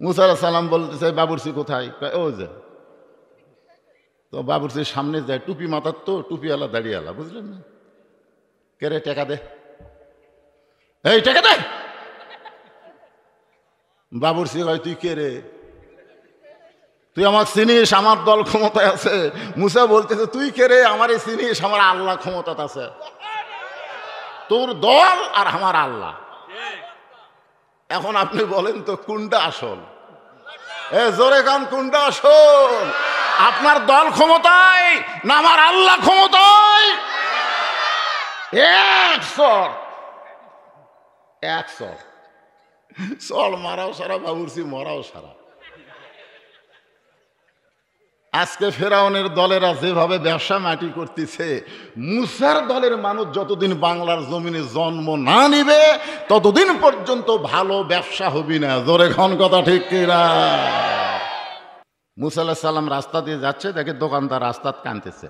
মুসা আলাইহিস সালাম বলতেছে বাবুর্চি কোথায়? ও যে তো বাবুর্চির সামনে যায়, টুপি মাথার তো, টুপিওয়ালা দাড়িওয়ালা, বুঝলেন না? কে রে, টাকা দে, এই টাকা দে। বাবুর্চি কয় তুই কে রে? তুই আমার চিনিস? আমার দল ক্ষমতায় আছে। মুসা বলতেছে তুই কে রে? আমারে চিনিস? আমার আল্লাহ ক্ষমতাতে আছে। তোর দল আর আমার আল্লাহ। এখন আপনি বলেন তো কোনটা আসল? এ জোরে গান, কোনটা আসল? আপনার দল ক্ষমতায় না আমার আল্লাহ ক্ষমতায়? এক চল মারাও সারা, বাবুর্চি মরাও সারা। আজকে ফেরাউনের দলেরা যেভাবে ব্যবসা মাটি করতেছে, মুসার দলের মানুষ যতদিন বাংলার জমিনে জন্ম না নিবে ততদিন পর্যন্ত ভালো ব্যবসা হবি না। জোরে খান কথা ঠিক কিনা? মুসা আলাইহিস সালাম রাস্তা দিয়ে যাচ্ছে, দেখে দোকানদার রাস্তাত কাঁদতেছে।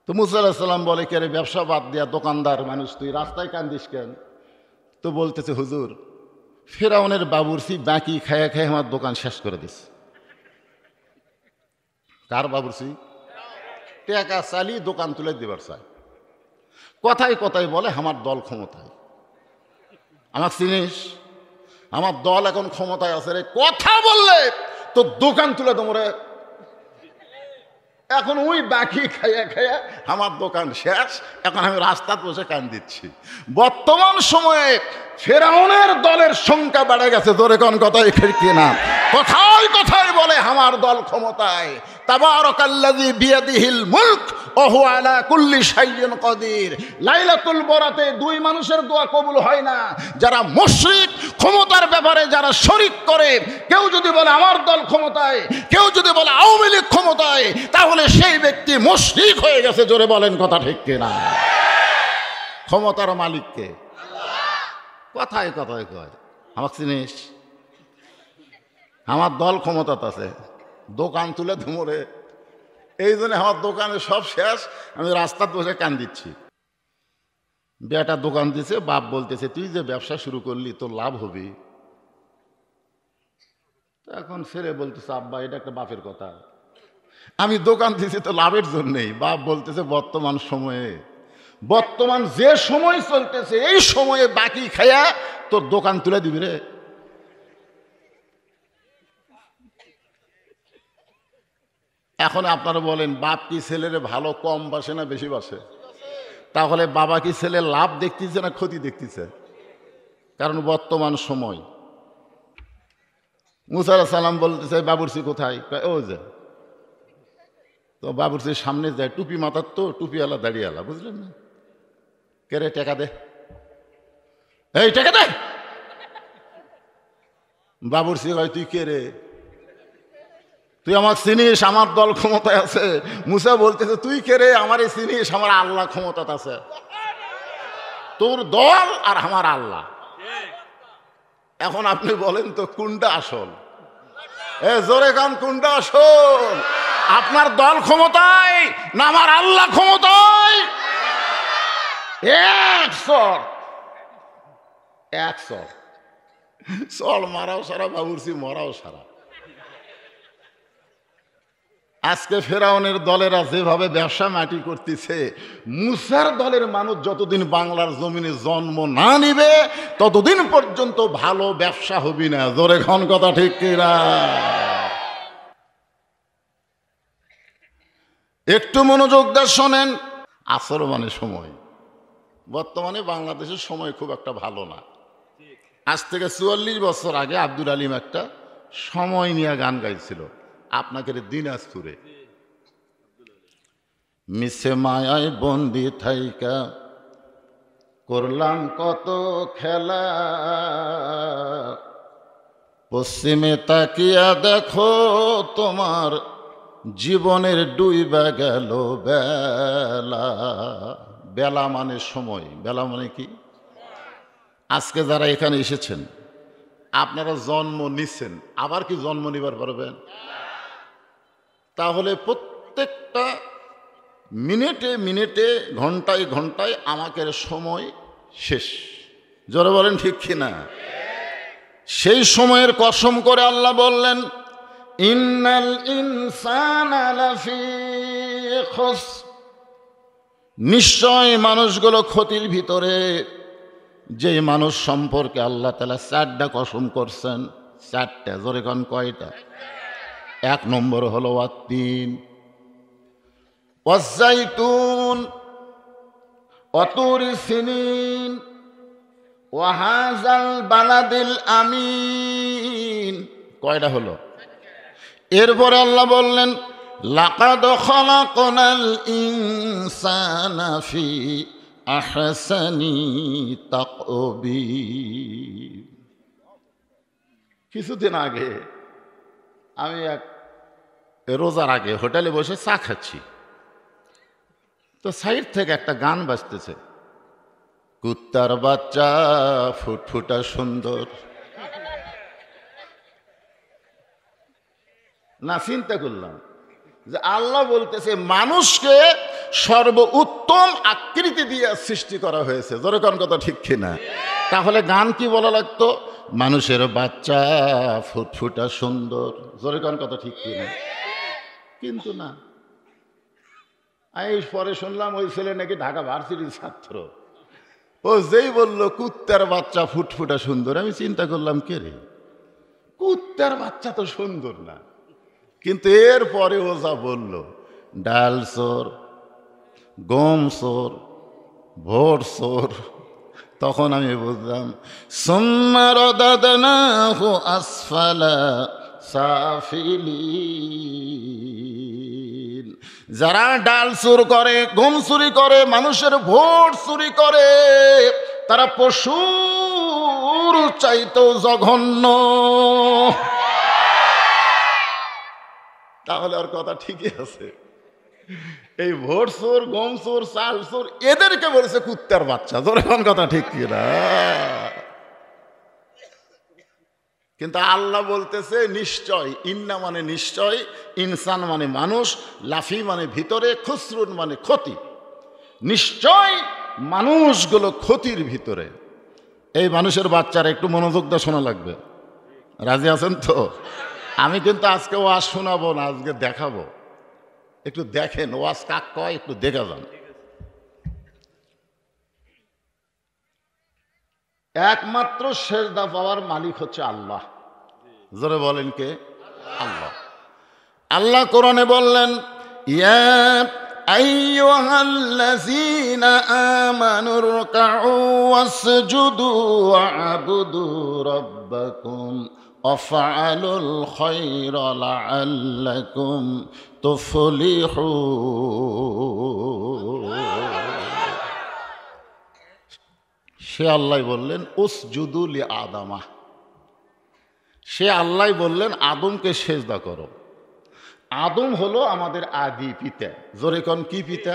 তো মুসা আলাইহিস সালাম বলে, কে রে, ব্যবসা বাদ দিয়া দোকানদার মানুষ, তুই রাস্তায় কান্দিস কেন? তো বলতেছে হুজুর, ফেরাউনের বাবুর্চি বাকি খায়া খায় আমার দোকান শেষ করে দিছে। কার বাবুর্চি? টাকা চালিয়ে দোকান তুলে দিবার চায়। কথায় কথায় বলে আমার দল ক্ষমতায়। আমার চিনিস? আমার দল এখন ক্ষমতায় আছে রে। কথা বললে তো দোকান তুলে তোমরে। এখন ওই বাকি খাইয়া খাইয়া আমার দোকান শেষ, এখন আমি রাস্তায় বসে কান দিচ্ছি। বর্তমান সময়ে ফেরাউনের দলের সংখ্যা বেড়ে গেছে। ধরে কোন কথাই কিনা? কথায় কথায় বলে আমার দল ক্ষমতায়। তাবারাকাল্লাযী বিয়াদিহিল মুলক ওয়া হুয়া আলা কুল্লি শাইইন কাদির। লাইলাতুল বরাতে দুই মানুষের দোয়া কবুল হয় না, যারা মুশরিক, ক্ষমতার ব্যাপারে যারা শরিক করে। কেউ যদি বলে আমার দল ক্ষমতায়, কেউ যদি বলে আওয়ামী লীগ ক্ষমতায়, তাহলে সেই ব্যক্তি মুশরিক হয়ে গেছে। জোরে বলেন কথা ঠিক কিনা? ক্ষমতার মালিককে কথায় কথায় কয় আমার চিনিস? আমার দল ক্ষমতাতে আছে, দোকান তুলে ধুমরে। এই জন্য আমার দোকানে সব শেষ, আমি রাস্তায় বসে কান দিচ্ছি। বেটা দোকান দিছে, বাপ বলতেছে তুই যে ব্যবসা শুরু করলি তোর লাভ হবে। এখন ছেলে বলতেছে আব্বা এটা একটা বাপের কথা, আমি দোকান দিছি তো লাভের জন্যেই। বাপ বলতেছে বর্তমান সময়ে, বর্তমান যে সময় চলতেছে এই সময়ে বাকি খায়া তোর দোকান তুলে দিবি রে। এখন আপনারা বলেন বাপ কি ছেলের ভালো কম বাসে না বেশি বাসে? তাহলে বাবা কি ছেলের লাভ দেখতেছে না ক্ষতি দেখতেছে? কারণ বর্তমান সময়। মুসা আলাইহিস সালাম বলতেছে বাবুর্চি কোথায়? ও যে তো বাবুর্চির সামনে যায়, টুপি মাথার তো, টুপিওয়ালা দাড়িওয়ালা, বুঝলেন না? কে রে, টাকা দে, এই টাকা দে। বাবুর্চি কয় তুই কে রে? তুই আমার চিনিস? আমার দল ক্ষমতায় আছে। মুসা বলতেছে তুই কে রে? আমারে চিনিস? আমার আল্লাহ ক্ষমতাতে আছে। তোর দল আর আমার আল্লাহ। এখন আপনি বলেন তো কোনটা আসল? এ জোরে গান, কোনটা আসল? আপনার দল ক্ষমতায় না আমার আল্লাহ ক্ষমতায়? এক চল মারাও সারা, বাবুর্চি মরাও সারা। আজকে ফেরাউনের দলেরা যেভাবে ব্যবসা মাটি করতেছে, মুসার দলের মানুষ যতদিন বাংলার জমিনে জন্ম না নিবে ততদিন পর্যন্ত ভালো ব্যবসা হবি না। জোরে খান কথা ঠিক কিনা? একটু মনোযোগ দিয়ে শোনেন। আসর মানে সময়। বর্তমানে বাংলাদেশের সময় খুব একটা ভালো না। আজ থেকে ৪৪ বছর আগে আব্দুল আলিম একটা সময় নিয়ে গান গাইছিল আপনাকে দিনাজপুরে। মিছে মায়ায় বন্দি থাইকা করলাম কত খেলা, পশ্চিমে তাকিয়া দেখো তোমার জীবনের ডুইবা গেল বেলা। বেলা মানে সময়, বেলা মানে কি? আজকে যারা এখানে এসেছেন আপনারা জন্ম নিচ্ছেন, আবার কি জন্ম নিবার পারবেন? তাহলে প্রত্যেকটা মিনিটে মিনিটে, ঘন্টায় ঘন্টায় আমাকে সময় শেষ। জোরে বলেন ঠিক কিনা? সেই সময়ের কসম করে আল্লাহ বললেন, ইন্নাল ইনসানা লাফি খুসর, নিশ্চয় মানুষগুলো ক্ষতির ভিতরে। যে মানুষ সম্পর্কে আল্লাহ তাআলা 4টা কসম করছেন, 4টা, জোরে কোন কয়টা? 1 নম্বর হলো ওয়াত্তিন ওয়াজ্জাইতুন ওয়াতুরি সিনিন ওয়াহাজাল বালাদিল আমিন। কয়টা হলো? এরপরে আল্লাহ বললেন, লাকাদ খালাকনাল ইনসানা ফি আহসানি তাকবীর। কিছুদিন আগে আমি এক রোজার আগে হোটেলে বসে চা খাচ্ছি, তো সাইড থেকে একটা গান বাজতেছে, কুত্তার বাচ্চা ফুটফুটা সুন্দর। না, চিন্তা করলাম যে আল্লাহ বলতেছে মানুষকে সর্বোত্তম আকৃতি দিয়ে সৃষ্টি করা হয়েছে, জোরে কোন কথা ঠিক কিনা? তাহলে গান কি বলা লাগতো? মানুষের বাচ্চা ফুটফুটা সুন্দর, জোরে কোন কথা ঠিক কিনা? কিন্তু না, আমি পরে শুনলাম ওই ছেলে নাকি ঢাকা ভার্সিটির ছাত্র, ও যেই বলল কুত্তার বাচ্চা ফুটফুটা সুন্দর, আমি চিন্তা করলাম কে রে, কুত্তার বাচ্চা তো সুন্দর না। কিন্তু এরপরে ও যা বলল, ডাল চোর, গম চোর, ভোট চোর, তখন আমি বুঝলাম সুম্মা রাদাদনাহু আসফালা সাফিলিন। যারা ডাল চুর করে, গম চুরি করে, মানুষের ভোট চুরি করে, তারা পশুর চাইতেও জঘন্য। তাহলে আর কথা ঠিকই আছে, এই ভোট চোর, গম চোর, চাল চোর, এদেরকে বলেছে কুত্তার বাচ্চা, জোরে কোন কথা ঠিক কিনা? কিন্তু আল্লাহ বলতেছে নিশ্চয়, ইন্না মানে নিশ্চয়, ইনসান মানে মানুষ, লাফি মানে ভিতরে, খুসরুন মানে ক্ষতি। নিশ্চয় মানুষগুলো ক্ষতির ভিতরে। এই মানুষের বাচ্চারা একটু মনোযোগ দিয়ে শোনা লাগবে, রাজি আছেন তো? আমি কিন্তু আজকে ওয়াজ শোনাবো না, আজকে দেখাবো। একটু দেখেন ওয়াজ কাক কয়, একটু দেখে যান। একমাত্র সেজদা পাওয়ার মালিক হচ্ছে আল্লাহ, জোরে বলেন কে? আল্লাহ। আল্লাহ কোরআনে বললেন, ইয়া আইয়ুহাল্লাযীনা আমানু রুকউ ওয়াসজুদু ওয়া'বুদু রাব্বাকুম ওয়াফআলুল খায়রা লাআল্লাকুম তুফলিহুন। সে আল্লাহ বললেন উসজুদু লি আদামা, সে আল্লাহ বললেন আদমকে সেজদা করো। আদম হলো আমাদের আদি পিতা, জোরে কোন কি পিতা?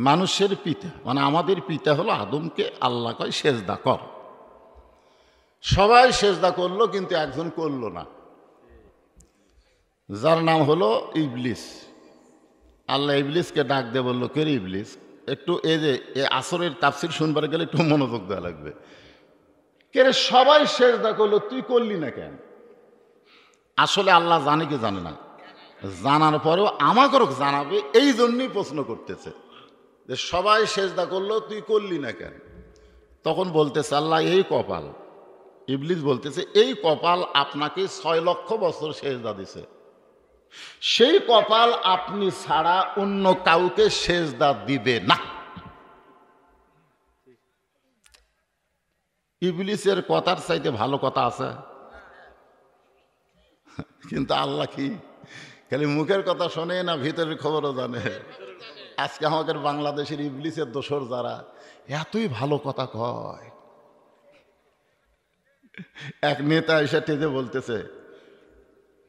মানুষের পিতা, মানে আমাদের পিতা হলো আদমকে আল্লাহ কয় সেজদা কর। সবাই সেজদা করলো, কিন্তু একজন করলো না, যার নাম হলো ইবলিস। আল্লাহ ইবলিসকে ডাক দিয়ে বললো, কে রে ইবলিস, একটু এই যে আসরের তাফসীর শুনবার গেলে একটু মনোযোগ দেওয়া লাগবে। কে রে, সবাই সেজদা করলো, তুই করলি না কেন? আসলে আল্লাহ জানে কি জানে না, জানার পরেও আমাকেও জানাবে, এই জন্যই প্রশ্ন করতেছে যে সবাই সেজদা করলো, তুই করলি না কেন? তখন বলতেছে আল্লাহ, এই কপাল, ইবলিস বলতেছে এই কপাল আপনাকে 6 লক্ষ বছর সেজদা দিছে, সেই কপাল আপনি ছাড়া অন্য কাউকে সেজদা দিবে না। ইবলিসের কথার চাইতে ভালো কথা আছে? কিন্তু আল্লাহ কি খালি মুখের কথা শোনে না, ভিতরের খবরও জানে। আজকে আমাদের বাংলাদেশের ইবলিসের দোসর যারা এতই ভালো কথা কয়, এক নেতা এসে টেজে বলতেছে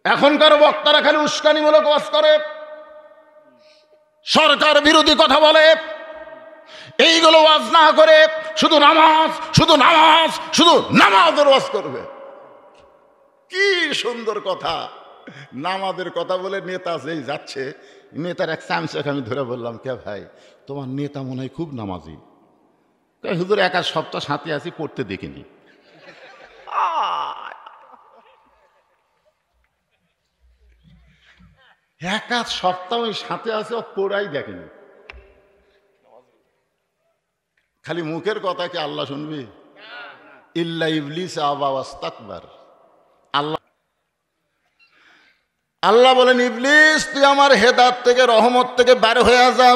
এখনকার বক্তারা খালি উস্কানিমূলক ওয়াজ করে, সরকার বিরোধী কথা বলে, এইগুলো ওয়াজ না করে শুধু নামাজ, শুধু নামাজ, শুধু নামাজের ওয়াজ করবে। কি সুন্দর কথা, নামাজের কথা বলে নেতা যেই যাচ্ছে, নেতার এক চামচেক আমি ধরে বললাম, কে ভাই তোমার নেতা মনে হয় খুব নামাজি? হুজুর 1 সপ্তাহ সাথে আছি, পড়তে দেখিনি। এক আধ সপ্তাহ ওই সাথে আছে, ও পড়াই দেখেনি। খালি মুখের কথা কি আল্লাহ শুনবি? ইল্লা ইবলিস আবা ওয়াস্তাকবার। আল্লাহ বলেন, ইবলিস তুই আমার হেদাত থেকে, রহমত থেকে বের হয়ে যা,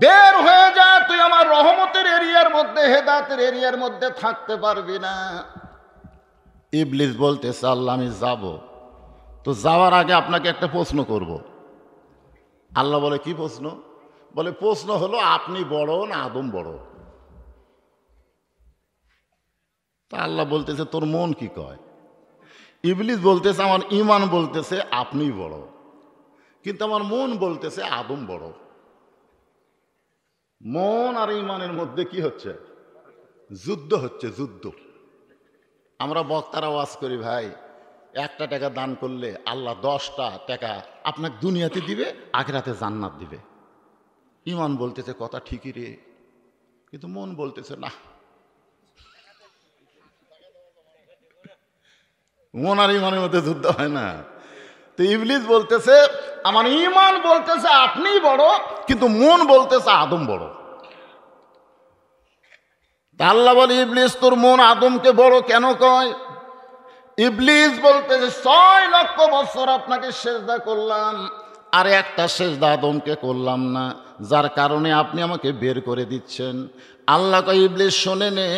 বের হয়ে যা, তুই আমার রহমতের এরিয়ার মধ্যে, হেদাতের এরিয়ার মধ্যে থাকতে পারবি না। ইবলিস বলতেছে, আল্লাহ আমি যাব, তো যাওয়ার আগে আপনাকে একটা প্রশ্ন করব। আল্লাহ বলে, কি প্রশ্ন? বলে, প্রশ্ন হলো আপনি বড় না আদম বড়? তা আল্লাহ বলতেছে, তোর মন কি কয়? ইবলিস বলতেছে, আমার ঈমান বলতেছে আপনি বড়, কিন্তু আমার মন বলতেছে আদম বড়। মন আর ঈমানের মধ্যে কি হচ্ছে? যুদ্ধ হচ্ছে, যুদ্ধ। আমরা বক্তারা ওয়াজ করি, ভাই 1 টাকা দান করলে আল্লাহ 10টা টাকা আপনাকে দুনিয়াতে দিবে, আখিরাতে জান্নাত দিবে। ঈমান বলতেছে কথা ঠিকই রে, কিন্তু মন বলতেছে না। মন আর ঈমানের মধ্যে যুদ্ধ হয় না। তো ইবলিস বলতেছে, আমার ঈমান বলতেছে আপনি বড়, কিন্তু মন বলতেছে আদম বড়। তা আল্লাহ বলে, ইবলিস তোর মন আদমকে বড় কেন কয়? ইবলিস বলতেছে, 6 লক্ষ বছর আপনাকে সেজদা করলাম, আর একটা সেজদা আদমকে করলাম না, যার কারণে আপনি আমাকে বের করে দিচ্ছেন। আল্লাহ কয়, ইবলিস শোনে নে,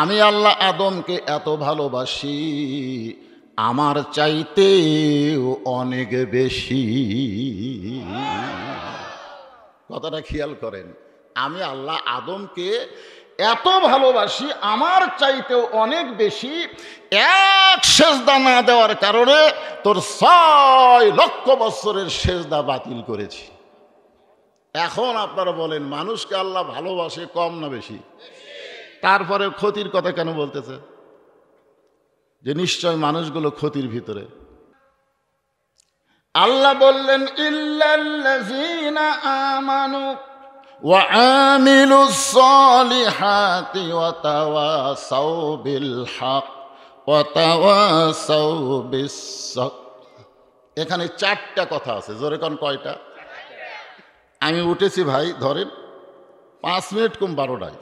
আমি আল্লাহ আদমকে এত ভালোবাসি, আমার চাইতেও অনেক বেশি। কথাটা খেয়াল করেন, আমি আল্লাহ আদমকে এত ভালোবাসি, আমার চাইতেও অনেক বেশি। এক সেজদা না দেওয়ার কারণে তোর 6 লক্ষ বছরের সেজদা বাতিল করেছি। এখন আপনারা বলেন, মানুষকে আল্লাহ ভালোবাসে কম না বেশি? তারপরে ক্ষতির কথা কেন বলতেছে? যে নিশ্চয় মানুষগুলো ক্ষতির ভিতরে। আল্লাহ বললেন, ইল্লাল্লাযীনা আমানু ওয়া আমিলুস সালিহাতি ওয়া তাওয়াসাউ বিল হক ওয়া তাওয়াসাউ বিস সাবর। এখানে 4টা কথা আছে, জোরে কোন কয়টা? আমি উঠেছি ভাই, ধরেন 5 মিনিট কম 12টায়।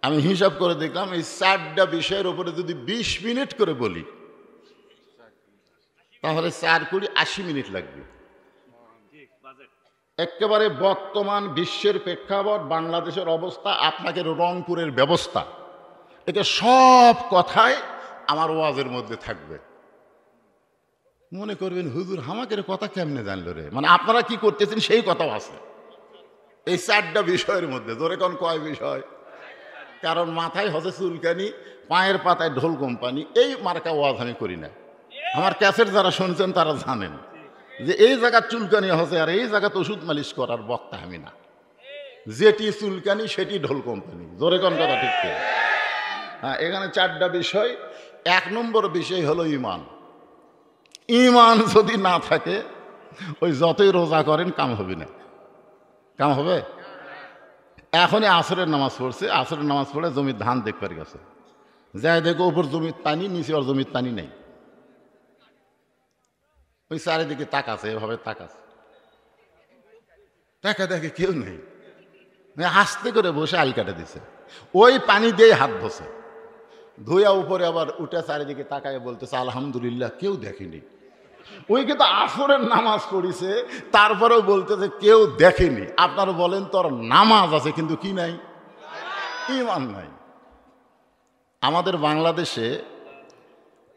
আমি হিসাব করে দেখলাম, এই 4টা বিষয়ের উপরে যদি 20 মিনিট করে বলি, তাহলে 4 কোটি 80 মিনিট লাগবে। একেবারে বর্তমান বিশ্বের প্রেক্ষাপট, বাংলাদেশের অবস্থা, আপনাকে রংপুরের ব্যবস্থা, এটা সব কথাই আমার ওয়াজের মধ্যে থাকবে। মনে করবেন, হুজুর হামাকের কথা কেমনে জানলো রে? মানে আপনারা কি করতেছেন সেই কথাও আছে এই 4টা বিষয়ের মধ্যে। ধরে কোন কয় বিষয়? কারণ মাথায় হচ্ছে চুলকানি, পায়ের পাতায় ঢোল কোম্পানি, এই মার্কা ওয়াজ আমি করি না। আমার ক্যাসেট যারা শুনছেন তারা জানেন যে এই জায়গা চুলকানি হচ্ছে, আর এই জায়গাতে ওষুধ মালিশ করার বক্তা আমি না। যেটি চুলকানি সেটি ঢোল কোম্পানি। জোরে কোন কথা ঠিক? হ্যাঁ, এখানে 4টা বিষয়। 1 নম্বর বিষয় হলো ঈমান। ঈমান যদি না থাকে, ওই যতই রোজা করেন কাম হবে না। কাম হবে? এখনই আসরের নামাজ পড়ছে, আসরের নামাজ পড়ে জমির ধান দেখবার গেছে, যাই দেখো উপর জমির পানি, নিচে আর জমির পানি নেই। ওই চারিদিকে তাকাছে, এভাবে তাকাছে, দেখা দেখে কেউ নেই, আস্তে করে বসে আল কাটে দিছে, ওই পানি দিয়ে হাত ধোছে, ধুইয়া উপরে আবার উঠে চারিদিকে তাকায় বলতেছে আলহামদুলিল্লাহ, কেউ দেখেনি। ওই কিন্তু আসরের নামাজ পড়িছে, তারপরেও বলতেছে কেউ দেখেনি। আপনারা বলেন, তোর নামাজ আছে কিন্তু কি নাই? ঈমান নাই। আমাদের বাংলাদেশে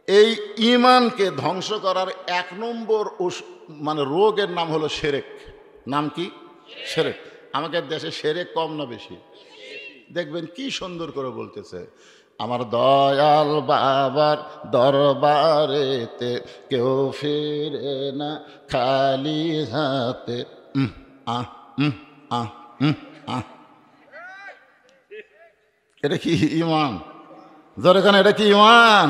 এই ঈমানকে ধ্বংস করার 1 নম্বর মানে রোগের নাম হলো শিরক। নাম কি? শিরক। আমাদের দেশে শিরক কম না বেশি? দেখবেন কি সুন্দর করে বলতেছে, আমার দয়াল বাবার দরবারেতে কেউ ফিরে না খালি হাতে। এটা কি ঈমান? যেখানে এটা কি ঈমান?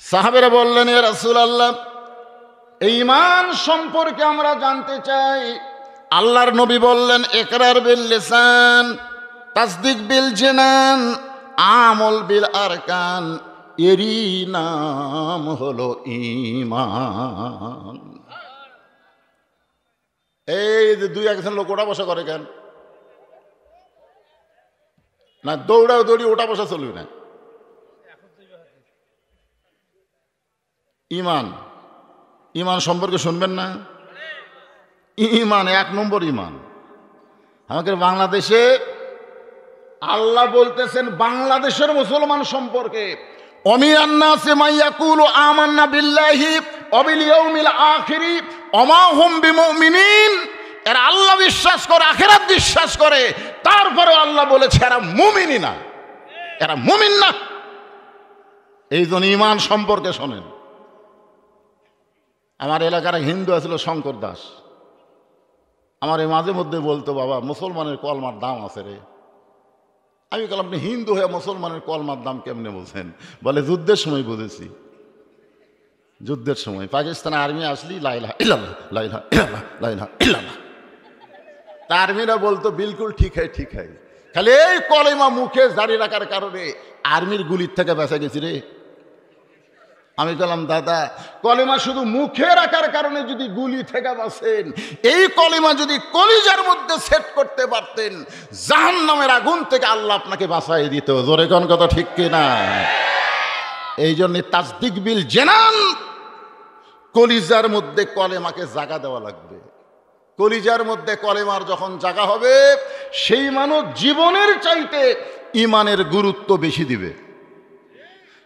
সাহাবেরা বললেন, ইয়া রাসূলুল্লাহ, এই ঈমান সম্পর্কে আমরা জানতে চাই। আল্লাহর নবী বললেন, ইকরার বিল লিসান, তাসদিক বিল জিনান, আমল বিল আরকান, এরই নাম হলো ঈমান। এই যে দুই একজন লোক ওটা বসা করে কেন? না দৌড়াও দৌড়ি ওটা বসা চলবে না। ঈমান, ঈমান সম্পর্কে শুনবেন না? ঈমান এক নম্বর ঈমান। আমাদের বাংলাদেশে আল্লাহ বলতেছেন বাংলাদেশের মুসলমান সম্পর্কে, অমিনান নাসি মান ইয়াকুলু আমান্না বিল্লাহি ওয়া বিল ইয়াউমিল আখির ওয়া মা হুম বিমুমিনিন। এরা আল্লাহ বিশ্বাস করে, আখিরাত বিশ্বাস করে, তারপরে আল্লাহ বলেছে এরা মুমিনই না, এরা মুমিন না। এই জন্য ঈমান সম্পর্কে শোনেন। আমার এলাকার হিন্দু আছিল শঙ্কর দাস, আমার এই মাঝে মধ্যে বলতো, বাবা মুসলমানের কলমার দাম আছে রে। আমি বললাম আপনি হিন্দু হয়ে মুসলমানের কলমার দাম কেমনে বলছেন? বলে যুদ্ধের সময় বুঝেছি। যুদ্ধের সময় পাকিস্তান আর্মি আসলি লা ইলাহা ইল্লাল্লাহ লা ইলাহা ইল্লাল্লাহ লা ইলাহা ইল্লাল্লাহ। তা আর্মিরা বলতো বিলকুল ঠিক হয় ঠিক হয়, খালি এই কলেমা মুখে জারি রাখার কারণে আর্মির গুলির থেকে বেঁচে গেছি রে। আমি বললাম দাদা, কলেমা শুধু মুখে রাখার কারণে যদি গুলি থেকে বাঁচেন, এই কলেমা যদি কলিজার মধ্যে সেট করতে পারতেন, জাহান্নামের আগুন থেকে আল্লাহ আপনাকে বাঁচাই দিত। জোরে কোন কথা ঠিক কিনা? এই জন্য তাসদিক বিল জানান, কলিজার মধ্যে কলেমাকে জাগা দেওয়া লাগবে। কলিজার মধ্যে কলেমার যখন জাগা হবে, সেই মানুষ জীবনের চাইতে ঈমানের গুরুত্ব বেশি দিবে।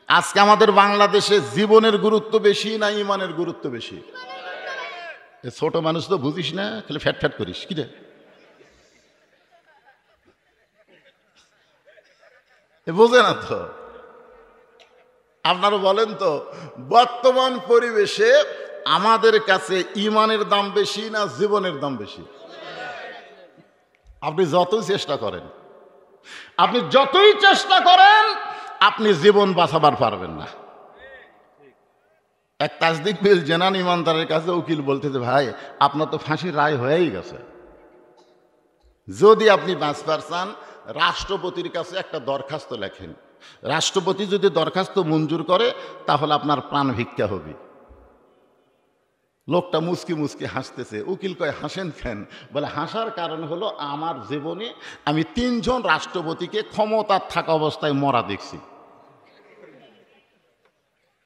আজকে আমাদের বাংলাদেশে জীবনের গুরুত্ব বেশি না ঈমানের গুরুত্ব বেশি? ছোট মানুষ তো বুঝিস না, খালি ফ্যাট ফ্যাট করিস কি রে? বোঝে না তো। আপনারা বলেন তো, বর্তমান পরিবেশে আমাদের কাছে ঈমানের দাম বেশি না জীবনের দাম বেশি? আপনি যতই চেষ্টা করেন, আপনি যতই চেষ্টা করেন, আপনি জীবন বাঁচাবার পারবেন না। এক তাসদিক বিল জানান ইমানদারের কাছে উকিল বলতেছে, ভাই আপনার তো ফাঁসির রায় হয়েই গেছে, যদি আপনি বাঁচবার চান রাষ্ট্রপতির কাছে একটা দরখাস্ত লেখেন, রাষ্ট্রপতি যদি দরখাস্ত মঞ্জুর করে তাহলে আপনার প্রাণ ভিক্ষা হবে। লোকটা মুচকি মুচকি হাসতেছে। উকিল কয় হাসেন কেন? বলে হাসার কারণ হলো আমার জীবনে আমি 3 জন রাষ্ট্রপতিকে ক্ষমতার থাকা অবস্থায় মরা দেখছি।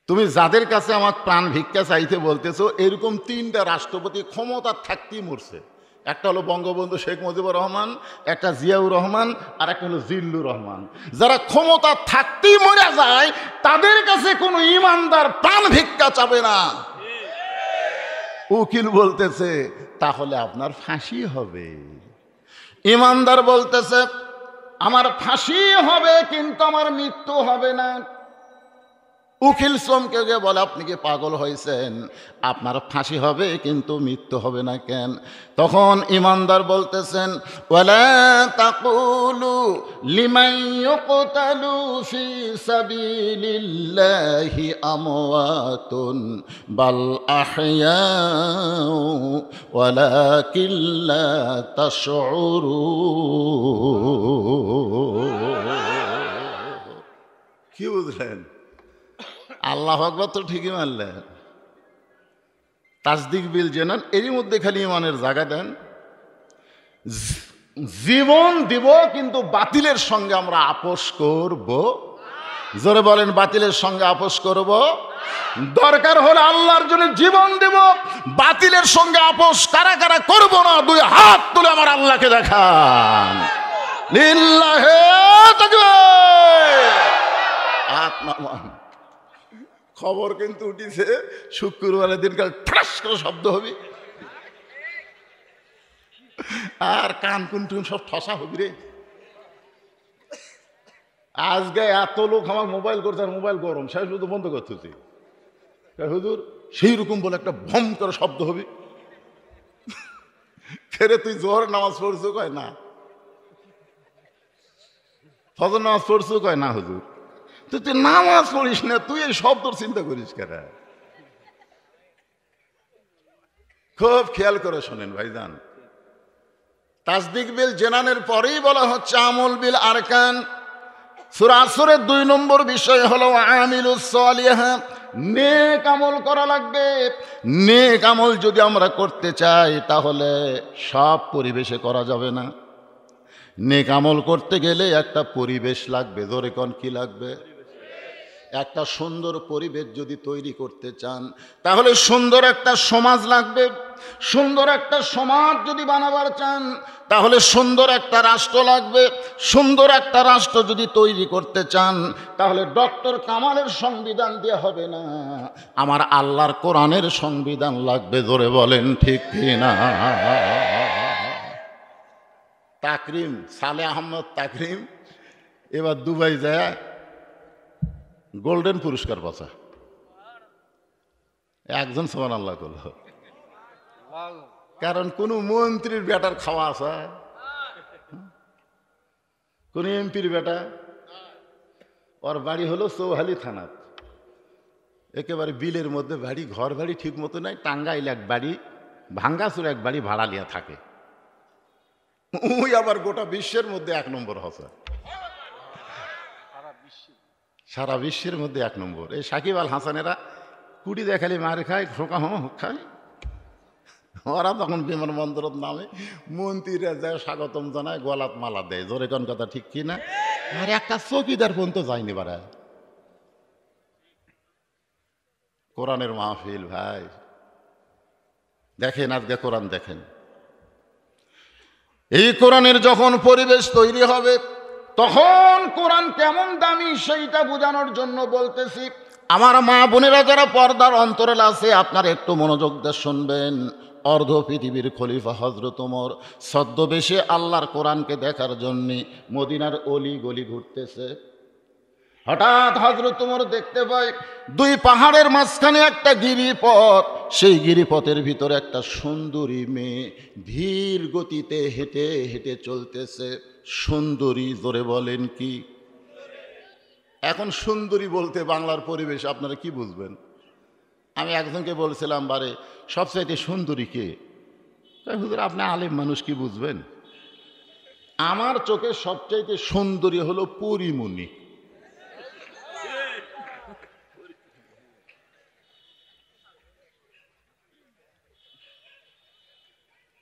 তুমি যাদের কাছে আমার প্রাণ ভিক্ষা চাইতে বলতেছো, এরকম 3টা রাষ্ট্রপতি ক্ষমতার থাকতেই মরছে। একটা হলো বঙ্গবন্ধু শেখ মুজিবুর রহমান, একটা জিয়াউর রহমান, আর একটা হলো জিল্লুর রহমান। যারা ক্ষমতা থাকতেই মরে যায়, তাদের কাছে কোনো ইমানদার প্রাণ ভিক্ষা চাবে না। উকিল বলতেছে তাহলে আপনার ফাঁসি হবে। ইমানদার বলতেছে আমার ফাঁসি হবে কিন্তু আমার মৃত্যু হবে না। উকিল চমকে গিয়ে বলে আপনি কি পাগল হয়েছেন? আপনার ফাঁসি হবে কিন্তু মৃত্যু হবে না কেন? তখন ইমানদার বলতেছেন ওয়ালা তাকুলু লিমান ইউকতালু ফি সাবিলিল্লাহি আমওয়াতুন বাল আহইয়াউ ওয়ালাকিন লা তাশউরুন। কি বুঝলেন? আল্লাহু আকবার তো ঠিকই মানলেন। তাসদিক বিল জানান, এরই মধ্যে খালি ইমানের জায়গা দেন। জীবন দিব কিন্তু বাতিলের সঙ্গে আমরা আপোষ করব। জোরে বলেন, বাতিলের সঙ্গে আপোষ করব। দরকার হলে আল্লাহর জন্য জীবন দেব, বাতিলের সঙ্গে আপোষ কারা কারা করব না 2 হাত তুলে আমার আল্লাহকে দেখান। লিল্লাহি তাকবীর। আত্মান খবর কিন্তু উঠিছে, শুক্রবারের দিনকাল ঠাস করে শব্দ হবে আর কান কুন্টুন সব ঠসা হবি রে। আজকে এত লোক আমার মোবাইল করছে, আর মোবাইল গরম, শেষ পর্যন্ত বন্ধ করতেছি। হুজুর সেই রকম বলে একটা ভম করে শব্দ হবে। ফেরে তুই জোহর নামাজ পড়ছো? কয় না। ফজর নামাজ পড়ছো? কয় না হুজুর। তুই নামাজ পড়িস না, তুই এই শব্দর চিন্তা করিস কেন? খুব খেয়াল করে শোনেন ভাইজান, তাসদিক বিল জানানের পরেই বলা হচ্ছে আমল বিল আরকান। সূরা আসরের 2 নম্বর বিষয় হলো আমিলুস সালিহাত, নেক আমল করা লাগবে। নেক আমল যদি আমরা করতে চাই তাহলে সব পরিবেশে করা যাবে না। নেক আমল করতে গেলে একটা পরিবেশ লাগবে। জোরে কোন কি লাগবে? একটা সুন্দর পরিবেশ যদি তৈরি করতে চান তাহলে সুন্দর একটা সমাজ লাগবে। সুন্দর একটা সমাজ যদি বানাবার চান তাহলে সুন্দর একটা রাষ্ট্র লাগবে। সুন্দর একটা রাষ্ট্র যদি তৈরি করতে চান তাহলে ডক্টর কামালের সংবিধান দিয়ে হবে না, আমার আল্লাহর কোরআনের সংবিধান লাগবে। জোরে বলেন ঠিক কিনা? তাকরিম, সালে আহমদ তাকরিম এবার দুবাই যায় গোল্ডেন পুরস্কার পাচা। একজন সুবহানাল্লাহ করল, কারণ কোন মন্ত্রীর বেটার খাওয়া আছে, কোন এমপির বেটা, ওর বাড়ি হলো চৌহালি থানা, একেবারে বিলের মধ্যে বাড়ি, ঘর বাড়ি ঠিক মতো নাই। টাঙ্গাইল এক বাড়ি, ভাঙ্গাচুর এক বাড়ি ভাড়া লিয়া থাকে। ওই আবার গোটা বিশ্বের মধ্যে 1 নম্বর হচ্ছে, সারা বিশ্বের মধ্যে 1 নম্বর। এই সাকিব আল হাসানেরা কুড়ি দেখালি মার খায়, খোকা খায়। ওরা তখন বিমানবন্দরের নামে মন্ত্রীরা যায় স্বাগতম জানায়, গলাত মালা দেয়। জোরে কোন কথা ঠিক কিনা? আর একটা চৌকিদার পর্যন্ত যায়নি বারা। কোরআনের মাহফিল ভাই দেখেন, আজকে কোরআন দেখেন। এই কোরআনের যখন পরিবেশ তৈরি হবে তখন কোরআন কেমন দামি সেইটা বোঝানোর জন্য বলতেছি। আমার মা বোনেরা যারা পর্দার অন্তরালে আছে আপনারা একটু মনোযোগ দিয়ে শুনবেন। অর্ধ পৃথিবীর খলিফা হযরত ওমর ছদ্মবেশে আল্লাহর কোরআনকে দেখার জন্যে মদিনার অলি গলি ঘুরতেছে। হঠাৎ হযরত ওমর দেখতে পায় 2 পাহাড়ের মাঝখানে একটা গিরিপথ। সেই গিরিপথের ভিতরে একটা সুন্দরী মেয়ে ধীর গতিতে হেঁটে হেঁটে চলতেছে। সুন্দরী, জোরে বলেন কি? এখন সুন্দরী বলতে বাংলার পরিবেশ আপনারা কি বুঝবেন? আমি একজনকে বলছিলাম, বারে সবচাইতে সুন্দরী কে? হুজুর আপনি আলেম মানুষ, কি বুঝবেন? আমার চোখে সবচাইতে সুন্দরী হলো পরিমণি।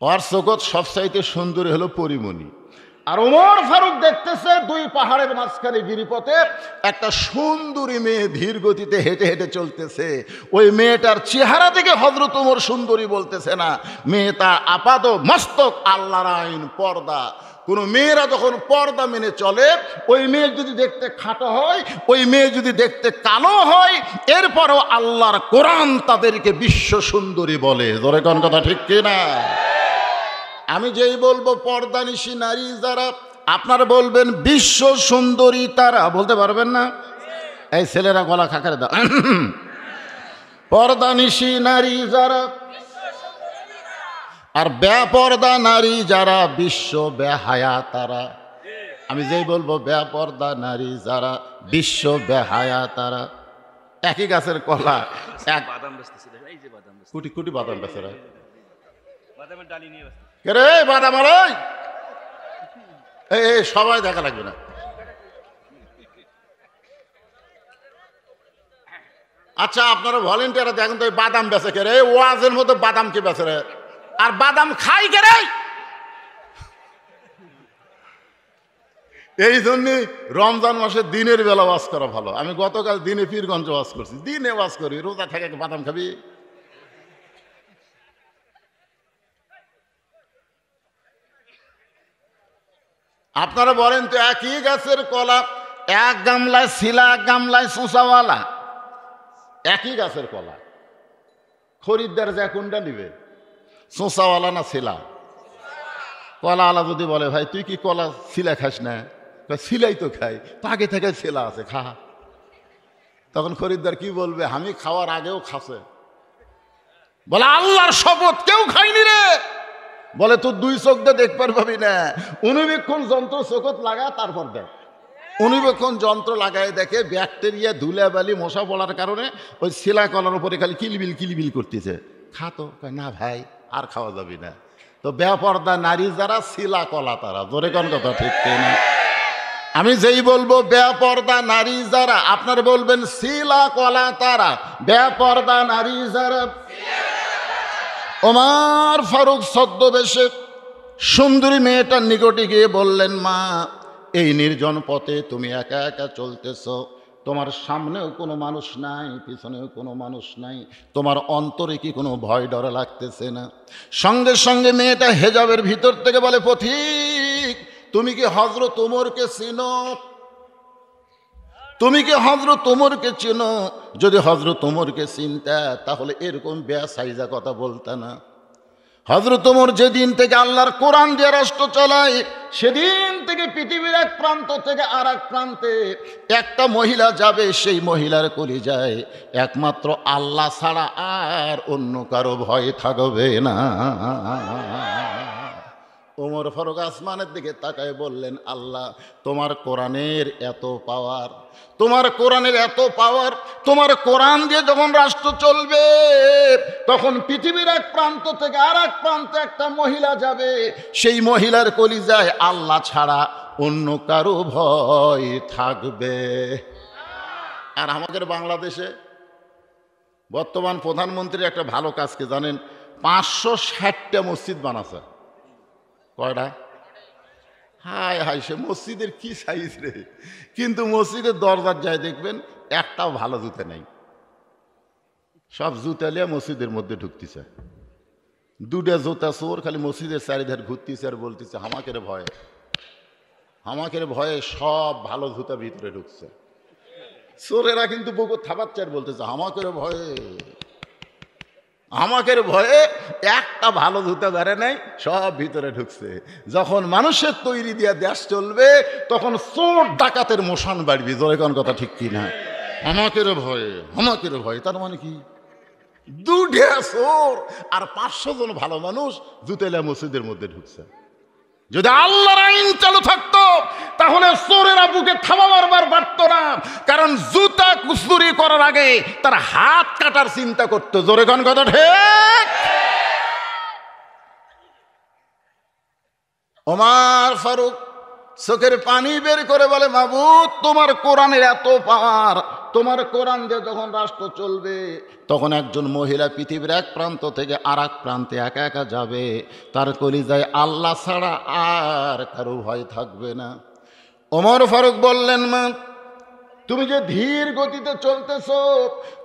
ওর জগৎ সবচাইতে সুন্দরী হলো পরিমণি। আর ওমর ফারুক দেখতেছে 2 পাহাড়ের মাঝখানে গিরিপথে একটা সুন্দরী মেয়ে ধীর গতিতে হেঁটে হেঁটে চলতেছে। ওই মেয়েটার চেহারা থেকে হযরত ওমর সুন্দরী বলতেছে না, মেয়েটা আপাদ মস্তক আল্লাহর আইন, পর্দা। কোনো মেয়েরা যখন পর্দা মেনে চলে, ওই মেয়ে যদি দেখতে খাটো হয়, ওই মেয়ে যদি দেখতে কালো হয়, এরপরও আল্লাহর কোরআন তাদেরকে বিশ্ব সুন্দরী বলে। জোরে কোন কথা ঠিক কিনা? আমি যেই বলবো পর্দানিশী নারী যারা, আপনারা বলবেন বিশ্ব সুন্দরী তারা। বলতে পারবেন না? এই ছেলেরা গলা খাকারে দাও। পর্দানিশী নারী যারা আর বেপর্দা নারী যারা বিশ্ব বেহায়া তারা। আমি যেই বলবো বেপর্দা নারী যারা বিশ্ব বেহায়া তারা। একই গাছের কলা, এক কোটি কোটি বাদাম বেচারা। রে বাদাম এই সবাই দেখা লাগবে না। আচ্ছা আপনারা ভলেন্টিয়ার দেখেন তো বাদাম বেচে কে রে? ওয়াজের মধ্যে বাদাম কে বেচে রে? আর বাদাম খাই কে রে? এই জন্যে রমজান মাসে দিনের বেলা ওয়াজ করা ভালো। আমি গতকাল দিনে পীরগঞ্জ ওয়াজ করছি, দিনে ওয়াজ করি। রোজা থেকে বাদাম খাবি? আপনারা বলেন তো একই গাছের কলা, এক গামলায় শিলা, এক গামলায় শোঁসাওয়ালা। একই গাছের কলা, খরিদ্দার যা কোনটা নিবে? শোঁসাওয়ালা না শিলা? কলাওয়ালা যদি বলে ভাই তুই কি কলা শিলা খাস না? শিলাই তো খাই, তো আগে থেকে শিলা আছে, খা। তখন খরিদ্দার কি বলবে? আমি খাওয়ার আগেও খাসে। বলে আল্লাহর শপথ কেউ খাইনি রে। বলে তুই 2 চোখ দিয়ে দেখবার পাবি না, অনুবীক্ষণ যন্ত্র চোখত লাগা তারপর দেখ। অনুবীক্ষণ যন্ত্র লাগায় দেখে ব্যাকটেরিয়া, ধুলাবালি, মশা পড়ার কারণে ওই শিলা কলার উপরে খালি কিলবিল কিলবিল করতেছে। খা তো। না ভাই আর খাওয়া যাবে না। তো বেপর্দা নারী যারা, শিলা কলা তারা। জোরে কোন কথা ঠিক না? আমি যেই বলবো বেপর্দা নারী যারা, আপনার বলবেন শিলা কলা তারা। বেপর্দা নারী যারা, ওমর ফারুক ছদ্মবেশে সুন্দরী মেয়েটার নিকটে গিয়ে বললেন, মা, এই নির্জন পথে তুমি একা একা চলতেছ, তোমার সামনেও কোনো মানুষ নাই, পিছনেও কোনো মানুষ নাই, তোমার অন্তরে কি কোনো ভয় ডর লাগতেছে না? সঙ্গে সঙ্গে মেয়েটা হেজাবের ভিতর থেকে বলে, পথিক, তুমি কি হযরত ওমরকে চিনো? তুমি কি হযরত ওমরকে চিনো? যদি হযরত ওমরকে চিনতা তাহলে এরকম বেসাইজা কথা বলতা না। হযরত ওমর যেদিন থেকে আল্লাহর কোরআন দিয়ে রাষ্ট্র চালায়, সেদিন থেকে পৃথিবীর এক প্রান্ত থেকে আর এক প্রান্তে একটা মহিলা যাবে, সেই মহিলার কলিজায় একমাত্র আল্লাহ ছাড়া আর অন্য কারো ভয় থাকবে না। ওমর ফারুক আসমানের দিকে তাকায় বললেন, আল্লাহ, তোমার কোরআনের এত পাওয়ার, তোমার কোরআনের এত পাওয়ার, তোমার কোরআন দিয়ে যখন রাষ্ট্র চলবে তখন পৃথিবীর এক প্রান্ত থেকে আর এক প্রান্তে একটা মহিলা যাবে, সেই মহিলার কলিজায় আল্লাহ ছাড়া অন্য কারো ভয় থাকবে। আর আমাদের বাংলাদেশে বর্তমান প্রধানমন্ত্রী একটা ভালো কাজকে জানেন, 560টা মসজিদ বানাচ্ছে। কয়টা? হায় হায়, সে মসজিদের কি সাইজ রে! কিন্তু মসজিদের দরজার যায় দেখবেন একটাও ভালো জুতা নেই, সব জুতা লিয়ে মসজিদের মধ্যে ঢুকতেছে। দুটা জুতা চোর খালি মসজিদের চারিধার ঘুরতেছে আর বলতেছে, হামাকের ভয়ে, হামাকের ভয়ে সব ভালো জুতা ভিতরে ঢুকছে। চোরেরা কিন্তু বুকু থাবাচ্ছে আর বলতেছে, হামাকের ভয়ে, আমাকের ভয়ে একটা ভালো জুতা ধরে নাই, সব ভিতরে ঢুকছে। যখন মানুষের তৈরি দিয়া দেশ চলবে তখন চোর ডাকাতের মোশান বাড়বে। জোরে কোন কথা ঠিক কি না? আমাকের ভয়ে, আমাকের ভয়ে, তার মানে কি? দুটা চোর আর 500 জন ভালো মানুষ জুতেলা মসজিদের মধ্যে ঢুকছে। যদি আল্লাহর আইন চালু থাকতো তাহলে চোরেরা বুকে থাবা মারবার পারত না, কারণ জুতা কুচুরি করার আগে তার হাত কাটার চিন্তা করতো। জোরে কোন কথা ঠিক? ওমর ফারুক চোখের পানি বের করে বলে, মাবুদ, তোমার কোরআনের এত পাওয়ার, তোমার কোরআন দিয়ে যখন রাষ্ট্র চলবে তখন একজন মহিলা পৃথিবীর এক প্রান্ত থেকে আর এক প্রান্তে একা একা যাবে, তার কলিজায় আল্লাহ ছাড়া আর কারো ভয় থাকবে না। ওমর ফারুক বললেন, মা, তুমি যে ধীর গতিতে চলতেছ,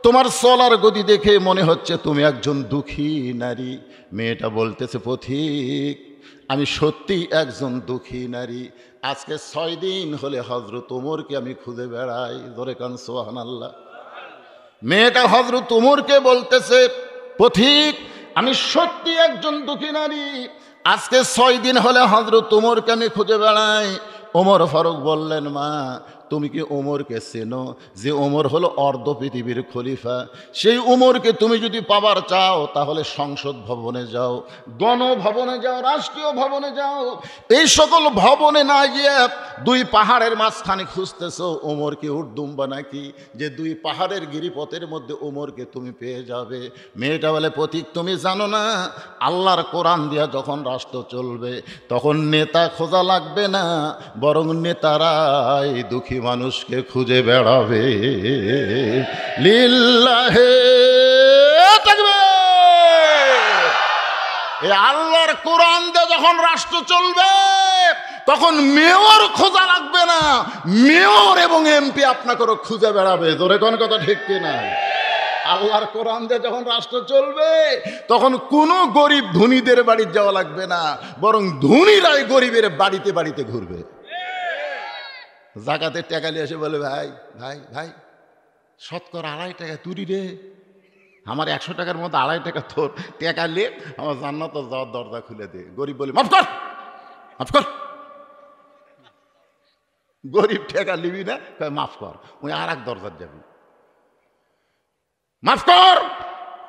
তোমার চলার গতি দেখে মনে হচ্ছে তুমি একজন দুঃখী নারী। মেয়েটা বলতেছে, পথিক, আমি সত্যি একজন দুঃখী নারী। আজকে 6 দিন হলে হযরত ওমরকে আমি খুঁজে বেড়াই। জোরে কান সুবহানাল্লাহ। মেয়েটা হযরত ওমরকে বলতেছে, পথিক, আমি সত্যি একজন দুঃখী নারী, আজকে 6 দিন হলে হযরত ওমরকে আমি খুঁজে বেড়াই। ওমর ফারুক বললেন, মা, তুমি কি ওমরকে চেনো? যে ওমর হলো অর্ধ পৃথিবীর খলিফা। সেই ওমরকে তুমি যদি পাবার চাও তাহলে সংসদ ভবনে যাও, গণভবনে যাও, রাষ্ট্রীয় ভবনে যাও। এই সকল ভবনে না গিয়ে 2 পাহাড়ের মাঝখানে খুঁজতেছো ওমর কি উর্দুম্বা নাকি, যে 2 পাহাড়ের গিরিপথের মধ্যে ওমরকে তুমি পেয়ে যাবে। মেয়েটা বলে, পথিক, তুমি জানো না আল্লাহর কোরআন দিয়া যখন রাষ্ট্র চলবে তখন নেতা খোঁজা লাগবে না, বরং নেতারাই দুঃখী মানুষকে খুঁজে বেড়াবে। লিল্লাহে তাকবীর। এই আল্লাহর কোরআন দিয়ে যখন রাষ্ট্র চলবে তখন মেয়র খোঁজা লাগবে না, মেয়র এবং এমপি আপনাকে খুঁজে বেড়াবে। জোরে কোন কথা ঠিক কিনা? আল্লাহর কোরআন দিয়ে যখন রাষ্ট্র চলবে তখন কোনো গরিব ধনীদের বাড়ি যাওয়া লাগবে না, বরং ধনীরাই গরিবের বাড়িতে বাড়িতে ঘুরবে। জাকাতের টাকা নিয়ে এসে বলে, ভাই ভাই ভাই, শতকরা 2.5 টাকা তুরি রে, আমার 100 টাকার মধ্যে 2.5 টাকা তোর, টাকা লে আমার জান্নাত যাওয়ার দরজা খুলে দে। গরিব বলে, মাফ কর, মাফ কর। গরিব টাকা নিবি না, মাফ কর, ওই আর এক দরজার যাবি, মাফ কর।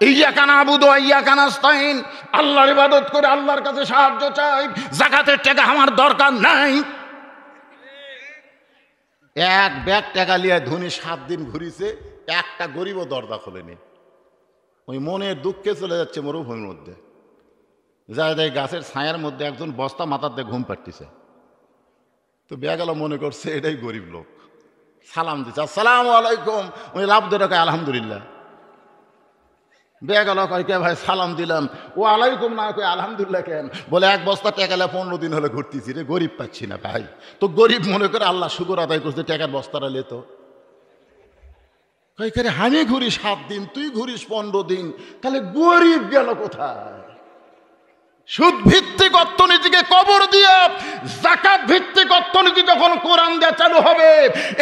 ইয়াকা নাবুদু ওয়া ইয়াকা নাস্তাইন, আল্লাহর ইবাদত করে আল্লাহর কাছে সাহায্য চাই, জাকাতের টাকা আমার দরকার নাই। এক ব্যাগ টাকা লিয়ে ধনী 7 দিন ঘুরিছে, একটা গরিবও দরজা খোলেনি। ওই মনের দুঃখে চলে যাচ্ছে মরুভূমির মধ্যে, যায় গাছের ছায়ার মধ্যে একজন বস্তা মাথার দিয়ে ঘুম পাড়তেছে। তো তো বেগেল মনে করছে এটাই গরিব লোক, সালাম দিচ্ছে আসসালামু আলাইকুম, উনি লাভ ধরে কয় আলহামদুলিল্লাহ। বেগেল কয় কে ভাই সালাম দিলাম, ও আলাইকুম না কয় আলহামদুলিল্লাহ কেন? বলে এক বস্তা টেকালে 15 দিন হলে ঘুরতেছি রে, গরিব পাচ্ছি না ভাই। তো গরিব মনে করে আল্লাহ শুকর আদায় করছে, টাকার বস্তাটা লেতো। কয় করে আমি ঘুরি 7 দিন, তুই ঘুরিস 15 দিন, তাহলে গরিব গেল কোথায়? সুদ ভিত্তিক অর্থনীতিকে কবর দিয়ে যাকাত ভিত্তিক অর্থনীতি যখন কোরআন দিয়ে চালু হবে,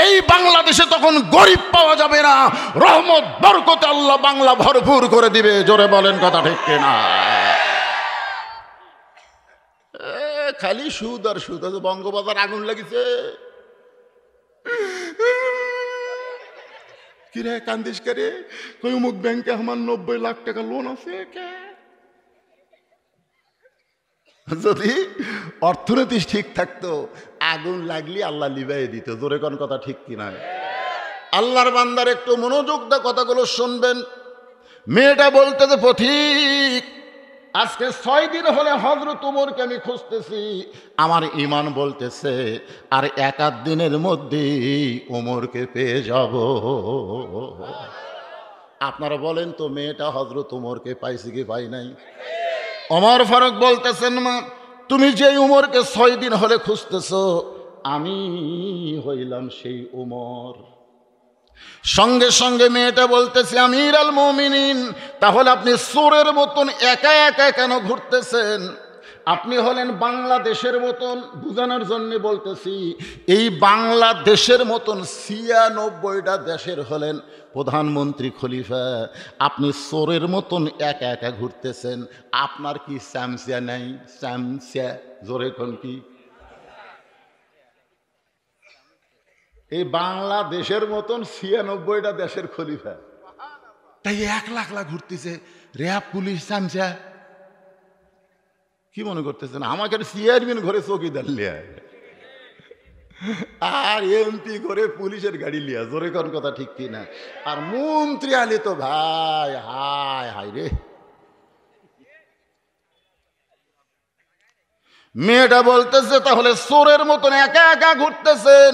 এই বাংলাদেশে তখন গরিব পাওয়া যাবে না, রহমত বরকতে আল্লাহ বাংলা ভরপুর করে দিবে। জোরে বলেন কথা ঠিক কিনা? খালি সুদ আর সুদ। বঙ্গবাজার আগুন লাগিছে, কিরে কান্দিস করে? কই অমুক ব্যাংকে আমার 90 লাখ টাকা লোন আছে। যদি অর্থনীতি ঠিক থাকতো, আগুন লাগলি আল্লাহ লিবাই দিত। জোরে কোন কথা ঠিক কিনা? আল্লাহর বান্দার একটু মনোযোগ দিয়ে কথাগুলো শুনবেন। মেয়েটা বলতেছে পথিক, আজকে 6 দিন হলে হযরত ওমরকে আমি খুঁজতেছি, আমার ঈমান বলতেছে আর 1-8 দিনের মধ্যে ওমরকে পেয়ে যাব। আপনারা বলেন তো, মেয়েটা হযরত ওমরকে পাইছে কি পাই নাই? ওমর ফারুক বলতেছেন, মা তুমি যেই উমরকে 6 দিন হলে খুঁজতেছো, আমি হইলাম সেই উমর। সঙ্গে সঙ্গে মেয়েটা বলতেছে, আমির আল মুমিনিন, তাহলে আপনি চোরের মতন একা একা কেন ঘুরতেছেন? আপনি হলেন বাংলাদেশের মতন, বুঝানোর জন্য বলতেছি, এই বাংলাদেশের মতন 96টা দেশের হলেন প্রধানমন্ত্রী খলিফা, আপনি চোরের মতন একা একা ঘুরতেছেন। আপনার কি স্যামসিয়া নাই? স্যামসিয়া জোরে কোন কি? এই বাংলাদেশের মতন 96টা দেশের খলিফা, তাই 1 লাখ লাখ ঘুরতেছে, র্যাব পুলিশ স্যামসিয়া। কি মনে করতেছেন আমাকে চেয়ারম্যান ঘরে চৌকিদার লিয়া আর এমপি করে পুলিশের গাড়ি লিয়া? জোরে কোন কথা ঠিক কিনা? আর মন্ত্রী আলি তো ভাই হায় হায় রে। মেয়েটা বলতেছে, তাহলে চোরের মতন একা একা ঘুরতেছেন,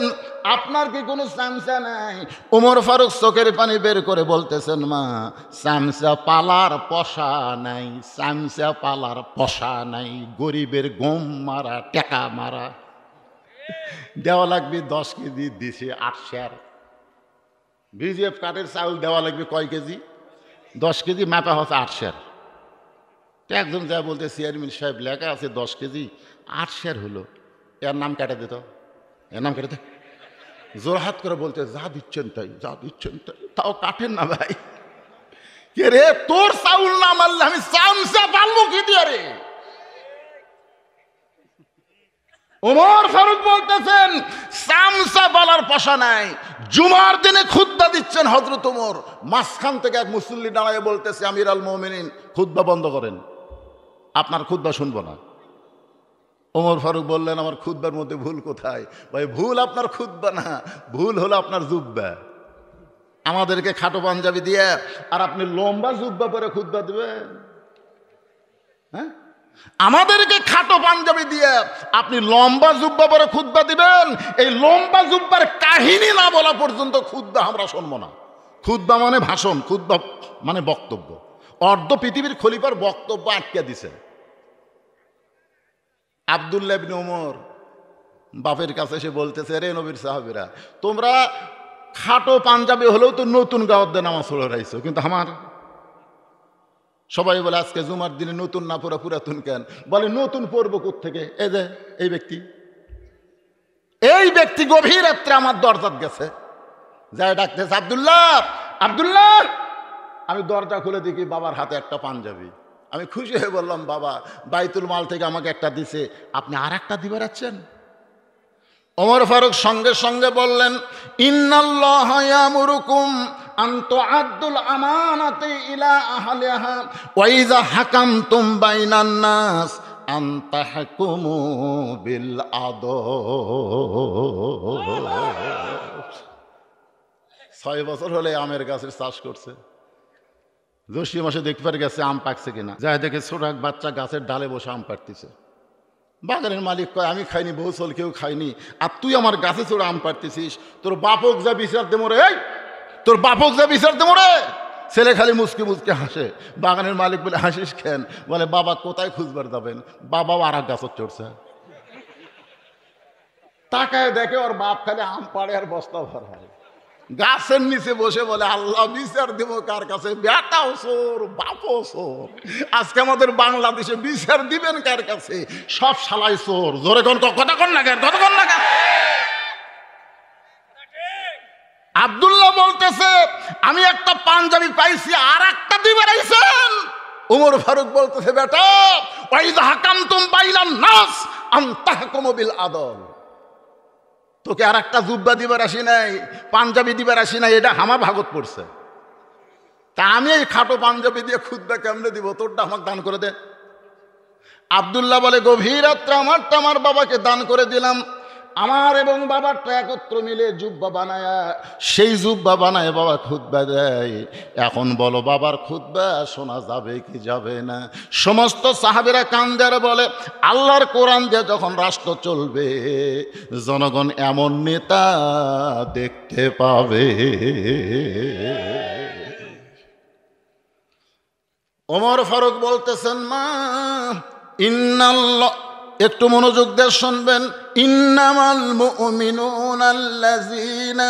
আপনার কি কোনো চামচা নাই? ওমর ফারুক চোখের পানি বের করে বলতেছেন, মা চামচা পালার পশা নাই, চামচা পালার পশা নাই, গরিবের গম মারা টেকা মারা দেওয়া লাগবে 10 কেজি, দিছে 8 সের। বিজিএফ কার্ডের চাউল দেওয়া লাগবে কয় কেজি? 10 কেজি, মাপা হচ্ছে 8 সের। একজন যা বলতে, চেয়ারম্যান সাহেব লেখা আছে 10 কেজি, 8 সের হলো, এর নাম কেটে দিত, এর নাম কেটে দে। জোরহাত করে বলতে, যা দিচ্ছেন তাই, যা দিচ্ছেন তাই, তাও কাটেন না ভাই। কে রে, তোর চাউল না মারলে আমি চামচা পারবো কি দিয়ে রে? ওমর ফারুক বলতেছেন, চামচা বলার পশা নাই। জুমার দিনে খুতবা দিচ্ছেন হযরত ওমর, মাঝখান থেকে এক মুসল্লি দাঁড়ায় বলতেছে, আমির আল মুমিনিন খুতবা বন্ধ করেন, আপনার খুতবা শুনবো না। ওমর ফারুক বললেন, আমার খুতবার মধ্যে ভুল কোথায়? ভাই ভুল আপনার খুতবা না, ভুল হলো আপনার জুব্বা। আমাদেরকে খাটো পাঞ্জাবি দিয়ে আর আপনি লম্বা জুব্বা পরে খুতবা দিবেন? হ্যাঁ, আমাদেরকে খাটো পাঞ্জাবি দিয়ে আপনি লম্বা জুব্বা পরে খুতবা দিবেন? এই লম্বা জুব্বার কাহিনী না বলা পর্যন্ত খুতবা আমরা শুনবো না। খুতবা মানে ভাষণ, খুতবা মানে বক্তব্য। অর্ধ পৃথিবীর খলিফার বক্তব্য আটকে দিছে। আব্দুল্লাহ ইবনে ওমর বাপের কাছে এসে বলতেছে, রে নবীর সাহাবীরা, তোমরা খাটো পাঞ্জাবি হলেও তো নতুন গাওয়ার দিয়ে নামাজ পড়ে রাইছো, কিন্তু আমার সবাই বলে আজকে জুমার দিনে নতুন না পড়া পুরাতন কেন? বলে নতুন পড়বো কোত্থেকে? এই যে এই ব্যক্তি গভীর রাত্রে আমার দরজাত গেছে, যাই ডাকতেছে, আব্দুল্লাহ আব্দুল্লাহ। আমি দরজা খুলে দেখি বাবার হাতে একটা পাঞ্জাবি। আমি খুশি হয়ে বললাম, বাবা বাইতুল মাল থেকে আমাকে একটা দিছে, আপনি আর একটা দিবে রাখছেন? ওমর ফারুক সঙ্গে সঙ্গে বললেন, ইন্নাল্লাহা ইয়ামুরুকুম আন তুআদ্দুল আমানাতি ইলা আহলিহা ওয়া ইযা হাকামতুম বাইনান নাস আন তাহকুমু বিল আদল। 6 বছর হলে আমের গাছের চাষ করছে। জ্যৈষ্ঠ মাসে দেখতে পারে গেছে আম পাকছে কিনা, যায় দেখে ছোট এক বাচ্চা গাছের ডালে বসে আম পাড়তেছে। বাগানের মালিক কয় আমি খাইনি, বৌসল কেউ খায়নি, আর তুই আমার গাছে চড়ে আম পাড়তেছিস, তোর বাপক যা বিচার দে মোরে, এই তোর বাপক যা বিচার দে মোরে। ছেলে খালি মুসকে মুসকে হাসে। বাগানের মালিক বলে হাসিস কেন? বলে বাবা কোথায় খুঁজবার যাবেন, বাবাও আর এক গাছত চড়ছে। তাকায় দেখে ওর বাপ খালি আম পাড়ে আর বস্তা ভরায়। গাছের নিচে বসে বলে আল্লাহ বিচার দেব কার কাছে? বেটাও চোর, বাপও চোর। আজকে আমাদের বাংলাদেশে বিচার দিবেন কার কাছে? সব শালাই চোর। জোরে কোন কথা কন না কেন, কথা কন না কেন? আব্দুল্লাহ বলতেছে আমি একটা পাঞ্জাবি পাইছি, আর একটা দিবার আইছেন। উমর ফারুক বলতেছে বেটা ওয়াইযা হাকামতুম বাইনান নাস আন তাহকুমু বিল আদল, তোকে আর একটা জুব্বা দিবার আসি নাই, পাঞ্জাবি দিবার আসি নাই, এটা আমার ভাগত পড়ছে। তা আমি এই খাটো পাঞ্জাবি দিয়ে খুদ্া কেমনে দিব, তোরটা আমাকে দান করে দে। আব্দুল্লাহ বলে গভীর রাত্রে আমারটা আমার বাবাকে দান করে দিলাম। আমার এবং বাবারটা একত্র মিলে জুব্বা বানায়, সেই জুব্বা বানায় বাবা খুতবা দেয়। এখন বলো বাবার খুতবা শোনা যাবে কি যাবে না? সমস্ত সাহাবীরা কান্দে আর বলে আল্লাহর কোরআন দিয়ে যখন রাষ্ট্র চলবে জনগণ এমন নেতা দেখতে পাবে। ওমর ফারুক বলতেছেন মা ইন্নাল্লাহ, একটু মনোযোগ দিয়ে শুনবেন, ইন্নামাল মুমিনুনা আল্লাযীনা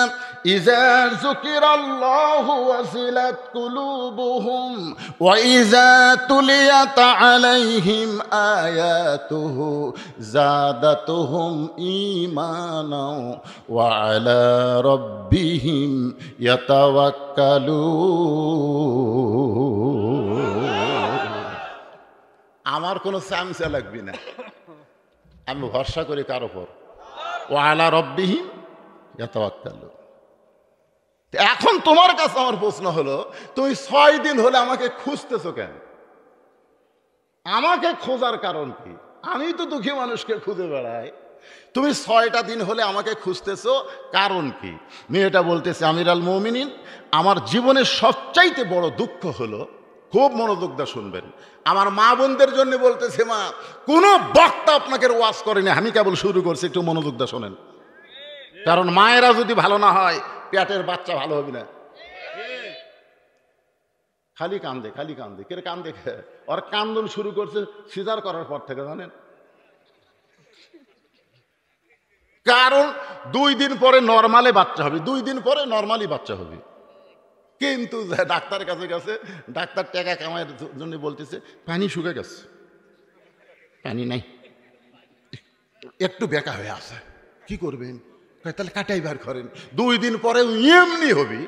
ইযা যুকিরাল্লাহু ওয়াজিলাত কুলুবুহুম ওয়া ইযা তুলিয়াত আলাইহিম আয়াতুহু যাদাতুহুম ঈমানাও ওয়া আলা রাব্বিহিম ইয়াতাওয়াক্কালুন। আমার কোনো চামচা লাগবে না, আমি ভরসা করি কার ওপর? ওয়া আলা রাব্বিহিম ইয়াতাওয়াক্কালুন। এখন তোমার কাছে আমার প্রশ্ন হলো, তুমি 6 দিন হলে আমাকে খুঁজতেছো কেন? আমাকে খোঁজার কারণ কি? আমি তো দুঃখী মানুষকে খুঁজে বেড়াই, তুমি 6টা দিন হলে আমাকে খুঁজতেছো, কারণ কি? মেয়েটা বলতেছে আমিরাল মুমিনিন, আমার জীবনের সবচাইতে বড় দুঃখ হলো, খুব মনোযোগ দিয়ে শুনবেন, আমার মা বোনদের জন্য বলতেছে মা কোনো বক্তা আপনাকে ওয়াজ করেনি, আমি কেবল শুরু করছি, একটু মনোযোগ দিয়ে শোনেন। কারণ মায়েরা যদি ভালো না হয় পেটের বাচ্চা ভালো হবে না। খালি কান্দে, খালি কান্দে, কে কান্দে? ওর কান্দন শুরু করছে সিজার করার পর থেকে, জানেন? কারণ 2 দিন পরে নর্মালে বাচ্চা হবে, 2 দিন পরে নর্মালি বাচ্চা হবে। কিন্তু ডাক্তারের কাছে গেছে, ডাক্তার টাকা কামাইয়ের জন্য বলতেছে পানি শুকে গেছে, পানি নাই, একটু বেকা হয়ে আছে, কি করবেন? তাহলে কাটাই বার করেন, 2 দিন পরে এমনি হবি।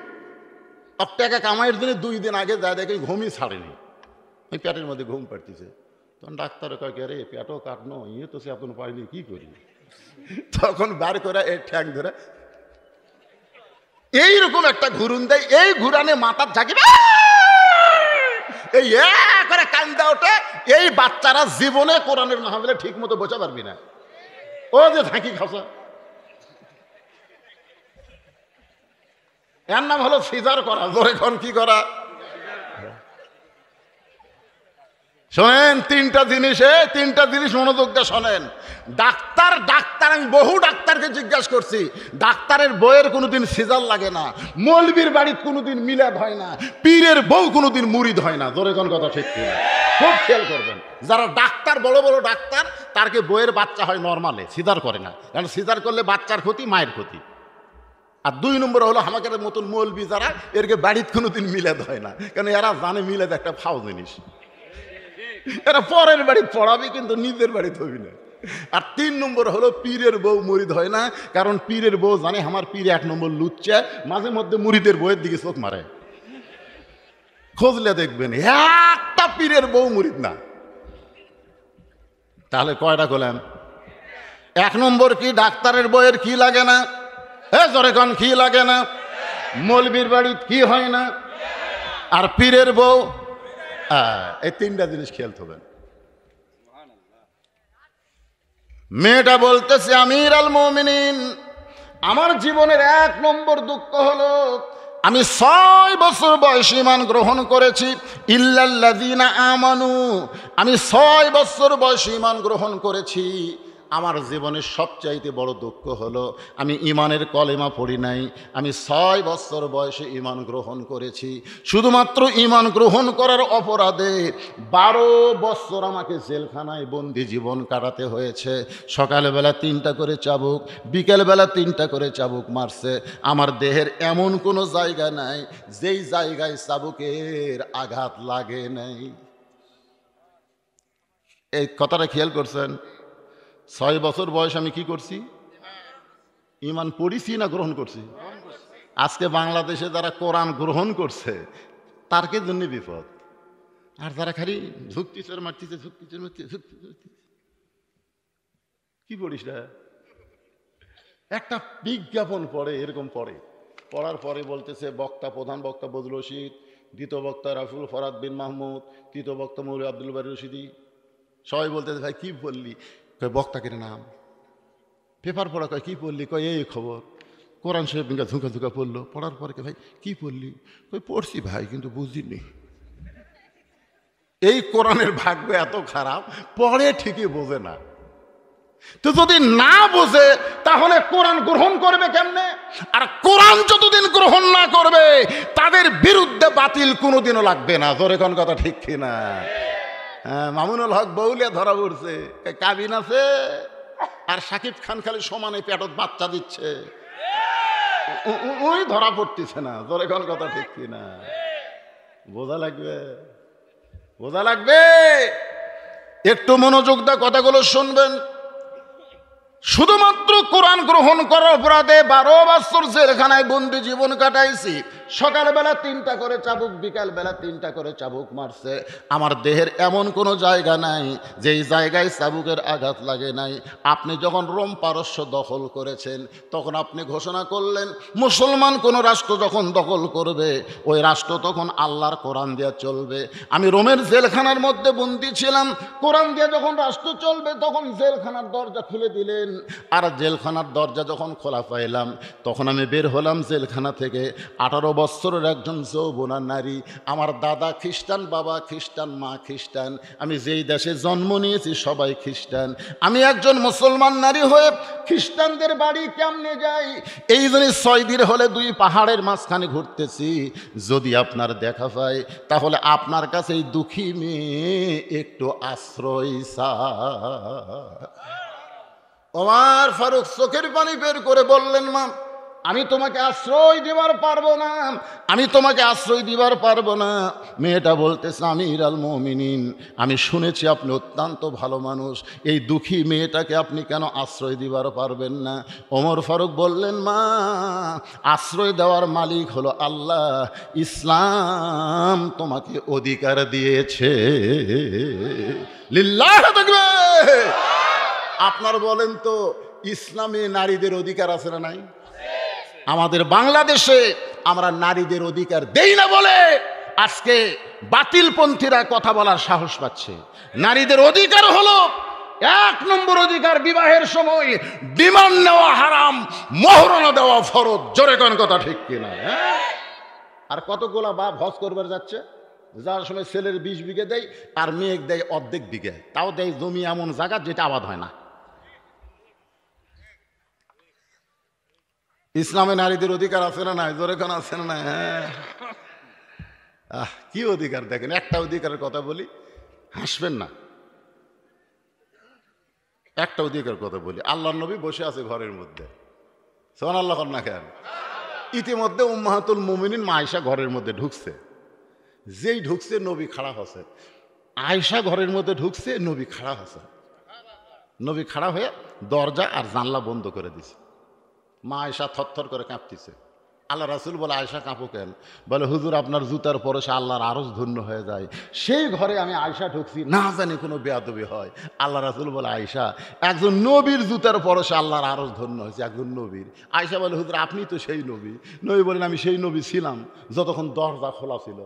আর টাকা কামাইয়ের জন্য 2 দিন আগে যা দেখে ঘুমই ছাড়েনি, ওই পেটের মধ্যে ঘুম পাড়তেছে। তখন ডাক্তার কয় রে পেটও কাটনো, ইয়ে তো সে এখন পাইনি, কি করি? তখন বার করে এই ঠ্যাং ধরে এইরকম একটা ঘুরুন দেয়, এই ঘুরানে মাথার ঝাঁকিবে, এই করে কান্দা ওঠে। এই বাচ্চারা জীবনে কোরআনের মাহফিলে ঠিক মতো বোঝা পারবি না, ও যে ঝাঁকি খাসা, এর নাম হলো সিজার করা। জোরে কোন কি করা? শোনেন 3টা জিনিস মনোযোগ দিয়ে শোনেন। ডাক্তার আমি বহু ডাক্তারকে জিজ্ঞাসা করছি, ডাক্তারের বইয়ের কোনোদিন সিজার লাগে না, মৌলবীর বাড়িতে কোনোদিন মিলাদ হয় না, পীরের বউ কোনোদিন মুরিদ হয় না। জোরে কোন কথা ঠিক কিনা? খুব খেয়াল করবেন, যারা ডাক্তার বড় বড় ডাক্তার তারকে বইয়ের বাচ্চা হয় নর্মালে, সিজার করে না, কারণ সিজার করলে বাচ্চার ক্ষতি, মায়ের ক্ষতি। আর 2 নম্বর হলো আমাদের মতন মৌলবী যারা, এরকে বাড়িতে কোনোদিন মিলাদ হয় না, কারণ এরা জানে মিলাদ একটা ফাও জিনিস, এরা পরের বাড়ি পড়াবে কিন্তু নিজের বাড়িতে হবি না। আর 3 নম্বর হলো পীরের বউ মুরিদ হয় না, কারণ পীরের বউ জানে আমার পীর 1 নম্বর লুচ্চা, মাঝে মধ্যে মুরিদের বউয়ের দিকে চোখ মারে, খোঁজলে দেখবেন একটা পীরের বউ মুরিদ না। তাহলে কয়টা করলাম? 1 নম্বর কি ডাক্তারের বউয়ের কি লাগে না? জোরে কোন কি লাগে না? মৌলবীর বাড়িতে কি হয় না? আর পীরের বউ, এই 3টা জিনিস খেয়াল করবেন। মেয়েটা বলতেছে আমিরাল মুমিনিন, আমার জীবনের 1 নম্বর দুঃখ হলো আমি 6 বছর বয়সে ঈমান গ্রহণ করেছি। ইল্লাল্লাযীনা আমানু, আমি 6 বছর বয়সে ঈমান গ্রহণ করেছি। আমার জীবনের সবচাইতে বড় দুঃখ হলো আমি ঈমানের কলেমা পড়ি নাই। আমি 6 বছর বয়সে ঈমান গ্রহণ করেছি। শুধুমাত্র ঈমান গ্রহণ করার অপরাধে 12 বছর আমাকে জেলখানায় বন্দি জীবন কাটাতে হয়েছে। সকালবেলা 3টা করে চাবুক, বিকেলবেলা 3টা করে চাবুক মারছে। আমার দেহের এমন কোনো জায়গা নাই যেই জায়গায় চাবুকের আঘাত লাগে নাই। এই কথাটা খেয়াল করছেন? 6 বছর বয়স আমি কি করছি? ঈমান পড়িছি না গ্রহণ করছি? আজকে বাংলাদেশে যারা কোরআন গ্রহণ করছে তার কি জন্য বিপদ, আর যারা খালি ঝুঁকতিছে মারতিছে ঝুঁকতিছে মারতিছে কি পড়িস না? একটা বিজ্ঞাপন পড়ে, এরকম পড়ার পরে বলতেছে বক্তা, প্রধান বক্তা বজলুল রশিদ, দ্বিতীয় বক্তা রাফুল ফরাদ বিন মাহমুদ, তৃতীয় বক্তা মৌলভী আব্দুল বারী রশিদি। সবাই বলতেছে ভাই কি বললি? কয় বক্তাকে নাম। পেপার পড়া, কয় কি পড়লি? কয় এই খবর। কোরআন শরীফ ঝুঁকা ঝুঁকা পড়লো। পড়ার পরে ভাই কি পড়লি? কই পড়ছি ভাই কিন্তু বুঝিনি। এই কোরআনের ভাগ্য এত খারাপ, পড়ে ঠিকই বোঝে না। তো যদি না বোঝে তাহলে কোরআন গ্রহণ করবে কেমনে? আর কোরআন যতদিন গ্রহণ না করবে তাদের বিরুদ্ধে বাতিল কোনোদিনও লাগবে না। জোরে কোন কথা ঠিক কিনা? হ্যাঁ, মামুনুল হক বউলিয়া ধরা পড়ছে, কাবিন আছে আর শাকিব খান খালি সমানে পেটত বাচ্চা দিচ্ছে, ওই ধরা পড়তেছে না। জোরে কোন কথা ঠিক কিনা? বোঝা লাগবে, বোঝা লাগবে। একটু মনোযোগ দিয়ে কথাগুলো শুনবেন। শুধুমাত্র কোরআন গ্রহণ করার অপরাধে 12 বছর জেলখানায় বন্দি জীবন কাটাইছি। সকালবেলা 3টা করে চাবুক, বিকালবেলা 3টা করে চাবুক মারছে। আমার দেহের এমন কোনো জায়গা নাই যেই জায়গায় চাবুকের আঘাত লাগে নাই। আপনি যখন রোম পারস্য দখল করেছেন তখন আপনি ঘোষণা করলেন মুসলমান কোনো রাষ্ট্র যখন দখল করবে ওই রাষ্ট্র তখন আল্লাহর কোরআন দিয়ে চলবে। আমি রোমের জেলখানার মধ্যে বন্দি ছিলাম। কোরআন দিয়ে যখন রাষ্ট্র চলবে তখন জেলখানার দরজা খুলে দিলেন। আর জেলখানার দরজা যখন খোলা পাইলাম তখন আমি বের হলাম জেলখানা থেকে। 18 বছরের একজন যৌবনা নারী। আমার দাদা খ্রিস্টান, বাবা খ্রিস্টান, মা খ্রিস্টান। আমি যেই দেশে জন্ম নিয়েছি সবাই খ্রিস্টান। আমি একজন মুসলমান নারী হয়ে খ্রিস্টানদের বাড়ি কেমনে যাই? এই জন্য 6 দিন হলে 2 পাহাড়ের মাঝখানে ঘুরতেছি। যদি আপনার দেখা পায় তাহলে আপনার কাছে এই দুঃখী মেয়ে একটু আশ্রয় চায়। ওমর ফারুক চোখের পানি বের করে বললেন মা, আমি তোমাকে আশ্রয় দিবার পারবো না, আমি তোমাকে আশ্রয় দিবার পারবো না। মেয়েটা বলতেছে আমির আল মুমিনিন, আমি শুনেছি আপনি অত্যন্ত ভালো মানুষ, এই দুঃখী মেয়েটাকে আপনি কেন আশ্রয় দিবার পারবেন না? ওমর ফারুক বললেন মা, আশ্রয় দেওয়ার মালিক হলো আল্লাহ, ইসলাম তোমাকে অধিকার দিয়েছে। লিল্লাহ তাকবীর। আপনার বলেন তো ইসলামে নারীদের অধিকার আছে না নাই? আমাদের বাংলাদেশে আমরা নারীদের অধিকার দেই না বলে আজকে বাতিলপন্থীরা কথা বলার সাহস পাচ্ছে। নারীদের অধিকার হলো 1 নম্বর অধিকার, বিবাহের সময় ডিমান্ড নেওয়া হারাম, মোহরানা দেওয়া ফরজ। জোরে কোন কথা ঠিক কিনা? আর কতগুলা বাপ হজ করবার যাচ্ছে, যার সময় ছেলের 20 বিঘে দেয় আর মেয়ে দেয় অর্ধেক বিঘে, তাও দেয় জমি এমন জায়গা যেটা আবাদ হয় না। ইসলামে নারীদের অধিকার আছে না নাই? জোরে কোন আছে না নাই? কি অধিকার দেখেন, একটা অধিকারের কথা বলি, হাসবেন না। একটা অধিকার কথা বলি, আল্লাহর নবী বসে আছে ঘরের মধ্যে, সুবহানাল্লাহ না কেন? ইতিমধ্যে উম্মাহাতুল মুমিনিন মা আয়েশা ঘরের মধ্যে ঢুকছে। যেই ঢুকছে নবী খাড়া হচ্ছে। আয়েশা ঘরের মধ্যে ঢুকছে, নবী খাড়া হচ্ছে। নবী খাড়া হয়ে দরজা আর জানলা বন্ধ করে দিছে। মা আয়েশা থরথর করে কাঁপতেছে। আল্লাহ রাসূল বলে আয়েশা কাঁপো কেন? বলে হুজুর আপনার জুতার পরশে আল্লাহর আরশ ধন্য হয়ে যায়। সেই ঘরে আমি আয়েশা ঢুকছি, না জানি কোনো বেয়াদবি হয়। আল্লাহ রাসূল বলে আয়েশা, একজন নবীর জুতার পরশে আল্লাহর আরশ ধন্য হয়েছে, একজন নবীর। আয়েশা বলে হুজুর আপনি তো সেই নবী। নবী বলেন আমি সেই নবী ছিলাম যতক্ষণ দরজা খোলা ছিল,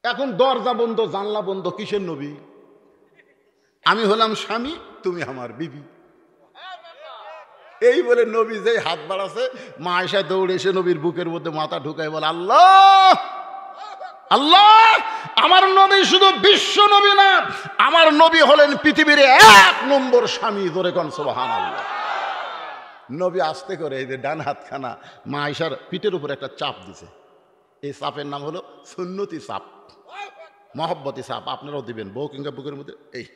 এখন দরজা বন্ধ, জানলা বন্ধ, কিসের নবী? আমি হলাম স্বামী, তুমি আমার বিবি। এই বলে নবী যেই হাত বাড়াছে, মা আয়েশা দৌড়ে এসে নবীর বুকের মধ্যে মাথা ঢুকাই বলে, আল্লাহ আল্লাহ, আমার নবী শুধু বিশ্ব নবী না, আমার নবী হলেন পৃথিবীর 1 নম্বর স্বামী। জোরে কোন সুবহানাল্লাহ। নবী আস্তে করে এই যে ডান হাতখানা মা আয়েশার পিঠের উপর একটা চাপ দিছে। এই চাপের নাম হলো সুন্নতি চাপ, মহব্বতী চাপ। আপনারাও দিবেন বউ কিংবা বুকের মধ্যে। এই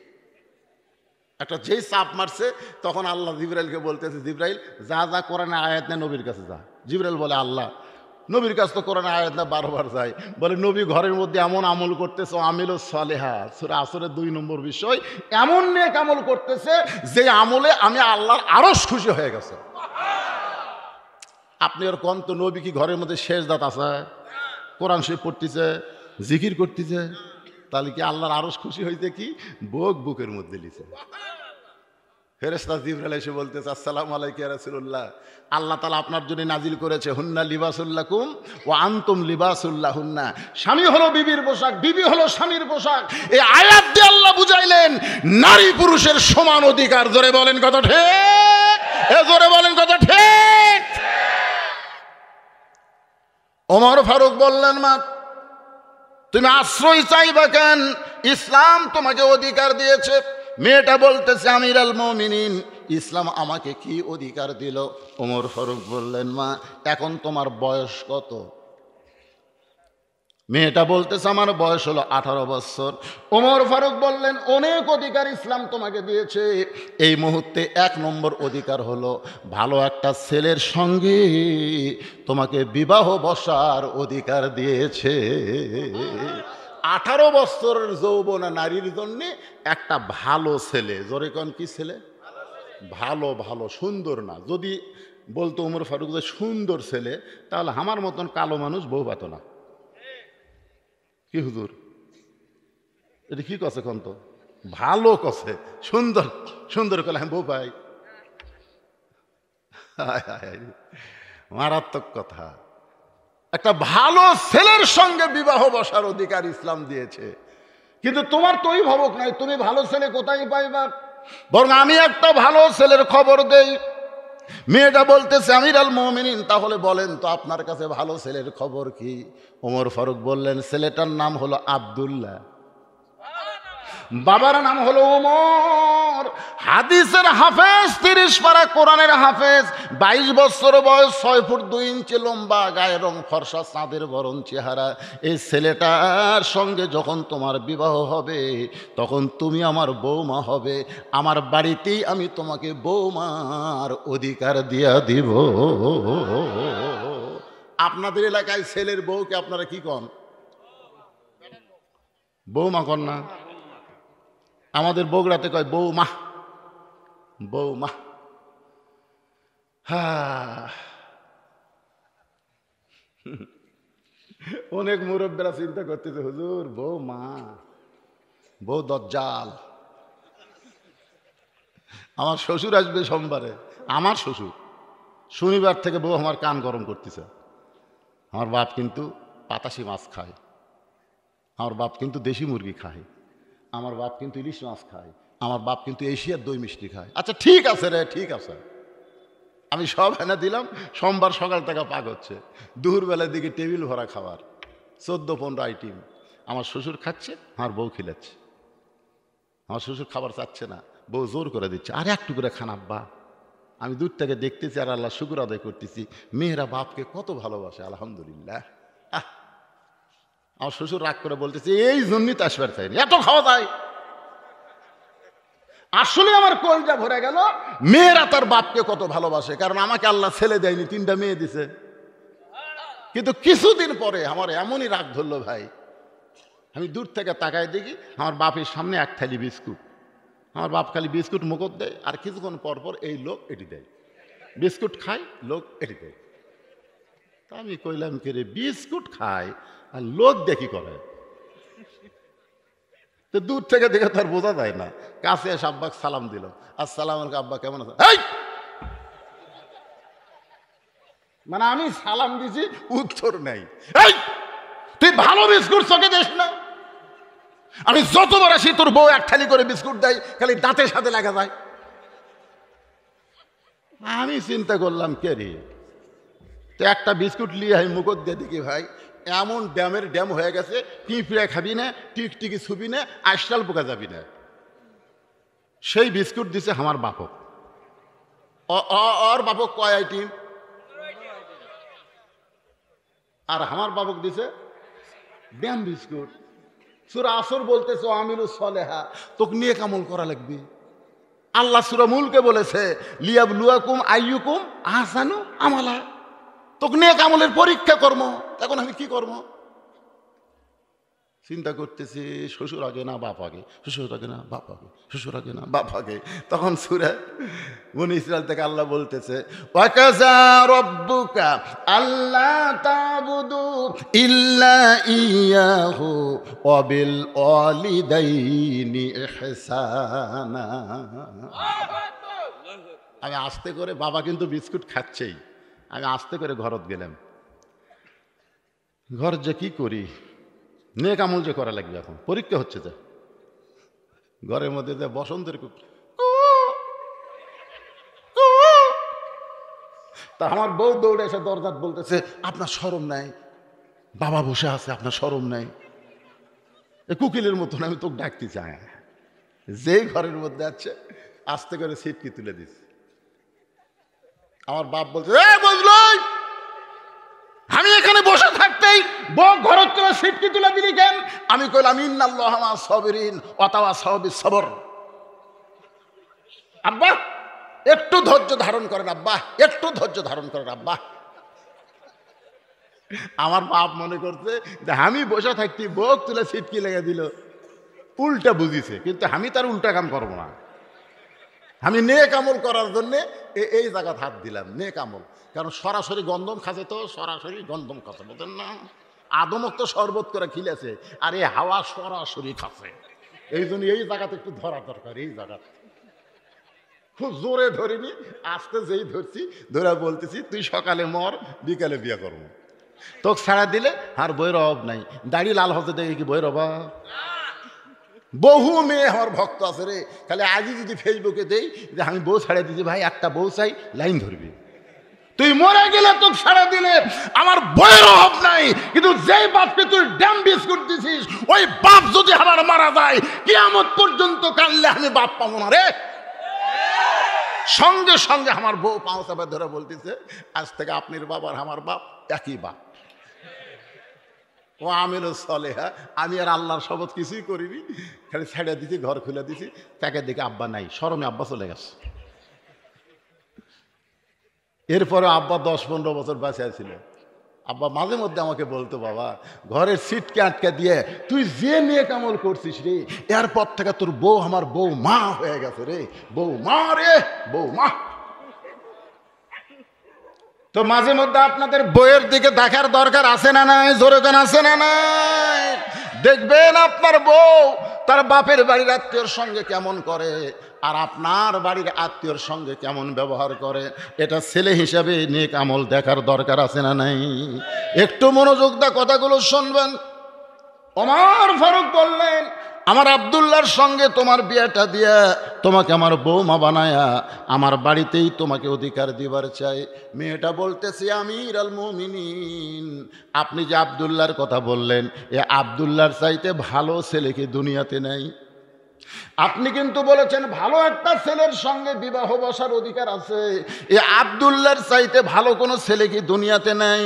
একটা যেই চাপ মারছে, তখন আল্লাহ জিবরাইলকে বলতেছে, জিবরাইল যা যা কোরআনে আয়াত না নবীর কাছে যা। জিবরাইল বলে, আল্লাহ নবীর কাছে তো কোরআনে আয়াত না 12 বার যায়। বলে, নবী ঘরের মধ্যে এমন আমল করতেছে, আমিল সালেহা, সূরা আসরের 2 নম্বর বিষয়, এমন নেক আমল করতেছে যে আমলে আমি আল্লাহর আরশ খুশি হয়ে গেছে। আপনি আর কোন তো নবী কি ঘরের মধ্যে শেষ দাঁত আছে, কোরআন শরীফ পড়তেছে, জিকির করতেছে, তাহলে কি আল্লাহর আরশ খুশি হইতে কি বুকের মধ্যে লিছে। ফেরেশতা জিবরাইল এসে বলতেছে, আসসালামু আলাইকা ইয়া রাসূলুল্লাহ, আল্লাহ তাআলা আপনার জন্য নাজিল করেছে হুন্না লিবাসুল লাকুম ওয়া আনতুম লিবাসুল লাহুন্না। স্বামী হলো বিবির পোশাক, বিবি হলো স্বামীর পোশাক। এই আয়াত দিয়ে আল্লাহ বুঝাইলেন নারী পুরুষের সমান অধিকার। জোরে বলেন কত ঠিক, জোরে বলেন কত ঠিক। ওমর ফারুক বললেন, মা তুমি আশ্রয় চাইবা কেন? ইসলাম তোমাকে অধিকার দিয়েছে। মেয়েটা বলতেছে, আমিরুল মুমিনিন, ইসলাম আমাকে কি অধিকার দিল? ওমর ফারুক বললেন, মা এখন তোমার বয়স কত? মেয়েটা বলতেছে, আমার বয়স হলো 18 বছর। ওমর ফারুক বললেন, অনেক অধিকার ইসলাম তোমাকে দিয়েছে। এই মুহূর্তে 1 নম্বর অধিকার হলো ভালো একটা ছেলের সঙ্গে তোমাকে বিবাহ বসার অধিকার দিয়েছে। 18 বছরের যৌবনা নারীর জন্য একটা ভালো ছেলে। জোরে কোন কি ছেলে? ভালো, ভালো, সুন্দর না। যদি বলতো ওমর ফারুক যে সুন্দর ছেলে, তাহলে আমার মতন কালো মানুষ বউ পাত না। কি হুজুর, এটা কি কছে কোন তো? ভালো কছে, সুন্দর সুন্দর কলে আমি বউ পাই। মারাত্মক কথা। একটা ভালো ছেলের সঙ্গে বিবাহ বসার অধিকার ইসলাম দিয়েছে। কিন্তু তোমার তো অভিভাবক নাই, তুমি ভালো ছেলে কোথায় পাইবা? বরং আমি একটা ভালো ছেলের খবর দেই। মেয়েটা বলতেছে, আমিরুল মুমিনিন, তাহলে বলেন তো আপনার কাছে ভালো ছেলের খবর কি? ওমর ফারুক বললেন, ছেলেটার নাম হলো আব্দুল্লাহ, বাবার নাম হলো ওমর, হাদিসের হাফেজ, 30 পারা কোরআনের হাফেজ, 22 বছর বয়স, 6 ফুট 2 ইঞ্চি লম্বা, গায়ের রং ফর্সা, চাঁদের বরণ চেহারা। এই ছেলেটার সঙ্গে যখন তোমার বিবাহ হবে, তখন তুমি আমার বৌমা হবে। আমার বাড়িতেই আমি তোমাকে বৌমার অধিকার দিয়া দিব। আপনাদের এলাকায় ছেলের বউকে আপনারা কি কন? বৌমা কন না? আমাদের বগুড়াতে কয় বৌমা, বৌমা। অনেক মুরব্বীরা চিন্তা করতেছে, হুজুর বৌমা, বউ দজ্জাল। আমার শ্বশুর আসবে সোমবারে, আমার শ্বশুর শনিবার থেকে বউ আমার কান গরম করতেছে। আমার বাপ কিন্তু পাতাশি মাছ খায়, আমার বাপ কিন্তু দেশি মুরগি খায়, আমার বাপ কিন্তু ইলিশ মাছ খায়, আমার বাপ কিন্তু এশিয়ার দই মিষ্টি খায়। আচ্ছা ঠিক আছে রে, ঠিক আছে, আমি সব এনে দিলাম। সোমবার সকাল থেকে পাক হচ্ছে, দুপুরবেলার দিকে টেবিল ভরা খাবার, 14-15 আইটেম। আমার শ্বশুর খাচ্ছে, আমার বউ খিলাচ্ছে। আমার শ্বশুর খাবার চাচ্ছে না, বউ জোর করে দিচ্ছে, আর একটু করে খান আব্বা। আমি দূর থেকে দেখতেছি আর আল্লাহ শুকর আদায় করতেছি, মেয়েরা বাপকে কত ভালোবাসে, আলহামদুলিল্লাহ। আমার শ্বশুর রাগ করে বলতেছে, এই জন্যই তো আসবার চাইনি, এত খাওয়া যায়। আসলে আমার কলজা ভরে গেল, মেয়েরা তার বাপকে কত ভালোবাসে। কারণ আমাকে আল্লাহ ছেলে দেয়নি, 3টা মেয়ে দিছে। কিন্তু কিছুদিন পরে আমার এমনই রাগ ধরলো ভাই, আমি দূর থেকে তাকায় দেখি আমার বাপের সামনে 1 থালি বিস্কুট। আমার বাপ খালি বিস্কুট মুখত দেয়, আর কিছুক্ষণ পর পর এই লোক এটি দেয়, বিস্কুট খায়, লোক এটি দেয়। তা আমি কইলাম, কে রে, বিস্কুট খায় আর লোক দেখি করে? তো দূর থেকে দেখে তার বোঝা যায় না। কাছে এসে আব্বাকে সালাম দিল, আসসালামু আলাইকুম, আব্বা কেমন আছে? মানে আমি সালাম দিছি, উত্তর নেই। এই তুই ভালো বিস্কুট চোখে দিস না? আমি যতবার আসি তোর বউ 1 থালি করে বিস্কুট দেয়, খালি দাঁতের সাথে লাগা যায়। আমি চিন্তা করলাম কে রে, তো একটা বিস্কুট নিয়ে আমি মুখত দিয়ে দেখি ভাই এমন ড্যামের ড্যাম হয়ে গেছে, পিঁপড়ে খাবি না, টিকটিকি ছুবি না, আইসটাল পোকা যাবি না। সেই বিস্কুট দিছে আমার বাপক। ওর বাপক কয় আইটিম, আর আমার বাপক দিছে ড্যাম বিস্কুট। সূরা আসর বলতেছে আমিলুস সলেহা, তোকে নিয়ে কামল করা লাগবে। আল্লাহ সূরা মুলকে বলেছে লিয়াবলুয়াকুম আইয়ুকুম আহসানু আমালা, তোকে নিয়ে কামলের পরীক্ষা কর্ম। এখন আমি কি করব? চিন্তা করতেছি শ্বশুর আগে না বাপ আগে, শ্বশুর আগে না বাপ আগে, শ্বশুর আগে না বাপ আগে। তখন সূরা বনী ইসরাইল থেকে আল্লাহ বলতেছে ওয়াকাযা রাব্বুকা আল্লা তা'বুদু ইল্লা ইয়াহু ওয়া বিল ওয়ালিদাইনি ইহসানা। আমি আস্তে করে, বাবা কিন্তু বিস্কুট খাচ্ছেই, আমি আস্তে করে ঘরত গেলাম। ঘর যে কি করি, নেক আমল যে করা লাগবে, এখন পরীক্ষা হচ্ছে। যে ঘরের মধ্যে যে বসন্তের তা আমার বউ দৌড়ে এসে দরজাত বলতেছে আপনার শরম নাই, বাবা বসে আছে আপনার শরম নাই। কুকিলের মতন আমি তোকে ডাকতে চাই। যেই ঘরের মধ্যে আছে আস্তে করে সিটকি তুলে দিচ্ছে। আমার বাপ বলছে বুঝলই, আমি এখানে বসে থাকতেই বউ ঘরের চলে সিটকি তুলে দিলি কেন? আমি কইলাম ইন্নাল্লাহ মা সাবিরিন ওয়া তাওয়াসাউ বিস সবর। আব্বা একটু ধৈর্য ধারণ করেন, আব্বা একটু ধৈর্য ধারণ করেন আব্বা। আমার বাপ মনে করছে যে আমি বসে থাকতে বউ তুলে সিটকি লেগে দিল, উল্টা বুঝিছে। কিন্তু আমি তার উল্টা কাম করবো না। আমি নেক আমল করার জন্যে এই জায়গায় হাত দিলাম, নেক আমল। কারণ সরাসরি গন্ধম খাচ্ছে, তো সরাসরি গন্ধম খাচ্ছে, বুঝলেন না? আদমক তো শরবত করে খিলেছে, আর এই হাওয়া সরাসরি খাচ্ছে। এই জন্য এই জায়গাতে একটু ধরা দরকার। এই জায়গা খুব জোরে ধরিনি, আস্তে যেই ধরছি ধরে বলতেছি তুই সকালে মর, বিকালে বিয়ে করবো। তোকে ছাড়া দিলে আর বইয়ের অভাব নাই। দাড়ি লাল হতে দেখে কি বইয়ের অভাব? বহু মেয়ে আমার ভক্ত আছে রে, খালি আজই যদি ফেসবুকে দেই যে আমি বউ ছাড়া দিচ্ছি, ভাই একটা বউ চাই, লাইন ধরবি। তুই মরে গেলে তোকে ছাড়া দিলে আমার বইয়ের অভাব নাই, কিন্তু যেই বাপকে তুই ড্যাম বিস্কুট দিছিস ওই বাপ যদি আমার মারা যায় কিয়ামত পর্যন্ত কানলে আমি বাপ পাবো না রে। সঙ্গে সঙ্গে আমার বউ পাঁচ চাপা ধরে বলতেছে আজ থেকে আপনার বাপ আর আমার বাপ একই বাপ। ও আমিলুস সলেহা, আমি আর আল্লাহর শপথ কিছুই করিনি, খালি ছেড়ে দিছি, ঘর খুলে দিছি। তাকে দেখে আব্বা নাই, শরমে আব্বা চলে গেছে। এরপরে আব্বা 10-15 বছর বাঁচে ছিল। আব্বা মাঝে মধ্যে আমাকে বলতো বাবা ঘরের সিটকে আটকে দিয়ে তুই যে নেক আমল করছিস রে, এরপর থেকে তোর বউ আমার বউ মা হয়ে গেছে রে, বউ মা রে, বউ মা। তো মাঝে মধ্যে আপনাদের বইয়ের দিকে দেখার দরকার আছে না নাই? জোরে গান আছে না নাই? দেখবেন আপনার বউ তার বাপের বাড়ির আত্মীয়র সঙ্গে কেমন করে, আর আপনার বাড়ির আত্মীয়র সঙ্গে কেমন ব্যবহার করে। এটা ছেলে হিসাবে নেক আমল দেখার দরকার আছে না নাই? একটু মনোযোগ দা কথাগুলো শুনবেন। ওমর ফারুক বললেন আমার আব্দুল্লাহর সঙ্গে তোমার বিয়েটা দিয়া তোমাকে আমার বৌমা বানায়া আমার বাড়িতেই তোমাকে অধিকার দিবার চাই। মেয়েটা বলতেছে আমিরুল মুমিনিন, আপনি যে আব্দুল্লাহর কথা বললেন, এ আব্দুল্লাহর চাইতে ভালো ছেলে কি দুনিয়াতে নাই? আপনি কিন্তু বলেছেন ভালো একটা ছেলের সঙ্গে বিবাহ বসার অধিকার আছে, এ আব্দুল্লাহর চাইতে ভালো কোনো ছেলে কি দুনিয়াতে নাই?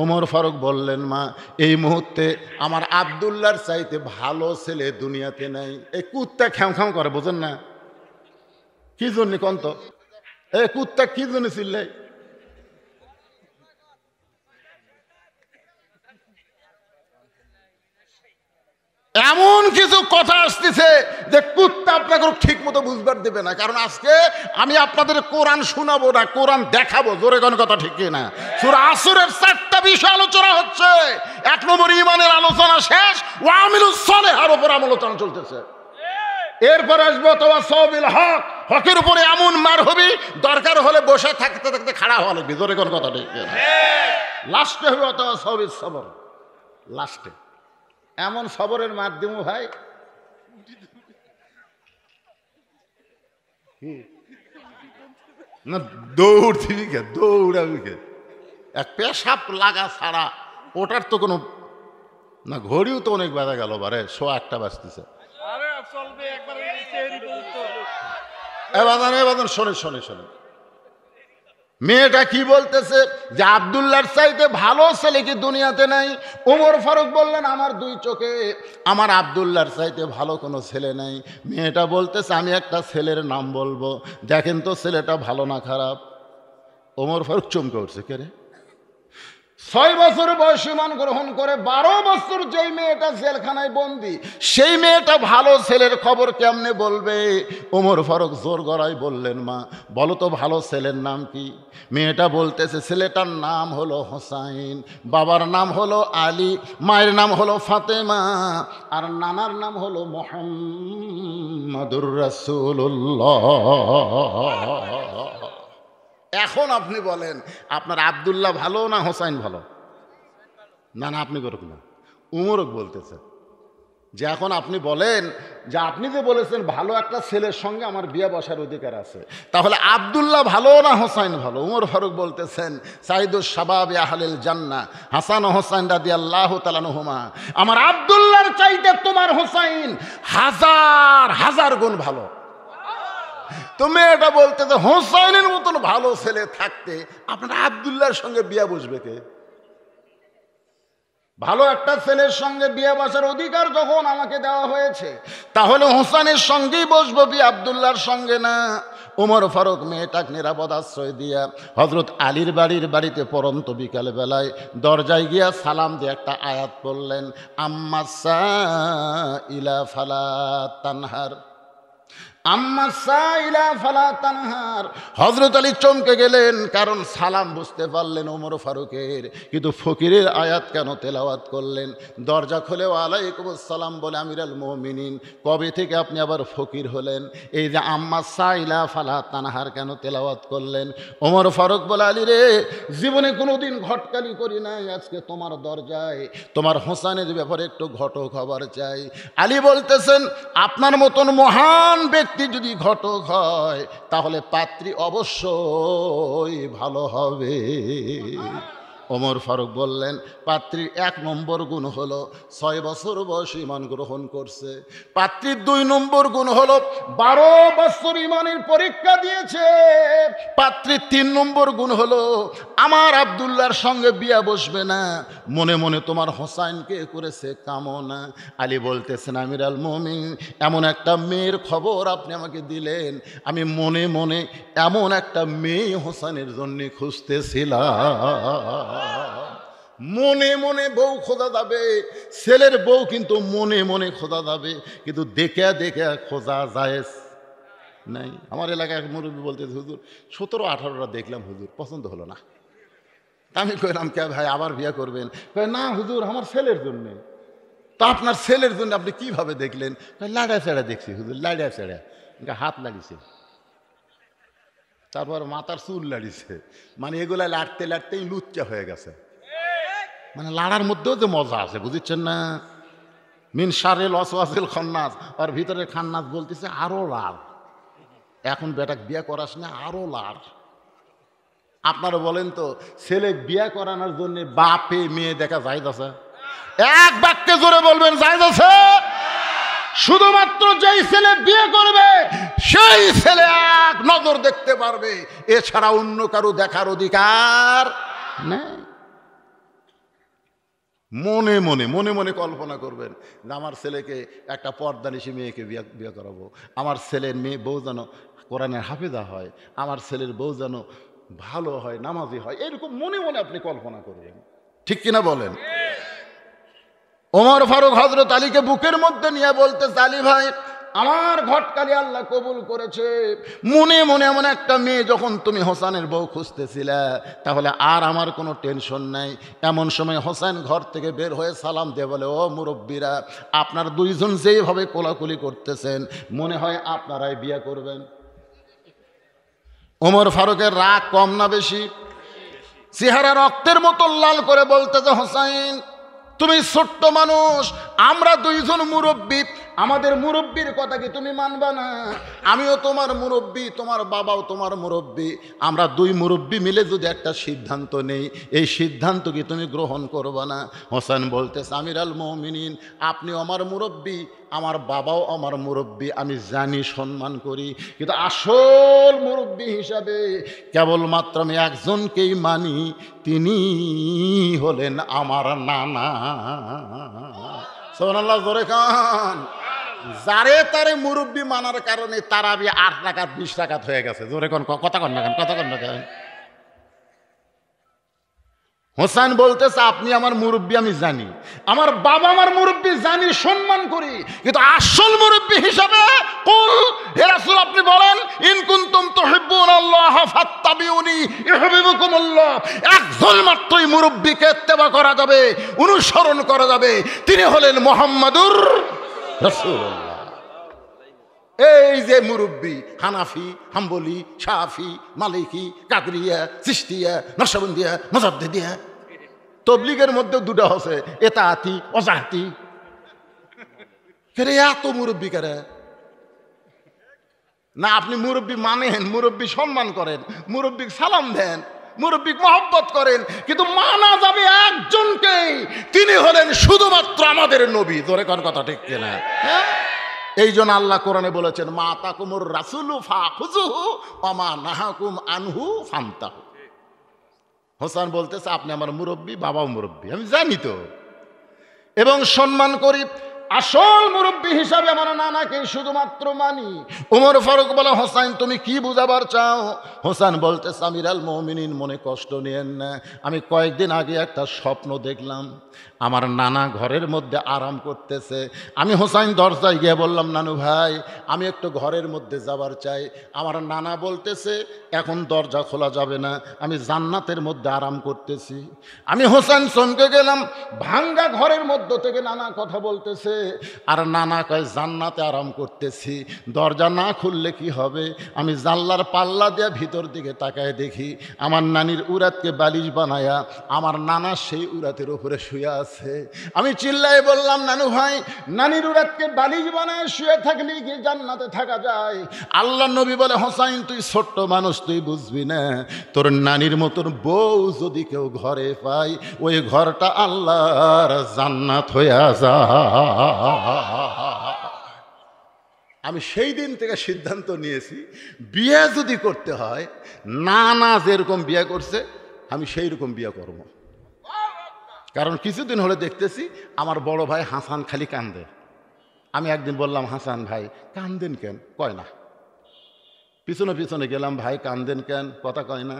ওমর ফারুক বললেন মা এই মুহূর্তে আমার আব্দুল্লাহর চাইতে ভালো ছেলে দুনিয়াতে নাই। এই কুত্তা খ্যাম খ্যাম করে, বোঝেন না কি জন্য? কন্ত এ কুত্তা কি জন্য চিল্লাই? এমন কিছু কথা আসতেছে যে কুত্তা আপনাকে ঠিক মতো বুঝবার দেবে না। কারণ আজকে আমি আপনাদের কোরআন শোনাবো না, কোরআন দেখাবো। জোরে কোন কথা ঠিক না? সূরা আসরের 4টা বিষয় আলোচনা হচ্ছে। 1 নম্বর ঈমানের আলোচনা শেষ, ওয়া আমিলুস সলিহার উপর আলোচনা চলতেছে। এরপর আসবো তাওয়াসাউ বিল হক, হকের উপরে এমন মার হবে দরকার হলে বসে থাকতে থাকতে খাড়া হওয়া লাগবে। জোরে কোন কথা ঠিক না? লাস্টে হবে তাওয়াসাউ বিস সবর। লাস্টে এমন সবরের মাধ্যম ভাই, না দৌড় দিবি কে, দৌড়াবি কে? এক পেশাব লাগা ছাড়া ওটার তো কোনো না। ঘড়িও তো অনেক বেড়া গেল, বারে 1:01 বাজতেছে। এবার শোনে শোনে শোনে, মেয়েটা কি বলতেছে যে আব্দুল্লাহর চাইতে ভালো ছেলে কি দুনিয়াতে নাই? ওমর ফারুক বললেন আমার 2 চোখে আমার আব্দুল্লাহর চাইতে ভালো কোনো ছেলে নাই। মেয়েটা বলতেছে আমি একটা ছেলের নাম বলবো, দেখেন তো ছেলেটা ভালো না খারাপ। ওমর ফারুক চমকে উঠছে, কে রে? 6 বছর বয়স ঈমান গ্রহণ করে 12 বছর যেই মেয়েটা জেলখানায় বন্দি, সেই মেয়েটা ভালো ছেলের খবর কেমনে বলবে? ওমর ফারুক জোর গলায় বললেন মা বলো তো ভালো ছেলের নাম কি? মেয়েটা বলতেছে ছেলেটার নাম হলো হোসাইন, বাবার নাম হলো আলী, মায়ের নাম হলো ফাতেমা, আর নানার নাম হলো মুহাম্মাদুর রাসূলুল্লাহ। এখন আপনি বলেন আপনার আব্দুল্লাহ ভালো না হোসাইন ভালো? না না, আপনি করুক না, উমরক বলতেছে যে এখন আপনি বলেন যে আপনি যে বলেছেন ভালো একটা ছেলের সঙ্গে আমার বিয়ে বসার অধিকার আছে, তাহলে আব্দুল্লাহ ভালো না হোসাইন ভালো? উমর ফারুক বলতেছেন সাইদুস শাবাব আহলিল জান্নাহ হাসান ও হোসাইন রাদিয়াল্লাহু তাআলা আনহুমা, আমার আব্দুল্লাহর চাইতে তোমার হোসাইন হাজার হাজার গুণ ভালো। তো মেয়েটা বলতেছে হোসাইনের মতন ভালো ছেলে থাকতে আপনার আব্দুল্লাহর সঙ্গে বিয়ে বসবে কে? ভালো একটা ছেলের সঙ্গে বিয়ে বসার অধিকার যখন আমাকে দেওয়া হয়েছে, তাহলে হোসেনের সঙ্গেই বসবো, বিয়ে আব্দুল্লাহর সঙ্গে না। ওমর ফারুক মেয়েটাকে নিরাপদ আশ্রয় দিয়া হযরত আলীর বাড়িতে পরন্ত বিকাল বেলায় দরজায় গিয়া সালাম দিয়ে একটা আয়াত পড়লেন, আম্মা সাইলা ফালা তানহার, আম্মা সাইলা ফালা তানহার। হযরত আলী চমকে গেলেন, কারণ সালাম বুঝতে পারলেন ওমর ফারুকের, কিন্তু ফকিরের আয়াত কেন তেলাওয়াত করলেন? দরজা খুলে ওয়ালাইকুম আসসালাম বলে আমিরাল মুমিনিন কবে থেকে আপনি আবার ফকির হলেন? এই যে আম্মা সাইলা ফালা তানহার কেন তেলাওয়াত করলেন? ওমর ফারুক বলে আলী রে, জীবনে কোনোদিন ঘটকালি করি নাই, আজকে তোমার দরজায় তোমার হোসেনের ব্যাপারে একটু ঘটক খবর চাই। আলী বলতেছেন আপনার মতন মহান ব্যক্তি যদি ঘটক হয় তাহলে পাত্রী অবশ্যই ভালো হবে। ওমর ফারুক বললেন পাত্রীর 1 নম্বর গুণ হলো 6 বছর বয়স ঈমান গ্রহণ করছে। পাত্রীর 2 নম্বর গুণ হলো 12 বছর ঈমানের পরীক্ষা দিয়েছে। পাত্রীর 3 নম্বর গুণ হলো আমার আব্দুল্লাহর সঙ্গে বিয়া বসবে না, মনে মনে তোমার হোসাইনকে করেছে কামনা। আলী বলতেছেন আমিরাল মুমিনিন, এমন একটা মেয়ের খবর আপনি আমাকে দিলেন, আমি মনে মনে এমন একটা মেয়ে হোসেনের জন্য খুঁজতেছিলাম। মনে মনে বউ খোঁজা যাবে, ছেলের বউ কিন্তু মনে মনে খোঁজা যাবে, কিন্তু দেখে দেখে খোঁজা যায় নাই। আমার এলাকায় মুরব্বী বলতে হুজুর 17-18টা দেখলাম হুজুর, পছন্দ হলো না। আমি কইলাম কে ভাই আবার বিয়ে করবেন? না হুজুর আমার ছেলের জন্যে। তা আপনার ছেলের জন্য আপনি কিভাবে দেখলেন? লাড়া চেড়া দেখছি হুজুর, লাড়া চেড়া, হাত লাড়িছে, তারপর মাথার চুল লাড়িছে, মানে এগুলা লাড়তে লাড়তেই লুচ্চা হয়ে গেছে। মানে লাড়ার মধ্যেও যে মজা আছে বুঝছেন না? মিন শারিল ওয়াসওয়াসিল খান্নাস, আর ভিতরে খান্নাস বলতেছে আরো লাড়, এখন বেটাকে বিয়ে করাস না আরো লাড়। আপনারা বলেন তো ছেলে বিয়ে করানোর জন্য বাপে মেয়ে দেখা যায় আছে? এক বাক্যে জোরে বলবেন যায় আছে? শুধুমাত্র যেই ছেলে বিয়ে করবে সেই ছেলে এক নজর দেখতে পারবে, এছাড়া অন্য কারো দেখার অধিকার নেই। মনে মনে মনে মনে কল্পনা করবেন যে আমার ছেলেকে একটা পর্দানিশী মেয়েকে বিয়ে করাবো, আমার ছেলের মেয়ে বউ যেন কোরআনের হাফেজা হয়, আমার ছেলের বউ যেন ভালো হয়, নামাজি হয়, এরকম মনে মনে আপনি কল্পনা করবেন, ঠিক কিনা বলেন? ওমর ফারুক হযরত আলীকে বুকের মধ্যে নিয়ে বলতেছে আলী ভাই আমার ঘটকালি আল্লাহ কবুল করেছে, মনে মনে এমন একটা মেয়ে যখন তুমি হোসেনের বউ খুঁজতেছিলে তাহলে আর আমার কোনো টেনশন নাই। এমন সময় হোসেন ঘর থেকে বের হয়ে সালাম দিয়ে বলে ও মুরব্বীরা, আপনার 2 জন যেইভাবে কোলাকুলি করতেছেন মনে হয় আপনারাই বিয়ে করবেন। ওমর ফারুকের রাগ কম না বেশি? চেহারা রক্তের মতো লাল করে বলতেছে হোসেন তুমি ছোট্ট মানুষ, আমরা 2 জন মুরব্বী, আমাদের মুরব্বীর কথা কি তুমি মানবা না? আমিও তোমার মুরব্বী, তোমার বাবাও তোমার মুরব্বী। আমরা দুই মুরব্বী মিলে যদি একটা সিদ্ধান্ত নেই, এই সিদ্ধান্ত কি তুমি গ্রহণ করবা না? হোসেন বলতেছে, আমিরুল মুমিনিন, আপনিও আমার মুরব্বী, আমার বাবাও আমার মুরব্বী, আমি জানি, সম্মান করি, কিন্তু আসল মুরব্বী হিসাবে কেবলমাত্র আমি একজনকেই মানি, তিনি হলেন আমার নানা। সুবহানাল্লাহ, জোরে খান। যারে তারে মুরব্বী মানার কারণে তারাবি 8 রাকাত 20 রাকাত হয়ে গেছে। জোরে কোন কথা কন না কেন, কথা কন না কেন? হোসেন বলতেছে, আপনি আমার মুরব্বী, আমি জানি, আমার বাবা আমার মুরব্বী, জানি, সম্মান করি, কিন্তু আসল মুরব্বী হিসাবে কুল, হে রাসূল, আপনি বলেন, ইন কুনতুম তুহিব্বুনাল্লাহ ফাত্তাবিউনি ইউহিব্বুকুমুল্লাহ। একজন মাত্রই মুরব্বীকে ইত্তেবা করা যাবে, অনুসরণ করা যাবে, তিনি হলেন মুহাম্মাদুর রাসূলুল্লাহ। এই যে মুরব্বী, হানাফি, হাম্বলি, শাফি, মালিকি, কাদরিয়া, চিশতিয়া, নকশবন্দিয়া, মুজাদ্দিদিয়া, তবলিগের মধ্যে দুটো আছে, এতাআতি, ওজাহাতি। কেরে এত মুরব্বী কেরে? না, আপনি মুরব্বী মানেন, মুরব্বী সম্মান করেন, মুরব্বী সালাম দেন, মুরব্বী মহব্বত করেন, কিন্তু মানা যাবে একজনকেই, তিনি হলেন শুধুমাত্র আমাদের নবী। জোরে কোন কথা ঠিক কিনা? এই জন্য আল্লাহ কোরআনে বলেছেন, মা তাকুমুর রাসূলু ফাখুযুহু ওয়া মা নাহাকুম আনহু ফান্তাহু। হোসেন বলতেছে, আপনি আমার মুরব্বী, বাবাও মুরব্বী, আমি জানি তো, এবং সম্মান করি। আসল মুরব্বী হিসাবে আমার নানাকে শুধুমাত্র মানি। ওমর ফারুক বলে, হোসেন তুমি কি বুঝাবার চাও? হোসেন বলতেছে, আমিরুল মুমিনিন, মনে কষ্ট নিয়েন না, আমি কয়েকদিন আগে একটা স্বপ্ন দেখলাম, আমার নানা ঘরের মধ্যে আরাম করতেছে। আমি হোসেন দরজায় গিয়ে বললাম, নানু ভাই, আমি একটু ঘরের মধ্যে যাবার চাই। আমার নানা বলতেছে, এখন দরজা খোলা যাবে না, আমি জান্নাতের মধ্যে আরাম করতেছি। আমি হোসেন চমকে গেলাম, ভাঙ্গা ঘরের মধ্য থেকে নানা কথা বলতেছে, আর নানা কয় জান্নাতে আরাম করতেছি, দরজা না খুললে কি হবে? আমি জানলার পাল্লা দিয়ে ভিতর দিকে তাকায় দেখি, আমার নানির উরাতকে বালিশ বানায়া আমার নানা সেই উরাতের উপরে শুয়ে আছে। আমি চিল্লাই বললাম, নানু ভাই, নানির উরাতকে বালিশ বানায় শুয়ে থাকলে কি জান্নাতে থাকা যায়? আল্লাহ নবী বলে, হোসাইন তুই ছোট্ট মানুষ, তুই বুঝবি না, তোর নানির মতন বউ যদি কেউ ঘরে পায়, ওই ঘরটা আল্লাহর জান্নাত হইয়া যায়। আমি সেই দিন থেকে সিদ্ধান্ত নিয়েছি, বিয়ে যদি করতে হয়, নানা যেরকম বিয়ে করছে আমি সেই রকম বিয়ে করব। কারণ কিছুদিন হলে দেখতেছি আমার বড় ভাই হাসান খালি কান্দে। আমি একদিন বললাম, হাসান ভাই কান্দেন কেন? কয় না। পিছনে পিছনে গেলাম, ভাই কান্দেন কেন? কথা কয় না।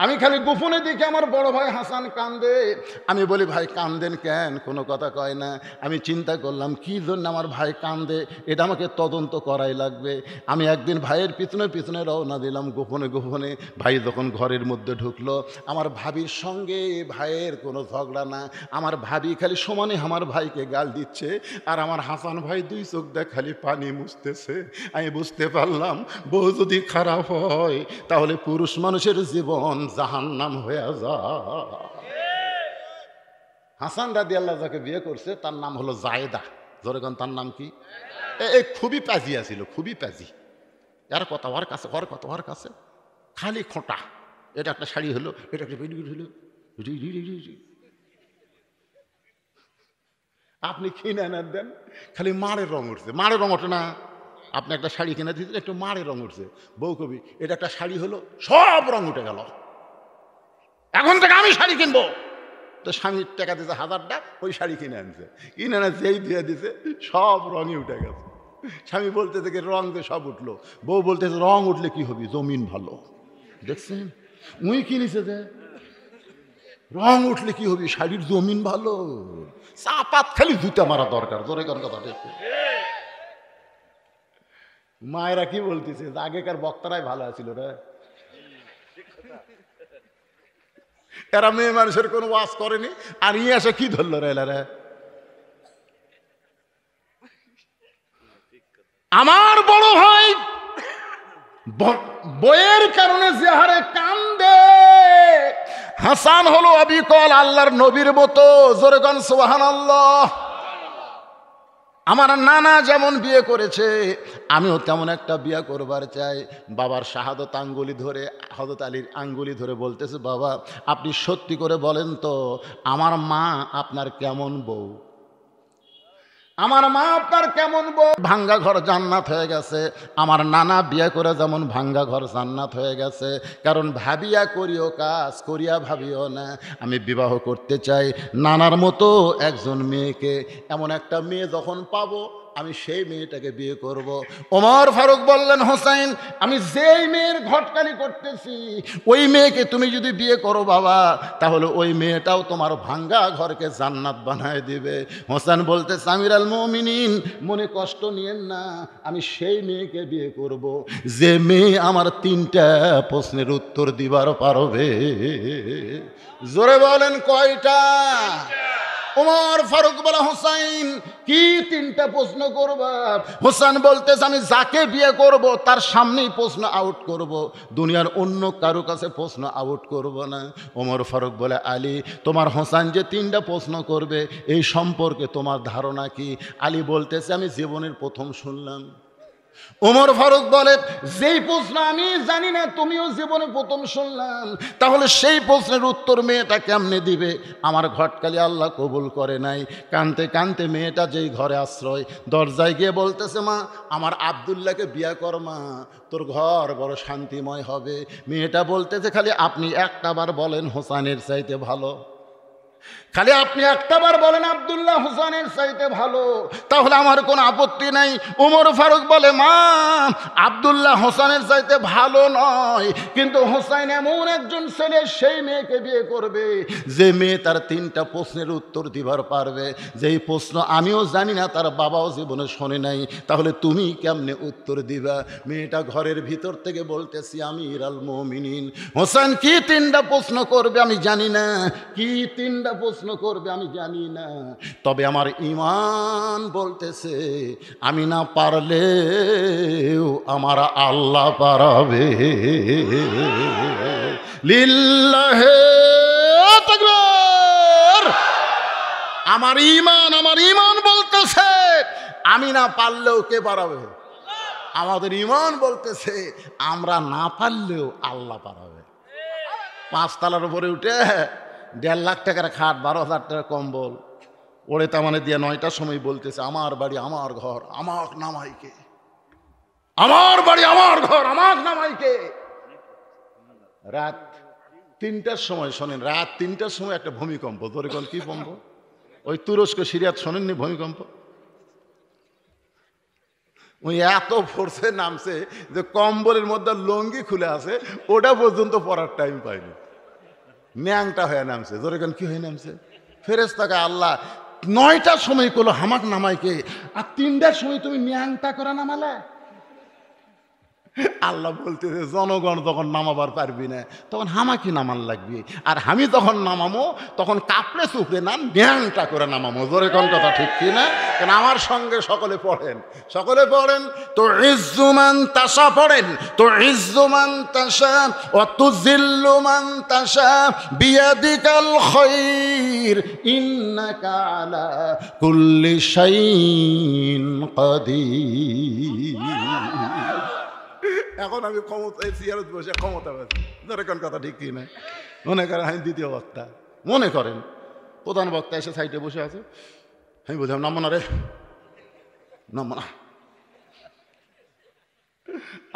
আমি খালি গোপনে দেখি আমার বড় ভাই হাসান কান্দে। আমি বলি, ভাই কান্দেন কেন? কোনো কথা কয় না। আমি চিন্তা করলাম কি জন্য আমার ভাই কান্দে, এটা আমাকে তদন্ত করাই লাগবে। আমি একদিন ভাইয়ের পিছনে পিছনে রওনা দিলাম গোপনে গোপনে। ভাই যখন ঘরের মধ্যে ঢুকলো, আমার ভাবির সঙ্গে ভাইয়ের কোনো ঝগড়া না, আমার ভাবি খালি সমানে আমার ভাইকে গাল দিচ্ছে, আর আমার হাসান ভাই দুই চোখ দিয়ে খালি পানি মুছতেছে। আমি বুঝতে পারলাম, বউ যদি খারাপ হয় তাহলে পুরুষ মানুষের জীবন জাহান্নাম হয়ে যায়। হাসান রাদিয়াল্লাহু যাকে বিয়ে করছে তার নাম হলো জায়েদা। জোরেগন তার নাম কি? এই খুবই পাজিয়া ছিল, খুবই পাজি। এর কথা ওর কাছে, ওর কথা ওর কাছে, খালি খোঁটা। এটা একটা শাড়ি হলো, এটা একটা পেডিকুট হলো, আপনি কিনে এনে দেন, খালি মারের রং উঠছে। মারের রং ওঠে না? আপনি একটা শাড়ি কিনে দিতেন, একটু মারের রং উঠছে। বউ কবি, এটা একটা শাড়ি হলো, সব রং উঠে গেল, এখন থেকে আমি শাড়ি কিনবো। তো স্বামীর টাকা দিতে 1000 টাকা, ওই শাড়ি কিনে আনছে। কিনে আনা যেই দিয়ে দিছে সব রঙই উঠে গেছে। স্বামী বলতে থেকে রং দিয়ে সব উঠলো। বউ বলতেছে, রং উঠলে কি হবি, জমিন ভালো। দেখছেন, উই কিনেছে যে রং উঠলে কি হবি, শাড়ির জমিন ভালো। চাপাত খালি জুতা মারা দরকার। জোরে কোন কথা দেখছে। মায়েরা কি বলতেছে, আগেকার বক্তারাই ভালো আছিল রে। এরা মেয়ে মানুষের কোনো ওয়াজ করেনি, আর ইয়ে এসে কি ধরল রে এলারা। আমার বড় ভাই বইয়ের কারণে যে হারে কান্দে, হাসান হলো অবিকল আল্লাহর নবীর মতো। জোরে গান সুবহানাল্লাহ। আমার নানা যেমন বিয়ে করেছে আমিও তেমন একটা বিয়ে করবার চাই। বাবার শাহাদত আঙ্গুলি ধরে, হযরত আলীর আঙ্গুলি ধরে বলতেছে, বাবা আপনি সত্যি করে বলেন তো আমার মা আপনার কেমন বউ? আমার মা আপনার কেমন বউ? ভাঙ্গা ঘর জান্নাত হয়ে গেছে। আমার নানা বিয়ে করে যেমন ভাঙ্গা ঘর জান্নাত হয়ে গেছে। কারণ ভাবিয়া করিও কাজ, করিয়া ভাবিও না। আমি বিবাহ করতে চাই নানার মতো একজন মেয়েকে। এমন একটা মেয়ে যখন পাবো আমি সেই মেয়েটাকে বিয়ে করব। ওমর ফারুক বললেন, হোসাইন আমি যেই মেয়ের ঘটকালি করতেছি ওই মেয়েকে তুমি যদি বিয়ে করো বাবা, তাহলে ওই মেয়েটাও তোমার ভাঙ্গা ঘরকে জান্নাত বানায় দিবে। হোসেন বলতে, আমির আল মুমিনিন মনে কষ্ট নিয়েন না, আমি সেই মেয়েকে বিয়ে করব যে মেয়ে আমার 3টা প্রশ্নের উত্তর দিবার পারবে। জোরে বলেন কয়টা? ওমর ফারুক বলে, হোসাইন কি 3টা প্রশ্ন করবা? হোসেন বলতেছে, আমি যাকে বিয়ে করব তার সামনেই প্রশ্ন আউট করব, দুনিয়ার অন্য কারো কাছে প্রশ্ন আউট করব না। ওমর ফারুক বলে, আলী তোমার হোসেন যে 3টা প্রশ্ন করবে এই সম্পর্কে তোমার ধারণা কি? আলী বলতেছে, আমি জীবনের প্রথম শুনলাম। ওমর ফারুক বলে, যেই প্রশ্ন আমি জানি না তুমিও জীবনে প্রথম শুনলাম, তাহলে সেই প্রশ্নের উত্তর মেয়েটা কেমনে দিবে? আমার ঘটকালি আল্লাহ কবুল করে নাই। কানতে কানতে মেয়েটা যেই ঘরে আশ্রয়, দরজায় গিয়ে বলতেছে, মা আমার আব্দুল্লাহকে বিয়ে কর মা, তোর ঘর বড় শান্তিময় হবে। মেয়েটা বলতেছে, খালি আপনি একটাবার বলেন হোসেনের চাইতে ভালো, খালি আপনি একটাবার বলেন আব্দুল্লাহ হোসেনের চাইতে ভালো, তাহলে আমার কোনো আপত্তি নাই। ওমর ফারুক বলে, মা আব্দুল্লাহ হোসেনের চাইতে ভালো নয়, কিন্তু হোসেন এমন একজন ছেলে সেই মেয়েকে বিয়ে করবে যে মেয়ে তার 3টা প্রশ্নের উত্তর দিবার পারবে, যেই প্রশ্ন আমিও জানি না তার বাবাও জীবনে শোনে নাই, তাহলে তুমি কেমনে উত্তর দিবা? মেয়েটা ঘরের ভিতর থেকে বলতেছি, আমির আল মুমিনিন হোসেন কি 3টা প্রশ্ন করবে আমি জানি না, কি 3টা প্রশ্ন করবে আমি জানি না, তবে আমার ঈমান বলতেছে আমি না পারলেও আমার আল্লাহ পারাবে। লিল্লাহে তাকবীর। আমার ঈমান বলতেছে আমি না পারলেও কে পারাবে? আমাদের ঈমান বলতেছে আমরা না পারলেও আল্লাহ পারাবে। 5 তলার উপরে উঠে 1.5 লাখ টাকার খাট, 12,000 টাকার কম্বল ওরে তামানে দিয়ে 9টার সময় বলতেছে, আমার বাড়ি আমার ঘর আমার নামাইকে, আমার বাড়ি আমার ঘর আমার নামাইকে। রাত 3টার সময় শোনেন, রাত 3টার সময় একটা ভূমিকম্প। ধরে কোন কি ভূমিকম্প? ওই তুরস্ক সিরিয়াত শোনেননি ভূমিকম্প? ওই এত ফোর্সে নামছে যে কম্বলের মধ্যে লঙ্গি খুলে আছে, ওটা পর্যন্ত পরার টাইম পাইনি, ন্যাংটা হয়ে নামছে। ধরে কেন কি হয়ে নামছে? ফেরেশতাকে আল্লাহ 9টার সময় করলো হামাক নামাইকে, আর 3টার সময় তুমি ন্যাংটা করে নামালে। আল্লাহ বলতেছে, জনগণ যখন নামাবার পারবি না তখন হামাকি নামান লাগবে, আর আমি যখন নামামো তখন কাপড়ে চুপড়ে না ন্যাংটা করে নামামো। জোরে কোন কথা ঠিক কি না? কেন আমার সঙ্গে সকলে পড়েন, সকলে পড়েন। তো ইজ্জুমান তাসা পড়েন, তো ইজ্জুমান তাসা ও তুজিল্লুমান তাসা বিয়াদিকাল খায়র ইন্নাকা আলা কুল্লি শাইইন কাদির। এখন আমি ক্ষমতায় চেয়ারত বসে ক্ষমতা পাচ্ছি। ধরে কোন কথা ঠিক কি না? মনে করেন আমি দ্বিতীয় বক্তা, মনে করেন প্রধান বক্তা এসে সাইডে বসে আছে, আমি বললাম নামো না রে, নামো না।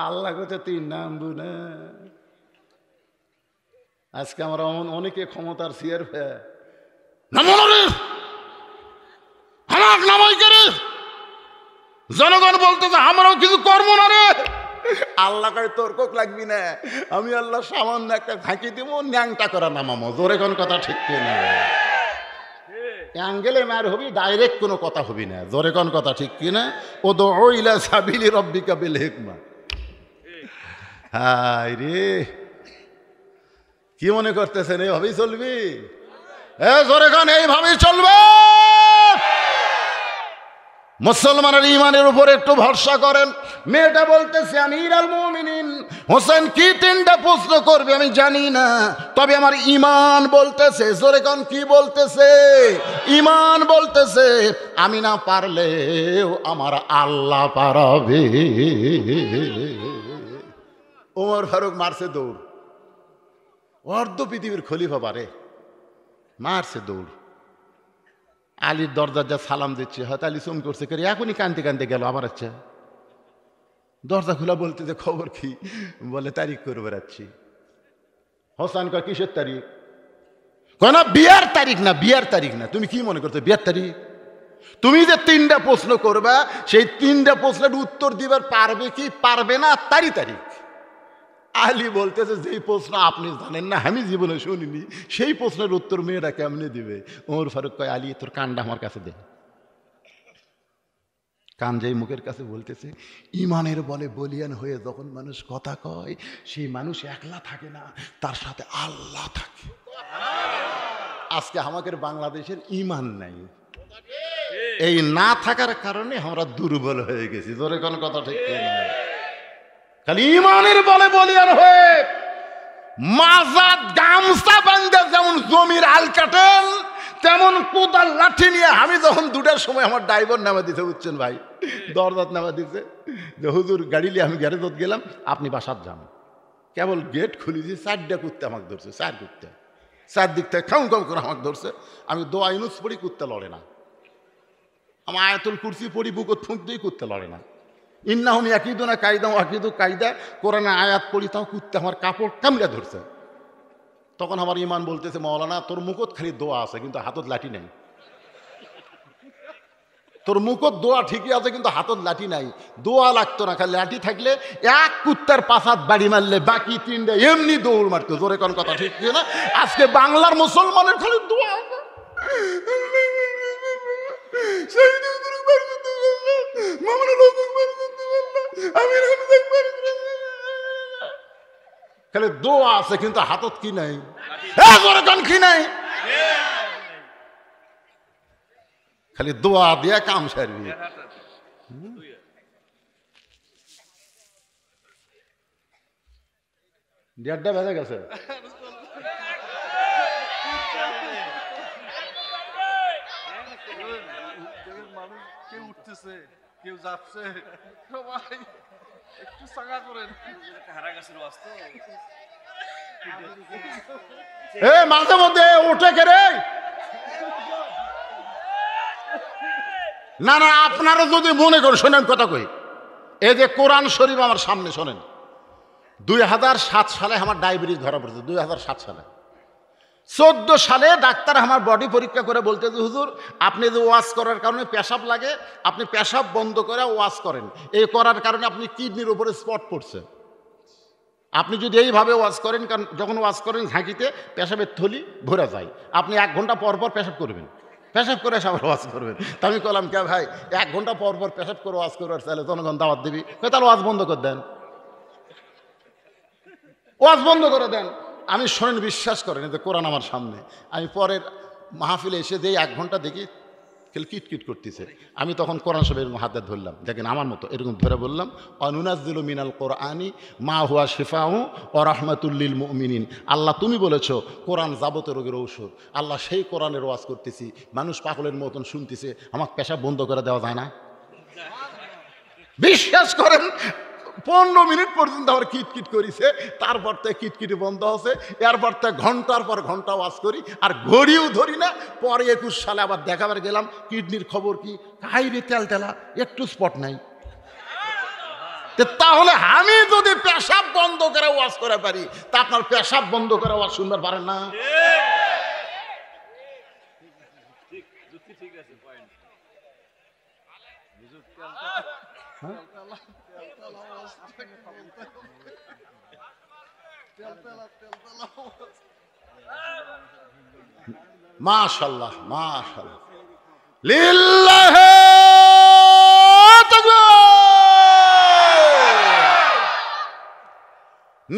আল্লাহ কথা তুই নামবো না। আজকে আমরা অনেকে ক্ষমতার চেয়ার পেয়ে নামো না রে, আমার নামাই করে জনগণ বলতেছে আমরাও কিছু করবো না রে। আল্লাহ কয় তর্ক লাগবি না, আমি আল্লাহ সামান্য একটা ঝাঁকি দিব, ন্যাংটা করা নামামো। জোরে কোন কথা ঠিক কিনা? অ্যাঙ্গেলে মার হবি, ডাইরেক্ট কোনো কথা হবি না। জোরে কোন কথা ঠিক কিনা? ও দো ইলা সাবিলি রব্বিকা বিল হিকমা। হায় রে, কি মনে করতেছেন এইভাবেই চলবি? জোরে কোন এইভাবেই চলবে। মুসলমানের ইমানের উপর একটু ভরসা করেন। মেয়েটা বলতেছে আমিরুল মুমিনিন হোসেন কি তিনটা প্রশ্ন করবে আমি জানি না, তবে আমার ইমান বলতেছে, জোরে কোন কি বলতেছে? ইমান বলতেছে আমি না পারলেও আমার আল্লাহ পারবে। ওমর ফারুক মারছে দৌড়, অর্ধ পৃথিবীর খলিফা বারে মারছে দৌড়। আলীর দরজা যা সালাম দিচ্ছে, হয়তো আলী চুম করছে করে এখনই কানতে কানতে গেল। আবার আচ্ছা দরজা খোলা বলতে যে খবর কি? বলে তারিখ করে বেড়াচ্ছি। হোসেন কয় কিসের তারিখ? কয় না বিয়ার তারিখ না, বিয়ার তারিখ না। তুমি কি মনে করছো বিয়ার তারিখ? তুমি যে তিনটা প্রশ্ন করবা সেই তিনটা প্রশ্নের উত্তর দিবার পারবে কি পারবে না তারই তারিখ। আলী বলতেছে যেই প্রশ্ন আপনি জানেন না, আমি জীবনে শুনিনি, সেই প্রশ্নের উত্তর মেয়েরা কেমনে দিবে? ওমর ফারুক কয় আলী তোর কানটা আমার কাছে দে। কান যেই মুখের কাছে বলতেছে, ইমানের বলে বলিয়ান হয়ে যখন মানুষ কথা কয় সেই মানুষ একলা থাকে না, তার সাথে আল্লাহ থাকে। আজকে আমাদের বাংলাদেশের ইমান নাই, এই না থাকার কারণে আমরা দুর্বল হয়ে গেছি। ধরে কোন কথা ঠিক না, খালি ইমানের বলে বলিয়ান হয়ে মাজাত গামছা বান্ধে যেমন জমির আল কাটেন, তেমন কোদাল লাঠি নিয়ে আমি যখন 2টার সময় আমার ড্রাইভার নামা দিতে বুঝছেন ভাই, দরজাত নামা দিতে যে হুজুর গাড়ি নিয়ে আমি গ্যারেজত গেলাম, আপনি বাসাত যান। কেবল গেট খুলেছি, 4টা কুত্তে আমাকে ধরছে, 4 কুত্তে 4 দিক থেকে খাউ খাউ করে আমাকে ধরছে। আমি দোয়া ইউনুস পড়ি, কুত্তে লড়ে না। আমার আয়াতুল কুরসি পড়ি, বুকত ফুঁক দিয়ে কুত্তে লড়ে না। ইন্নাহুম ইয়াকিদুনা কায়দা ওয়াকিদু কায়দা, কোরআনে আয়াত পড়ি তাও কুত্তে আমার কাপড় কামড়ে ধরছে। তখন আমার ইমান বলতেছে মাওলানা তোর মুখত খালি দোয়া আছে কিন্তু হাতত লাঠি নাই। তোর মুখত দোয়া ঠিকই আছে কিন্তু হাতত লাঠি নাই। দোয়া লাগতো না, খালি লাঠি থাকলে এক কুত্তার পাছাত বাড়ি মারলে বাকি 3টা এমনি দৌড় মারতো। জোরে কোন কথা ঠিক না? আজকে বাংলার মুসলমানের খালি দোয়া আছে, খালি দোয়া আছে কিন্তু হাতত কি নাই, কি নাই, খালি দোয়া দিয়া কাম সারবি। 1:30 বেজে গেছে। কেউ উঠতেছে, কেউ যাচ্ছে, সবাই একটু সাঙ্গা করেন। মাঝে মধ্যে উঠে কেড়ে না না, আপনারা যদি মনে করেন, শোনেন কথা কই, এই যে কোরআন শরীফ আমার সামনে শোনেন, 2007 সালে আমার ডায়াবেটিস ধরা পড়েছে। 2007 সালে 14 সালে ডাক্তার আমার বডি পরীক্ষা করে বলতে যে হুজুর আপনি যে ওয়াশ করার কারণে পেশাব লাগে, আপনি পেশাব বন্ধ করে ওয়াশ করেন, এই করার কারণে আপনি কিডনির উপরে স্পট পড়ছে। আপনি যদি এইভাবে ওয়াশ করেন, কারণ যখন ওয়াশ করেন ঝাঁকিতে পেশাবের থলি ভরে যায়, আপনি 1 ঘন্টা পর পর পেশাব করবেন, পেশাব করে আবার ওয়াশ করবেন। তা আমি বললাম কে ভাই 1 ঘন্টা পর পর পেশাব করে ওয়াশ করবার চাইলে জনগণ দাওয়াত দিবি, তাহলে ওয়াশ বন্ধ করে দেন, ওয়াজ বন্ধ করে দেন। আমি শোনেন, বিশ্বাস করেন, যে কোরআন আমার সামনে, আমি পরের মাহফিলে এসে যেই 1 ঘন্টা দেখি কিটকিট করতেছে, আমি তখন কোরআন শরীফের হাতে ধরলাম, দেখেন আমার মতো এরকম ধরে বললাম অনুনাজ্জিলু মিনাল কোরআনি মা হুয়া শিফাউ ওয়া রাহমাতুল লিল মুমিনিন। আল্লাহ তুমি বলেছো কোরআন যাবতীয় রোগের ঔষধ, আল্লাহ সেই কোরআনের ওয়াজ করতেছি, মানুষ পাগলের মতন শুনতেছে, আমাকে পেশাব বন্ধ করে দেওয়া যায় না? বিশ্বাস করেন 15 মিনিট পর্যন্ত আমার কিটকিট করেছে, তারপর থেকে কিটকিটি বন্ধ হচ্ছে, এরপর থেকে ঘন্টার পর ঘন্টা ওয়াজ করি, আর ঘড়িও ধরি না। পরে 21 সালে আবার দেখাবার গেলাম, কিডনির খবর কি, হাইরে তেলতেলা, একটু স্পট নাই। তাহলে আমি যদি পেশাব বন্ধ করে ওয়াজ করে পারি, তা আপনার পেশাব বন্ধ করে ওয়াজ শুনবার পারেন না? মাশাআল্লাহ মাশাআল্লাহ, লিল্লাহি তাকবীর।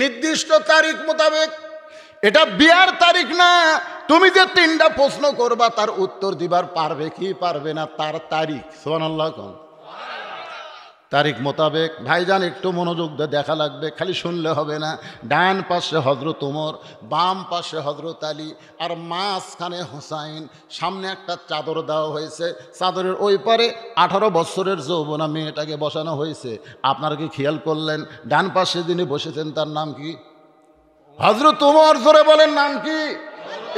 নির্দিষ্ট তারিখ মোতাবেক, এটা বিয়ার তারিখ না, তুমি যে 3টা প্রশ্ন করবা তার উত্তর দিবার পারবে কি পারবে না তার তারিখ সুবহানাল্লাহ কোন তারিখ মোতাবেক ভাইজান একটু মনোযোগ দিয়ে দেখা লাগবে, খালি শুনলে হবে না। ডান পাশে হযরত ওমর, বাম পাশে হযরত আলী, আর মাঝখানে হুসাইন। সামনে একটা চাদর দেওয়া হয়েছে, চাদরের ওই পারে 18 বছরের যৌবনা মেয়েটাকে বসানো হয়েছে। আপনারা কি খেয়াল করলেন ডান পাশে যিনি বসেছেন তার নাম কি? হযরত ওমর। জোরে বলেন নাম কি?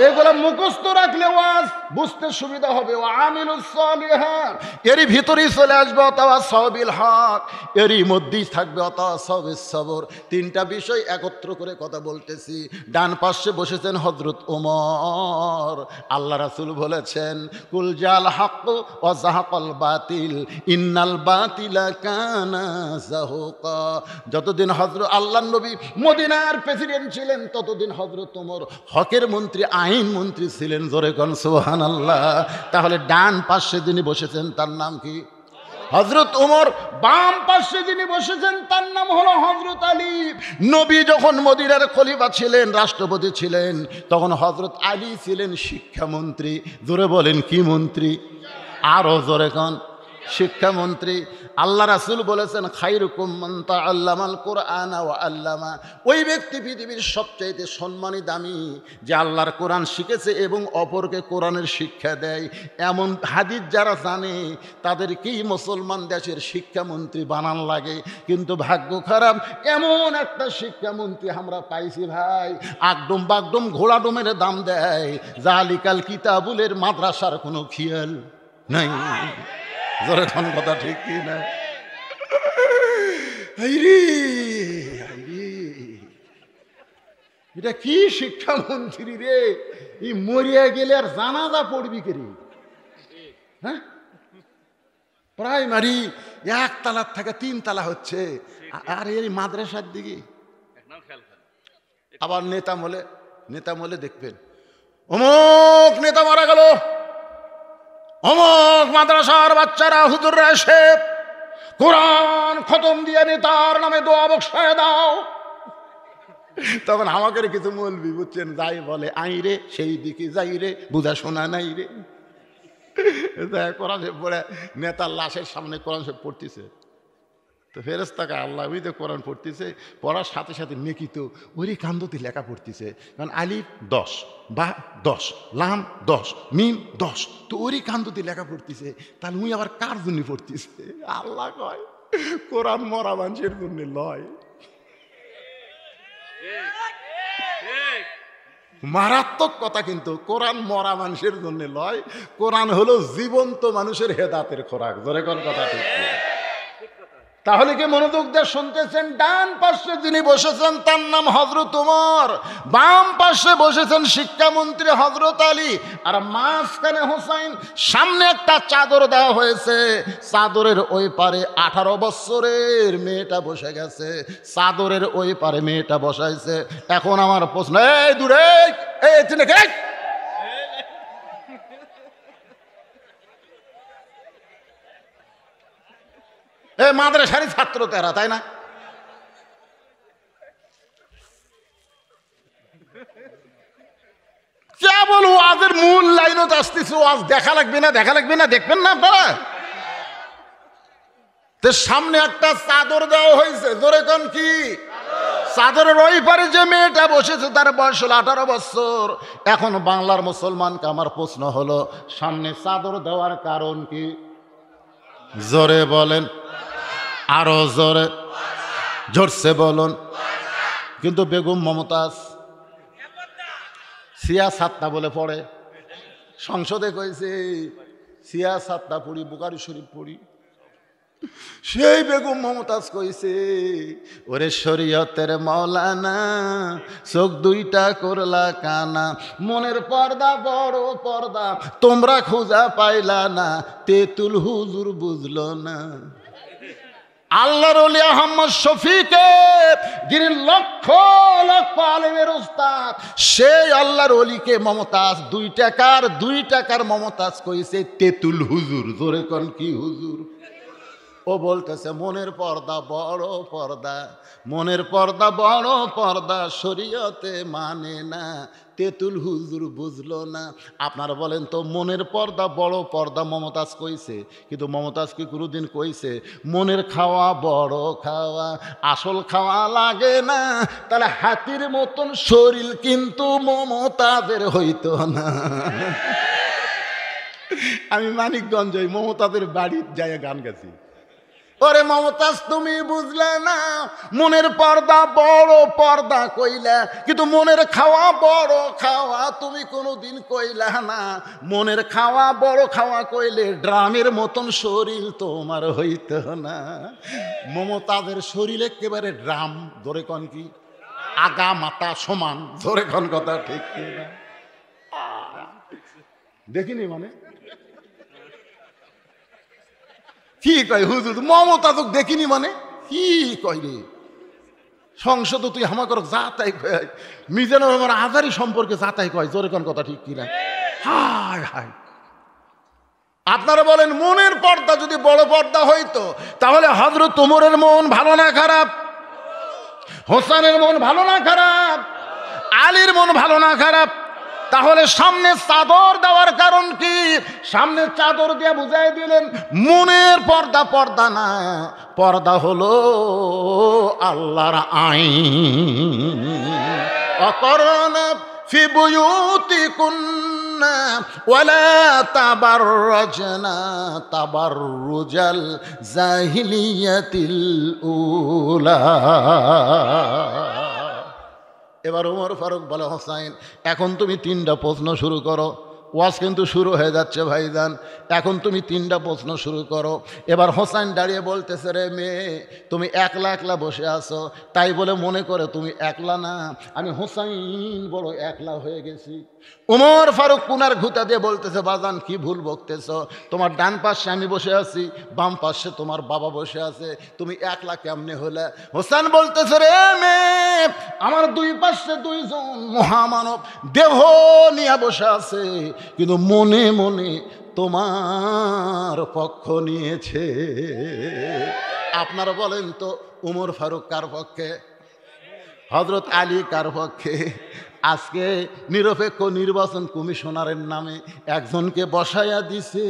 এগুলো মুখস্থ রাখলে ওয়াজ বুঝতে সুবিধা হবে। ওয়া আমিলুস সালিহাত, এরই ভিতরেই চলে আসবে ওয়াতাওয়াসাবিল হক, এরই মধ্যেই থাকবে ওয়াতাওয়াসাবিস সবর। 3টা বিষয় একত্র করে কথা বলতেছি। ডান পাশে বসেছেন হযরত ওমর। আল্লাহ রাসূল বলেছেন কুল জাল হক ওয়া যাহাকাল বাতিল ইন্নাল বাতিলা কানা যাহুকা। যতদিন হযরত আল্লাহর নবী মদিনার প্রেসিডেন্ট ছিলেন ততদিন হযরত ওমর হকের মন্ত্রী, আইন মন্ত্রী ছিলেন। জোরে কোন সুবহানাল্লাহ। তাহলে ডান পাশে যিনি বসেছেন তার নাম কি? হযরত ওমর। বাম পাশে যিনি বসেছেন তার নাম হলো হযরত আলী। নবী যখন মদিনার খলিফা ছিলেন, রাষ্ট্রপতি ছিলেন, তখন হযরত আলী ছিলেন শিক্ষামন্ত্রী। জোরে বলেন কি মন্ত্রী? আরো জোরে কোন শিক্ষামন্ত্রী। আল্লাহ রাসূল বলেছেন খায়রুকুম মান তাআল্লামাল কুরআনা ওয়া আল্লামা। ওই ব্যক্তি পৃথিবীর সবচাইতে সম্মানী দামি যে আল্লাহর কোরআন শিখেছে এবং অপরকে কোরআনের শিক্ষা দেয়। এমন হাদিস যারা জানে তাদেরকেই মুসলমান দেশের শিক্ষামন্ত্রী বানান লাগে। কিন্তু ভাগ্য খারাপ, এমন একটা শিক্ষামন্ত্রী আমরা পাইছি ভাই, আগডুম বাগডুম ঘোড়াডুমের দাম দেয়। জালিকাল কিতাবুলের মাদ্রাসার কোনো খেয়াল নাই। জোরে কোন কথা ঠিক কি না? এটা কি শিক্ষামন্ত্রী রে? এই মরিয়া গেলে আর জানাজা পড়বি কে রে? হ্যাঁ, প্রাইমারি 1 তলার থেকে 3 তলা হচ্ছে, আর এই মাদ্রাসার দিকে আবার নেতা মলে দেখবেন অমুক নেতা মারা গেল, অমুক মাদ্রাসার বাচ্চারা হুজুররা এসে কোরআন খতম দিয়ে নেতার নামে দোয়া বক্সায় দাও। তখন আমাকে কিছু মৌলবি বুঝছেন যাই বলে আই রে সেই দিকে যাই রে, বুঝা শোনা নাই রে। কোরআন পড়ে নেতার লাশের সামনে কোরআন সব পড়তেছে, তো ফেরেশতাকে আল্লাহ ওই তো কোরআন পড়তেছে, পড়ার সাথে সাথে নেকি তো ওরই কান্দতি লেখা পড়তেছে। কারণ আলিফ 10, বা 10, লাম 10, মিম 10, তো ওরই কান্দতি লেখা পড়তেছে। তাহলে উই আবার কার জন্য পড়তেছে? আল্লাহ কয় কোরআন মরা মানুষের জন্য লয়। মারাত্মক কথা, কিন্তু কোরআন মরা মানুষের জন্য লয়। কোরআন হলো জীবন্ত মানুষের হেদাতের খোরাক। জোরে কোন কথা ঠিক? তাহলে কি মনোযোগ দিয়ে শুনতেছেন? ডান পাশে যিনি বসেছেন তার নাম হযরত ওমর, বাম পাশে বসেছেন শিক্ষামন্ত্রী হযরত আলী, আর মাঝখানে হুসাইন। সামনে একটা চাদর দেওয়া হয়েছে, চাদরের ওই পারে 18 বছরের মেয়েটা বসে গেছে, চাদরের ওই পারে মেয়েটা বসাইছে। এখন আমার প্রশ্ন, এই দূরে এই মাদ্রাসারই ছাত্র তারা, তাই না? কেবল ওয়াজের মূল লাইনত আসতেছে, ওয়াজ দেখা লাগবে না, দেখা লাগবে না, দেখবেন না আপনারা? তো সামনে একটা চাদর দেওয়া হয়েছে, জোরে কোন কি? চাদরের ওই পারে যে মেয়েটা বসেছে তার বয়স হলো 18 বছর। এখন বাংলার মুসলমানকে আমার প্রশ্ন হলো, সামনে চাদর দেওয়ার কারণ কি? জোরে বলেন, আরো জোরে, জোরসে বলুন। কিন্তু বেগম মমতাজ সিয়াসাতটা বলে পড়ে, সংসদে কইছে সিয়াসাতটা পড়ি, বুখারী শরীফ পড়ি। সেই বেগম মমতাজ কইছে, ওরে শরীয়তের মাওলানা চোখ দুইটা করলা কানা, মনের পর্দা বড় পর্দা তোমরা খোঁজা পাইলা না, তেতুল হুজুর বুঝলো না। আল্লাহর ওলি আহমদ শফিকে, যিনি লক্ষ লক্ষ আলেমের উস্তাদ, সেই আল্লাহর ওলিকে মমতাজ 2 টাকার মমতাজ কইছে তেতুল হুজুর। জোরে কোন কি হুজুর? ও বলতেছে মনের পর্দা বড় পর্দা, মনের পর্দা বড় পর্দা, শরীয়তে মানে না, তেতুল হুজুর বুঝলো না। আপনারা বলেন তো মনের পর্দা বড় পর্দা মমতাজ কইছে, কিন্তু মমতাজ কি কোনোদিন কইছে মনের খাওয়া বড় খাওয়া, আসল খাওয়া লাগে না? তাহলে হাতির মতন শরীর কিন্তু মমতাজের হইতো না। আমি মানিকগঞ্জ ওই মমতাজের বাড়ির যায় গান গাছি। ওরে মমতাজ তুমি বুঝলে না, মনের পর্দা বড় পর্দা কইলা, কিন্তু মনের খাওয়া বড় খাওয়া তুমি কোনোদিন কইলা না। মনের খাওয়া বড় খাওয়া কইলে ড্রামের মতন শরীর তোমার হইত না। মমতাজের শরীর একেবারে ড্রাম, ধরে কন কি আগা মাথা সমান, ধরে কন কথা ঠিক না? দেখিনি মানে কি কয় হুজুর মমতাজ দেখিনি মানে কি কয় রে? সংসদ তুই হামা কর যা তাই কয়, মিজানুর রহমান আজারি সম্পর্কে যা তাই কয়, জোরে কোন কথা ঠিক কিনা? হায় হায়, আপনারা বলেন মনের পর্দা যদি বড় পর্দা হইতো তাহলে হযরত ওমরের মন ভালো না খারাপ, হোসেনের মন ভালো না খারাপ, আলীর মন ভালো না খারাপ? তাহলে সামনে চাদর দেওয়ার কারণ কি? সামনে চাদর দিয়ে বুঝাই দিলেন মনের পর্দা পর্দা না, পর্দা হলো আল্লাহর আইন। অকরনা ফি বুয়ুতিকুন্না ওয়ালা তাবাররাজনা তাবাররুজাল জাহিলিয়াতিল উলা। এবার ওমর ফারুক বলে হোসাইন এখন তুমি 3টা প্রশ্ন শুরু করো। ওয়াজ কিন্তু শুরু হয়ে যাচ্ছে ভাইজান, এখন তুমি 3টা প্রশ্ন শুরু করো। এবার হোসাইন দাঁড়িয়ে বলতেছে রে মেয়ে তুমি একলা একলা বসে আছো, তাই বলে মনে করে তুমি একলা না, আমি হোসাইন বড় একলা হয়ে গেছি। ওমর ফারুক কুনার ঘুতা দিয়ে বলতেছে বাজান কি ভুল বকতেছ, তোমার ডান পাশে আমি বসে আছি, বাম পাশে তোমার বাবা বসে আছে, তুমি একলা কেমনে হলে? হোসেন বলতেছে রে মেয়ে আমার 2 পাশে 2জন মহামানব দেহ নিয়ে বসে আছে, কিন্তু মনে মনে তোমার পক্ষ নিয়েছে। আপনারা বলেন তো ওমর ফারুক কার পক্ষে, হযরত আলী কার পক্ষে? আজকে নিরপেক্ষ নির্বাচন কমিশনারের নামে একজনকে বসাইয়া দিছে,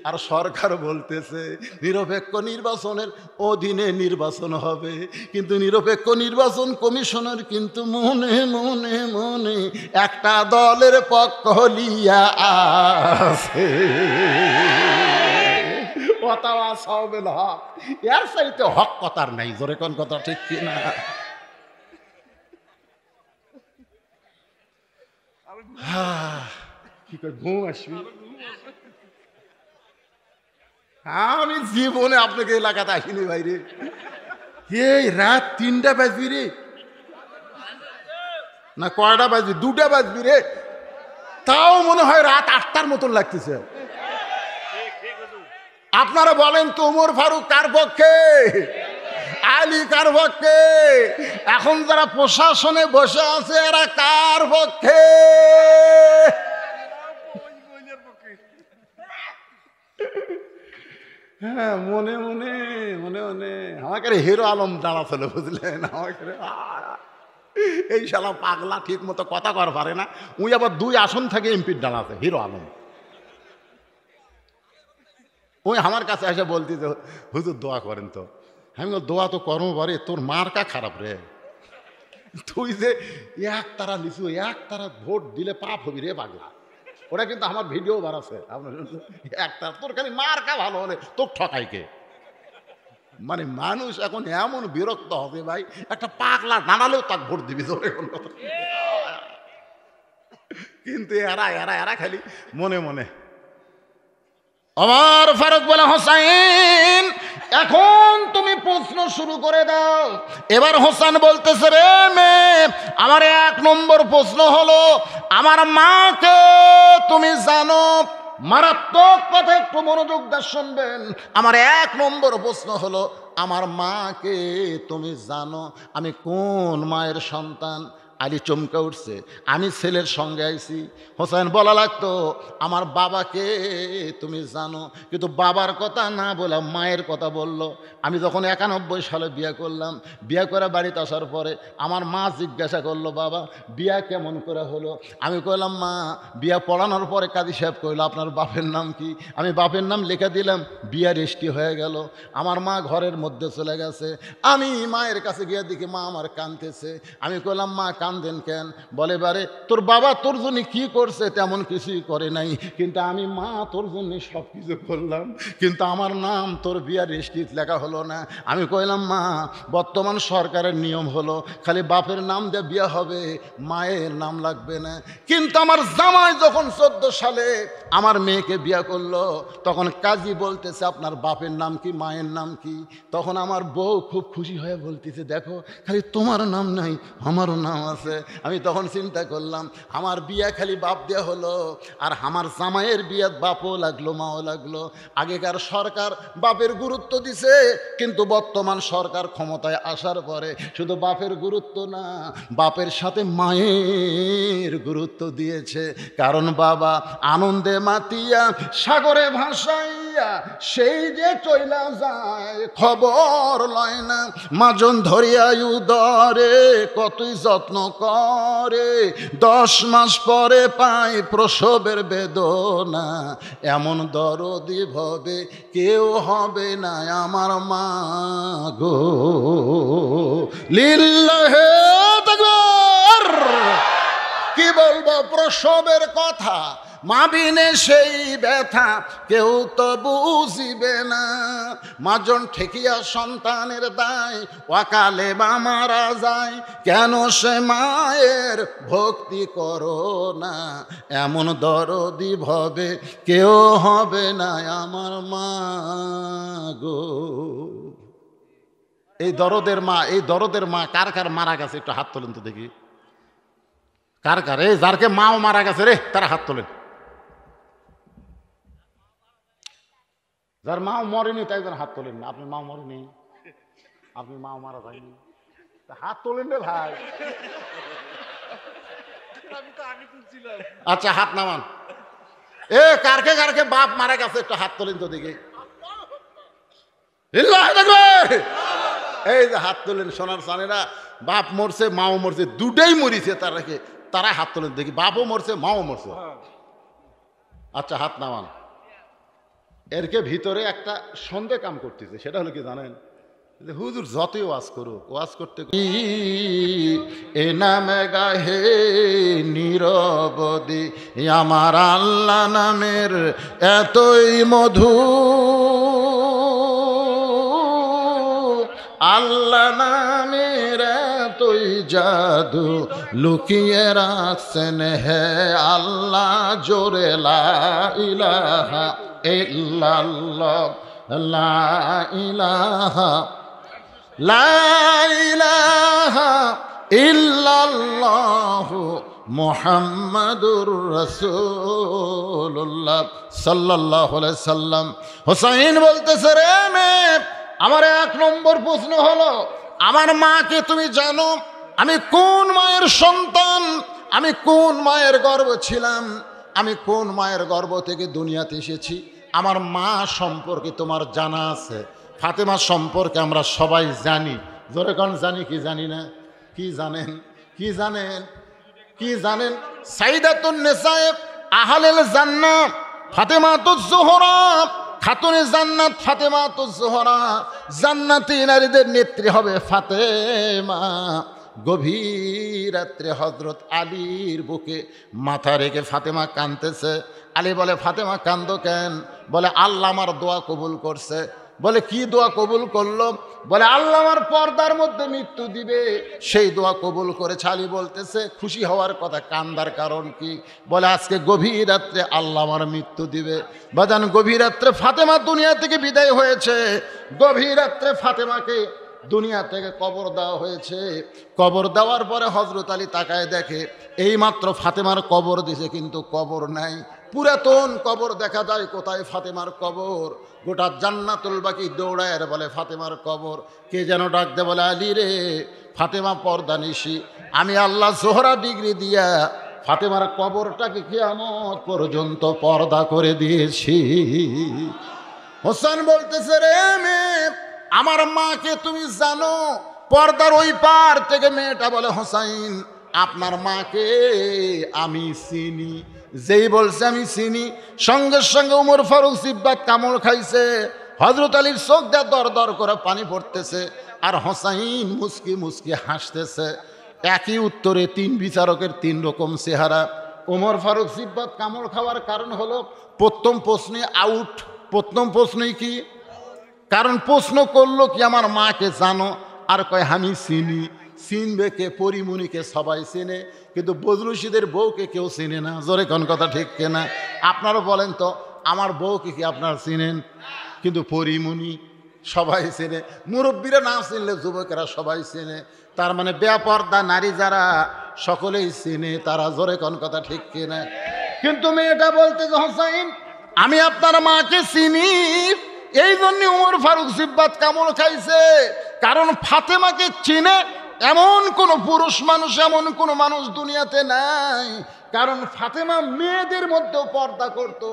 আর সরকার বলতেছে নিরপেক্ষ নির্বাচনের অধীনে নির্বাচন হবে, কিন্তু নিরপেক্ষ নির্বাচন কমিশনার কিন্তু মনে মনে মনে একটা দলের পক্ষ লিয়া আছে। এর চাইতে হক কথার নাই, জোরে কোন কথা ঠিক কিনা? কি কই ঘুম আসবি? আমি জীবনে আপনাকে এলাকাতে আসিনি ভাইরে। এই রাত 3টা বাজবি রে না কয়টা বাজবি? 2টা বাজবি রে, তাও মনে হয় রাত 8টার মতন লাগতেছে। আপনারা বলেন তো ওমর ফারুক কার পক্ষে, আলী কার পক্ষে? এখন যারা প্রশাসনে বসে আছে এরা কার পক্ষে? হ্যাঁ মনে মনে মনে মনে আমাকে হিরো আলম দাঁড়াছিল বুঝলেন, আমাকে এই শালা পাগলা ঠিক মতো কথা কর পারে না, উই আবার 2 আসন থেকে এমপির দাঁড়াছে হিরো আলম। ওই আমার কাছে এসে বলতেছে হুজুর দোয়া করেন তো। আমি বল দোয়া তো করবো পারে, তোর মার্কা খারাপ রে, তুই যে একতারা লিচু একতারা ভোট দিলে পাপ হবি রে পাগলা। ওরা কিন্তু আমার ভিডিও বাড়াছে, আপনার একতারা তোর খালি মার্কা ভালো হলে তোর ঠকাইকে। মানে মানুষ এখন এমন বিরক্ত হবে ভাই, একটা পাগলা দাঁড়ালেও তাকে ভোট দিবি তোর এখন কথা। কিন্তু এরা এরা এরা খালি মনে মনে। ওমর ফারুক বলে হোসাইন এখন তুমি প্রশ্ন শুরু করে দাও। এবার হোসেন বলতেছে রে মেয়ে আমার 1 নম্বর প্রশ্ন হলো আমার মাকে তুমি জানো? মারাত্মক কথা, একটু মনোযোগ দিয়ে শুনবেন। আমার 1 নম্বর প্রশ্ন হলো আমার মাকে তুমি জানো? আমি কোন মায়ের সন্তান? আলী চমকে উঠছে। আমি ছেলের সঙ্গে আইছি। হোসেন বলা লাগতো, আমার বাবাকে তুমি জানো, কিন্তু বাবার কথা না বলে মায়ের কথা বলল। আমি যখন 91 সালে বিয়ে করলাম, বিয়ে করে বাড়িতে আসার পরে আমার মা জিজ্ঞাসা করলো, বাবা বিয়া কেমন করে হলো? আমি কইলাম, মা বিয়া পড়ানোর পরে কাজী সাহেব কইলো, আপনার বাপের নাম কি? আমি বাপের নাম লিখে দিলাম, বিয়া রেস্টি হয়ে গেল। আমার মা ঘরের মধ্যে চলে গেছে। আমি মায়ের কাছে গিয়ে দেখি মা আমার কাঁদতেছে। আমি কইলাম, মা কান্দেন কেন? বলে, বারে তোর বাবা তোর জন্য কি করছে? তেমন কিছুই করে নাই, কিন্তু আমি মা তোর জন্য সব কিছু করলাম, কিন্তু আমার নাম তোর বিয়ার রেস্টিত লেখা হলো না। আমি কইলাম, মা বর্তমান সরকারের নিয়ম হলো খালি বাপের নাম দিয়ে বিয়া হবে, মায়ের নাম লাগবে না। কিন্তু আমার জামাই যখন 14 সালে আমার মেয়েকে বিয়া করলো, তখন কাজী বলতেছে, আপনার বাপের নাম কি, মায়ের নাম কি? তখন আমার বউ খুব খুশি হয়ে বলতেছে, দেখো খালি তোমার নাম নাই, আমারও নাম আছে। আমি তখন চিন্তা করলাম, আমার বিয়া খালি বাপ দেয়া হলো, আর আমার জামাইয়ের বিয়া বাপও লাগলো, মাও লাগলো। আগেকার সরকার বাপের গুরুত্ব দিছে, কিন্তু বর্তমান সরকার ক্ষমতায় আসার পরে শুধু বাপের গুরুত্ব না, বাপের সাথে মায়ের গুরুত্ব দিয়েছে। কারণ বাবা আনন্দে মাতিয়া সাগরে ভাসাইয়া সেই যে চইলা যায়, খবর লয় না। মাজন ধরিয়া উদরে কতই যত্ন করে, 10 মাস পরে পায় প্রসবের বেদনা। এমন দরদি ভবে কেউ হবে না আমার মা গো। লিল্লাহে তাকবীর। কি বলবো প্রসবের কথা, মা বিনে সেই ব্যথা কেউ তো বুঝিবে না। মাজন ঠেকিয়া সন্তানের দায়, অকালে মা মারা যায়, কেন সে মায়ের ভক্তি করো না? এমন দরদি ভবে কেউ হবে না আমার মা গো। এই দরদের মা, এই দরদের মা কার কার মারা গেছে একটু হাত তোলেন তো দেখি। কার কার? এই যারকে মাও মারা গেছে রে, তারা হাত তোলেন। যার মাও মরেনি তাই যেন হাত তোলেন না। আপনি মাও মরেনি, আপনি মাও মারা যায়নি, হাত তোলেন রে ভাই। আচ্ছা হাত নামান। এ কারকে কারকে বাপ মারা গেছে একটু হাত তোলেন তো দেখি। এই যে হাত তোলেন সোনার সানেরা, বাপ মরছে মাও মরছে, দুটাই মরিছে, তারা হাত তোলেন দেখি। বাপও মরছে মাও মরছে। আচ্ছা হাত নামান। এরকে ভিতরে একটা সন্দেহ কাম করতেছে, সেটা হলো কি জানেন? হুজুর যতই ওয়াজ করুক, ওয়াজ করতে এ নামে গাহে নীরবদি, আমার আল্লাহ নামের এতই মধু, আল্লাহ নামের এতই জাদু, লুকিয়ে রাখছেন হে আল্লাহ জোরে লা ইলাহা ইল্লাল্লাহ, লা ইলাহা, লা ইলাহা ইল্লাল্লাহু মুহাম্মাদুর রাসূলুল্লাহ সাল্লাল্লাহু আলাইহি সাল্লাম। হোসেন বলতেছে, রে মেয়ে, আমার 1 নম্বর প্রশ্ন হলো, আমার মাকে তুমি জানো? আমি কোন মায়ের সন্তান? আমি কোন মায়ের গর্ভ ছিলাম? আমি কোন মায়ের গর্ভ থেকে দুনিয়াতে এসেছি? আমার মা সম্পর্কে তোমার জানা আছে? ফাতেমা সম্পর্কে আমরা সবাই জানি। জোরে কোন জানি কি জানি না? কি জানেন? কি জানেন? কি জানেন? সাইদাতুন নিসায়ে আহলেল জান্নাহ ফাতেমাতুজ জোহরা, খাতুনে জান্নাত ফাতেমাতুজ জোহরা, জান্নাতি নারীদের নেত্রী হবে ফাতেমা। গভীর রাত্রে হযরত আলীর বুকে মাথা রেখে ফাতেমা কাঁদতেছে। আলী বলে, ফাতেমা কান্দো কেন? বলে, আল্লাহ আমার দোয়া কবুল করছে। বলে, কি দোয়া কবুল করলো? বলে, আল্লাহ আমার পর্দার মধ্যে মৃত্যু দিবে, সেই দোয়া কবুল করেছে। আলী বলতেছে, খুশি হওয়ার কথা, কান্দার কারণ কি? বলে, আজকে গভীর রাত্রে আল্লাহ আমার মৃত্যু দিবে। বাজান, গভীর রাত্রে ফাতেমা দুনিয়া থেকে বিদায় হয়েছে। গভীর রাত্রে ফাতেমাকে দুনিয়া থেকে কবর দেওয়া হয়েছে। কবর দেওয়ার পরে হযরত আলী তাকায় দেখে, এইমাত্র ফাতেমার কবর দিছে, কিন্তু কবর নাই। পুরাতন কবর দেখা যায়, কোথায় ফাতেমার কবর? গোটা জান্নাতুল বাকি দৌড়ায় বলে ফাতেমার কবর। কে যেন ডাক দে, বলে, আলী রে, ফাতেমা পর্দানিশি, আমি আল্লাহ জোহরা ডিগ্রি দিয়া ফাতেমার কবরটাকে কিয়ামত পর্যন্ত পর্দা করে দিয়েছি। হোসেন বলতেছে, রে মেয়ে, আমার মাকে তুমি জানো? পর্দার ওই পার থেকে মেয়েটা বলে, হোসাইন, আপনার মাকে আমি চিনি। যেই বলছে আমি চিনি, সঙ্গে সঙ্গে উমর ফারুক জিব্বাত কামড় খাইছে। হযরত আলীর চোখ দিয়ে দর দর করে পানি পড়তেছে, আর হোসাইন মুস্কি মুস্কি হাসতেছে। একই উত্তরে তিন বিচারকের তিন রকম চেহারা। উমর ফারুক জিব্বাত কামড় খাওয়ার কারণ হলো প্রথম প্রশ্নে আউট। প্রথম প্রশ্নই কি? কারণ প্রশ্ন করলো কি আমার মাকে জানো, আর কয় আমি চিনি। চিনবে কে? পরিমণিকে সবাই চেনে, কিন্তু বজলুসিদের বউকে কেউ চেনে না। জোরে কোন কথা ঠিক কেনা? আপনারা বলেন তো, আমার বউকে কি আপনারা চিনেন? কিন্তু পরিমণি সবাই চেনে। মুরব্বীরা না চিনলে যুবকেরা সবাই চেনে। তার মানে বেপর্দা নারী যারা, সকলেই চেনে তারা। জোরে কোন কথা ঠিক কিনা? কিন্তু মেয়েটা বলতে যে, হোসাইন, আমি আপনার মাকে চিনি। এই জন্য উমর ফারুক জিব্বাত কামড় খাইছে। কারণ ফাতেমাকে চিনে এমন কোন পুরুষ মানুষ, এমন কোন মানুষ দুনিয়াতে নাই। কারণ ফাতেমা মেয়েদের মধ্যেও পর্দা করত,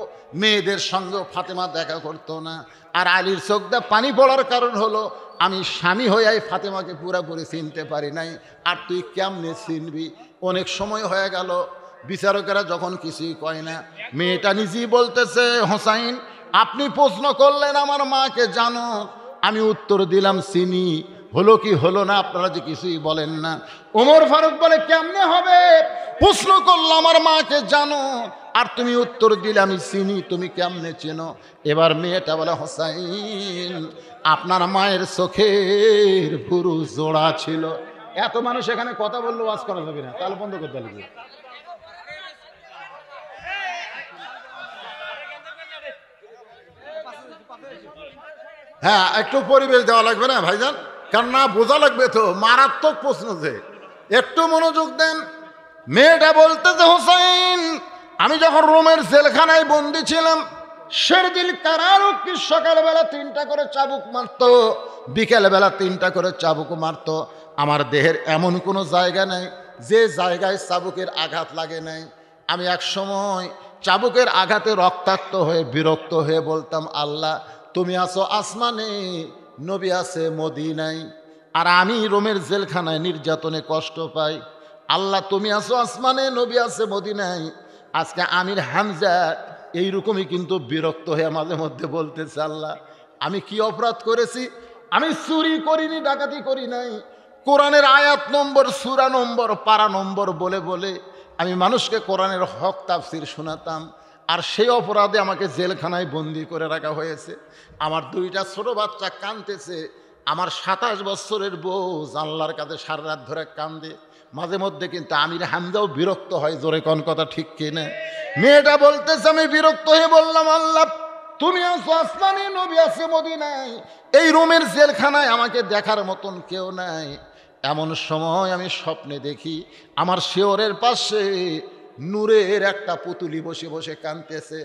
মেয়েদের সঙ্গেও ফাতেমা দেখা করতো না। আর আলীর চোখ দিয়ে পানি পড়ার কারণ হলো, আমি স্বামী হয়ে ফাতেমাকে পুরাপুরি চিনতে পারি নাই, আর তুই কেমনে চিনবি? অনেক সময় হয়ে গেল, বিচারকেরা যখন কিছুই কয় না, মেয়েটা নিজেই বলতেছে, হোসাইন, আপনি প্রশ্ন করলেন আমার মাকে জানো, আমি উত্তর দিলাম চিনি। হলো কি হলো না আপনারা যে কিছুই বলেন না। ওমর ফারুক বলে, কেমনে হবে? প্রশ্ন করলাম আমার মাকে জানো, আর তুমি উত্তর দিলে আমি চিনি, তুমি কেমনে চেনো? এবার মেয়েটা বলে, হোসাইন, আপনার মায়ের চোখের ভুরু জোড়া ছিল। এত মানুষ এখানে কথা বললে ওয়াজ করা যাবে না, তাহলে বন্ধ করতে লাগবে। হ্যাঁ, একটু পরিবেশ দেওয়া লাগবে না ভাইজান? কারণ না বোঝা লাগবে তো, মারাত্মক প্রশ্ন যে। একটু মনোযোগ দেন। মেয়েটা বলতে যে, হোসাইন, আমি যখন রোমের জেলখানায় বন্দি ছিলাম, শেরদিল কারারক্ষী সকালবেলা 3টা করে চাবুক মারত, বিকেলবেলা 3টা করে চাবুক মারত। আমার দেহের এমন কোনো জায়গা নাই যে জায়গায় চাবুকের আঘাত লাগে নাই। আমি এক সময় চাবুকের আঘাতে রক্তাক্ত হয়ে বিরক্ত হয়ে বলতাম, আল্লাহ, তুমি আছো আসমানে, নবী আছে মদিনায়, আর আমি রোমের জেলখানায় নির্যাতনে কষ্ট পাই। আল্লাহ, তুমি আছো আসমানে, নবী আছে মদিনায়। আজকে আমির হামজা এইরকমই কিন্তু বিরক্ত হয়ে মাঝে মধ্যে বলতেছে, আল্লাহ, আমি কি অপরাধ করেছি? আমি চুরি করিনি, ডাকাতি করি নাই। কোরআনের আয়াত নম্বর, সূরা নম্বর, পারা নম্বর বলে বলে আমি মানুষকে কোরআনের হক তাফসির শোনাতাম, আর সেই অপরাধে আমাকে জেলখানায় বন্দি করে রাখা হয়েছে। আমার 2টা ছোট বাচ্চা কাঁদতেছে। আমার 27 বছরের বউ জানলার কাছে সারা রাত ধরে কান্দে। মাঝে মধ্যে কিন্তু আমির হামজাও বিরক্ত হয়। জোরে কোন কথা ঠিক কিনা? মেয়েটা বলতেছে, আমি বিরক্ত হয়ে বললাম, আল্লাহ, তুমি আছো আসমানে, নবী আছে মদিনায়, এই রোমের জেলখানায় আমাকে দেখার মতন কেউ নাই। এমন সময় আমি স্বপ্নে দেখি আমার শিয়রের পাশে নূরের একটা পুতুলি বসে বসে কাঁদতেছে।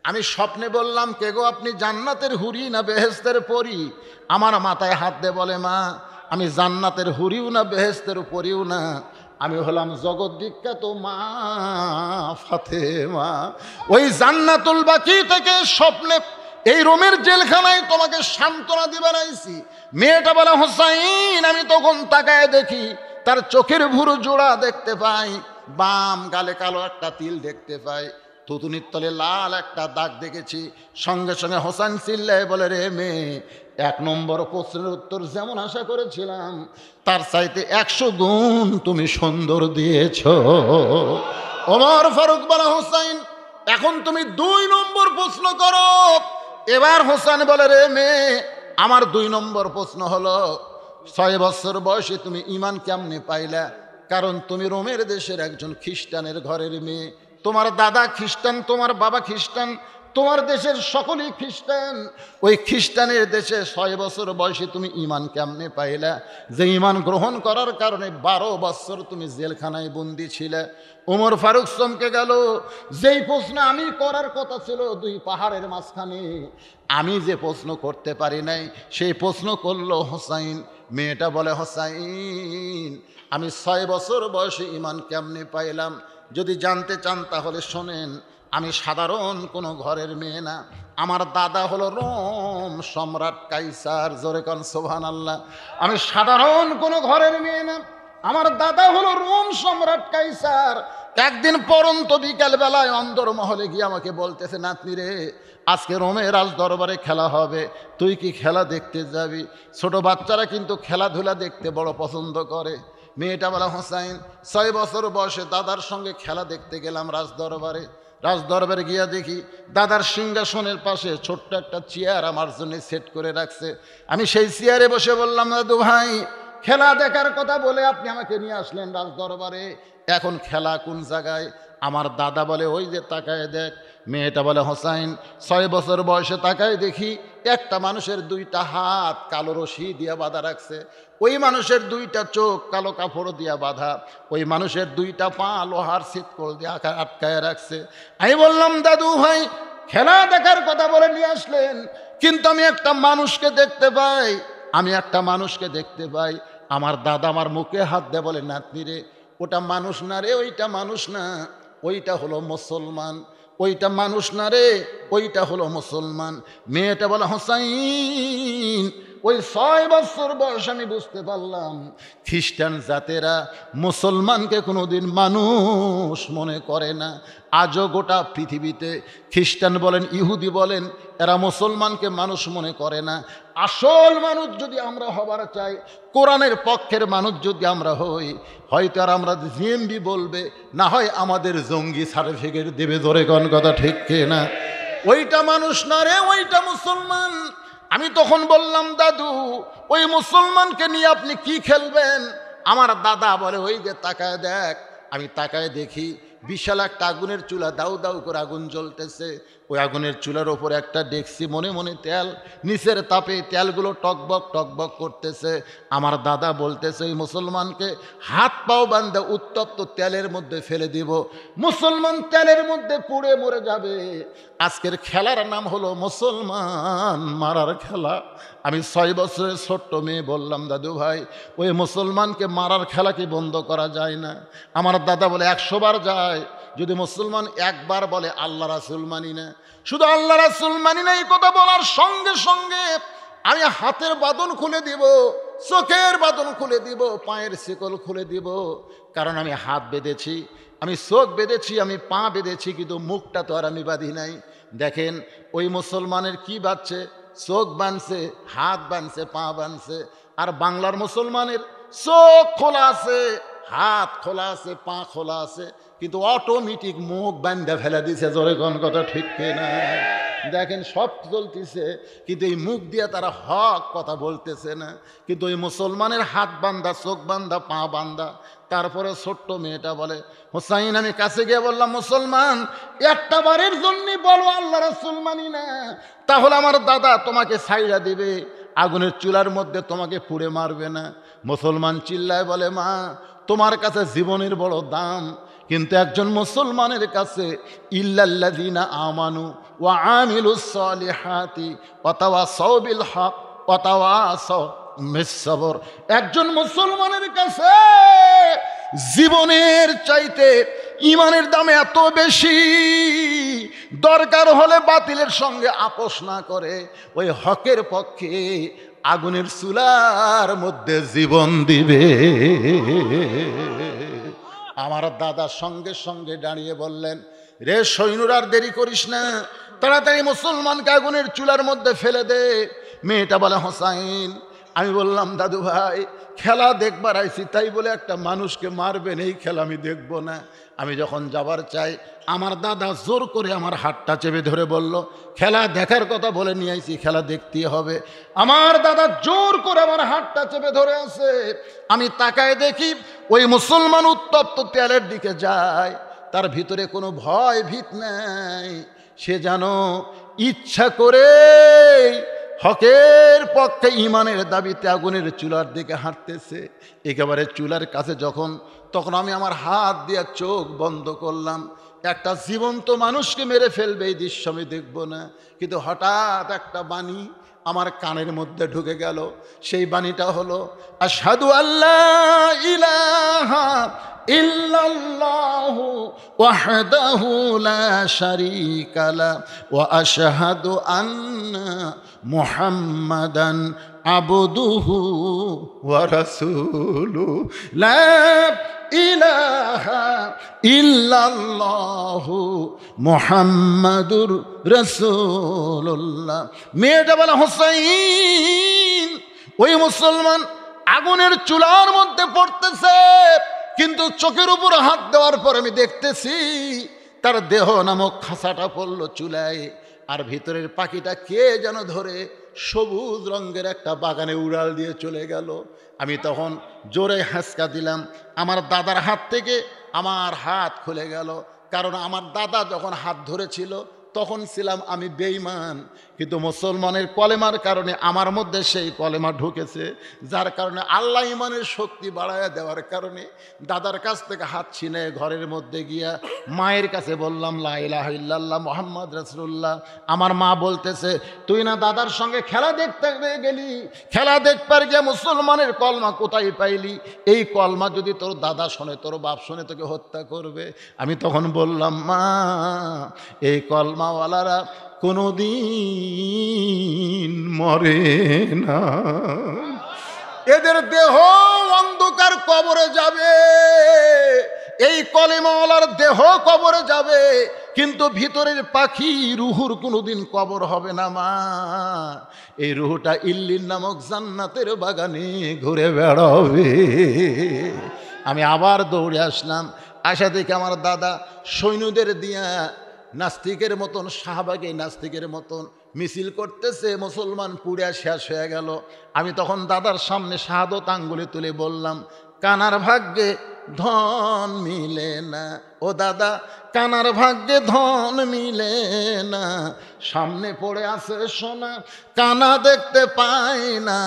আমি স্বপ্নে বললাম, কে গো আপনি? জান্নাতের হুরি না বেহেশতের পরী? আমার মাথায় হাত দিয়ে বলে, মা, আমি জান্নাতের হুরিও না বেহেশতের পরীও না, আমি হলাম জগৎ বিখ্যাত মা ফাতেমা। ওই জান্নাতুল বাকি থেকে স্বপ্নে এই রোমের জেলখানায় তোমাকে সান্ত্বনা দিবার আইছি। মেয়েটা বলে, হোসাইন, আমি তখন তাকায় দেখি তার চোখের ভুরু জোড়া দেখতে পাই, বাম গালে কালো একটা তিল দেখতে পাই, থুতুনির তলে লাল একটা দাগ দেখেছি। সঙ্গে সঙ্গে হোসেন চিল্লায় বলে, রে মেয়ে, 1 নম্বর প্রশ্নের উত্তর যেমন আশা করেছিলাম তার চাইতে 100 গুণ তুমি সুন্দর দিয়েছ। ওমর ফারুক বলে, হোসাইন, এখন তুমি 2 নম্বর প্রশ্ন করো। এবার হোসেন বলে, রে মেয়ে, আমার 2 নম্বর প্রশ্ন হলো, 6 বছর বয়সে তুমি ঈমান কেমনে পাইলা? কারণ তুমি রোমের দেশের একজন খ্রিস্টানের ঘরের মেয়ে। তোমার দাদা খ্রিস্টান, তোমার বাবা খ্রিস্টান, তোমার দেশের সকলেই খ্রিস্টান। ওই খ্রিস্টানের দেশে 6 বছর বয়সে তুমি ঈমান কেমনে পাইলা? যে ঈমান গ্রহণ করার কারণে 12 বছর তুমি জেলখানায় বন্দি ছিলে। ওমর ফারুক চমকে গেল। যেই প্রশ্ন আমি করার কথা ছিল 2 পাহাড়ের মাঝখানে, আমি যে প্রশ্ন করতে পারি নাই, সেই প্রশ্ন করলো হোসাইন। মেয়েটা বলে হোসাইন আমি 6 বছর বয়সে ঈমান কেমনে পাইলাম, যদি জানতে চান তাহলে শোনেন। আমি সাধারণ কোনো ঘরের মেয়ে না, আমার দাদা হলো রোম সম্রাট কাইসার। জোরে কান সুবহানাল্লাহ। আমি সাধারণ কোনো ঘরের মেয়ে না, আমার দাদা হলো রোম সম্রাট কাইসার। একদিন পরন্ত বিকাল বেলায় অন্দরমহলে গিয়ে আমাকে বলতেছে, নাতনি রে আজকে রোমের রাজ দরবারে খেলা হবে, তুই কি খেলা দেখতে যাবি? ছোট বাচ্চারা কিন্তু খেলাধুলা দেখতে বড় পছন্দ করে। মেয়েটা বলা, হোসাইন 6 বছর বয়সে দাদার সঙ্গে খেলা দেখতে গেলাম রাজদরবারে গিয়া দেখি দাদার সিংহাসনের পাশে ছোট্ট একটা চেয়ার আমার জন্য সেট করে রাখছে। আমি সেই চেয়ারে বসে বললাম, দাদু ভাই খেলা দেখার কথা বলে আপনি আমাকে নিয়ে আসলেন রাজদরবারে, এখন খেলা কোন জায়গায়? আমার দাদা বলে, ওই যে তাকায় দেখ। মেয়েটা বলে, হোসাইন 6 বছর বয়সে তাকায় দেখি একটা মানুষের 2টা হাত কালো রশি দিয়া বাঁধা রাখছে, ওই মানুষের 2টা চোখ কালো কাপড় দিয়া বাঁধা, ওই মানুষের 2টা পা লোহার ছিটকল দিয়ে আটকায় রাখছে। আমি বললাম, দাদু ভাই খেলা দেখার কথা বলে নিয়ে আসলেন, কিন্তু আমি একটা মানুষকে দেখতে পাই। আমার দাদা আমার মুখে হাত দিয়ে বলে, নাতনি রে ওটা মানুষ না রে, ওইটা মানুষ না, ওইটা হলো মুসলমান। ওইটা মানুষ না রে, ওইটা হলো মুসলমান। মেয়েটা বলে, হোসাইন ওই 6 বছর বয়স আমি বুঝতে পারলাম খ্রিস্টান জাতেরা মুসলমানকে কোনোদিন মানুষ মনে করে না। আজও গোটা পৃথিবীতে খ্রিস্টান বলেন ইহুদি বলেন এরা মুসলমানকে মানুষ মনে করে না। আসল মানুষ যদি আমরা হবার চাই, কোরআনের পক্ষের মানুষ যদি আমরা হই, হয়তো আর আমরা জিএমবি বলবে, না হয় আমাদের জঙ্গি সার্টিফিকেট দেবে। ধরে কোন কথা ঠিক না? ওইটা মানুষ না রে, ওইটা মুসলমান। আমি তখন বললাম, দাদু ওই মুসলমানকে নিয়ে আপনি কি খেলবেন? আমার দাদা বলে, ওই যে তাকায় দেখ। আমি তাকায় দেখি বিশাল একটা আগুনের চুলা, দাউ দাউ করে আগুন জ্বলতেছে। ওই আগুনের চুলার ওপরে একটা ডেকসি, মনে মনে তেল, নিচের তাপে তেলগুলো টকবক টকবক করতেছে। আমার দাদা বলতেছে, ওই মুসলমানকে হাত পাও বান্ধে উত্তপ্ত তেলের মধ্যে ফেলে দিব, মুসলমান তেলের মধ্যে পুড়ে মরে যাবে। আজকের খেলার নাম হলো মুসলমান মারার খেলা। আমি 6 বছরের ছোট্ট মেয়ে বললাম, দাদু ভাই ওই মুসলমানকে মারার খেলা কি বন্ধ করা যায় না? আমার দাদা বলে, 100 বার যায়। যদি মুসলমান একবার বলে আল্লাহ রাসূল মানি না, শুধু আল্লাহ রাসূল মানি না এই কথা বলার সঙ্গে সঙ্গে আমি হাতের বাঁধন খুলে দিব, চোখের বাঁধন খুলে দিব, পায়ের শিকল খুলে দিব। কারণ আমি হাত বেঁধেছি, আমি চোখ বেঁধেছি, আমি পা বেঁধেছি, কিন্তু মুখটা তো আর আমি বাঁধি নাই। দেখেন ওই মুসলমানের কি বাঁধছে? চোখ বাঁধছে, হাত বাঁধছে, পা বাঁধছে। আর বাংলার মুসলমানের চোখ খোলা আছে, হাত খোলা আছে, পা খোলা আছে, কিন্তু অটোমেটিক মুখ বান্ধা ফেলে দিছে। জোরে কোন কথা ঠিক না? দেখেন সব চলতেছে, কিন্তু এই মুখ দিয়ে তারা হক কথা বলতেছে না। কিন্তু ওই মুসলমানের হাত বান্ধা, চোখ বান্ধা, পা বান্ধা। তারপরে ছোট্ট মেয়েটা বলে, হোসাইন আমি কাছে গিয়ে বললাম, মুসলমান একটা বারের জন্য বলো আল্লাহ রাসূল মানি না, তাহলে আমার দাদা তোমাকে ছাইড়া দিবে, আগুনের চুলার মধ্যে তোমাকে পুড়ে মারবে না। মুসলমান চিল্লায় বলে, মা তোমার কাছে জীবনের বড় দাম, কিন্তু একজন মুসলমানের কাছে ইল্লাল্লাযীনা আমানু ওয়া আমিলুস সালিহাতি ওয়া তাওয়াসাউ বিল হক ওয়া তাওয়াসাউ বিস সবর। একজন মুসলমানের কাছে জীবনের চাইতে ঈমানের দাম এত বেশি, দরকার হলে বাতিলের সঙ্গে আপোষ না করে ওই হকের পক্ষে আগুনের চুলার মধ্যে জীবন দিবে। আমার দাদা সঙ্গে সঙ্গে দাঁড়িয়ে বললেন, রে সৈনুর আর দেরি করিস না, তাড়াতাড়ি মুসলমানকে আগুনের চুলার মধ্যে ফেলে দে। মেয়েটা বলে, হোসাইন আমি বললাম, দাদু ভাই খেলা দেখবার আইছি, তাই বলে একটা মানুষকে মারবেন এই খেলা আমি দেখব না। আমি যখন যাবার চাই, আমার দাদা জোর করে আমার হাতটা চেপে ধরে বলল, খেলা দেখার কথা বলে নিয়ে আইছি, খেলা দেখতেই হবে। আমার দাদা জোর করে আমার হাতটা চেপে ধরে আছে। আমি তাকায় দেখি ওই মুসলমান উত্তপ্ত তেলের দিকে যায়, তার ভিতরে কোনো ভয় ভীত নাই। সে যেন ইচ্ছা করে হকের পক্ষে ঈমানের দাবিতে আগুনের চুলার দিকে হাঁটতেছে। একেবারে চুলার কাছে তখন আমি আমার হাত দিয়ে চোখ বন্ধ করলাম। একটা জীবন্ত মানুষকে মেরে ফেলবে, এই দৃশ্য আমি দেখবো না। কিন্তু হঠাৎ একটা বাণী আমার কানের মধ্যে ঢুকে গেল। সেই বাণীটা হলো আশহাদু আল্লাহ ইলাহা ইল্লাল্লাহু ওয়াহদাহু লা শারীকা লা ওয়া আশহাদু আন্না মুহাম্মাদান আবদুহু ওয়া রাসূলুহু লা ইলাহা ইল্লাল্লাহু মুহাম্মাদুর রাসূলুল্লাহ। মেয়েটা বলে হোসাইন। ওই মুসলমান আগুনের চুলার মধ্যে পড়তেছে, কিন্তু চোখের উপর হাত দেওয়ার পর আমি দেখতেছি তার দেহ নামক খাঁচাটা পড়লো চুলায়, আর ভিতরের পাখিটা কে যেন ধরে সবুজ রঙের একটা বাগানে উড়াল দিয়ে চলে গেল। আমি তখন জোরে হাসকা দিলাম। আমার দাদার হাত থেকে আমার হাত খুলে গেল, কারণ আমার দাদা যখন হাত ধরেছিল তখন ছিলাম আমি বেঈমান, কিন্তু মুসলমানের কলেমার কারণে আমার মধ্যে সেই কলেমা ঢুকেছে, যার কারণে আল্লাহ ইমানের শক্তি বাড়ায়া দেওয়ার কারণে দাদার কাছ থেকে হাত ছিনে ঘরের মধ্যে গিয়া মায়ের কাছে বললাম লা ইলাহা ইল্লাল্লাহ মুহাম্মদ রাসূলুল্লাহ। আমার মা বলতেছে, তুই না দাদার সঙ্গে খেলা দেখতে গেলি, খেলা দেখবার গিয়ে মুসলমানের কলমা কোথায় পাইলি? এই কলমা যদি তোর দাদা শোনে, তোর বাপ শোনে, তোকে হত্যা করবে। আমি তখন বললাম, মা, এই কলমাওয়ালারা কোনোদিন মরে না, এদের দেহ অন্ধকার কবরে যাবে, এই কলেমাওয়ালার দেহ কবরে যাবে, কিন্তু ভিতরের পাখি রুহুর কোনোদিন কবর হবে না মা। এই রুহুটা ইল্লিন নামক জান্নাতের বাগানে ঘুরে বেড়াবে। আমি আবার দৌড়ে আসলাম। আসা থেকে আমার দাদা সৈন্যদের দিয়া নাস্তিকের মতন, শাহবাগে নাস্তিকের মতন মিছিল করতেছে, মুসলমান পুড়িয়া শেষ হয়ে গেল। আমি তখন দাদার সামনে শাহাদত আঙ্গুলে তুলে বললাম, কানার ভাগ্যে ধন মিলে না ও দাদা, কানার ভাগ্যে ধন মিলে না, সামনে পড়ে আছে সোনা, কানা দেখতে পায় না,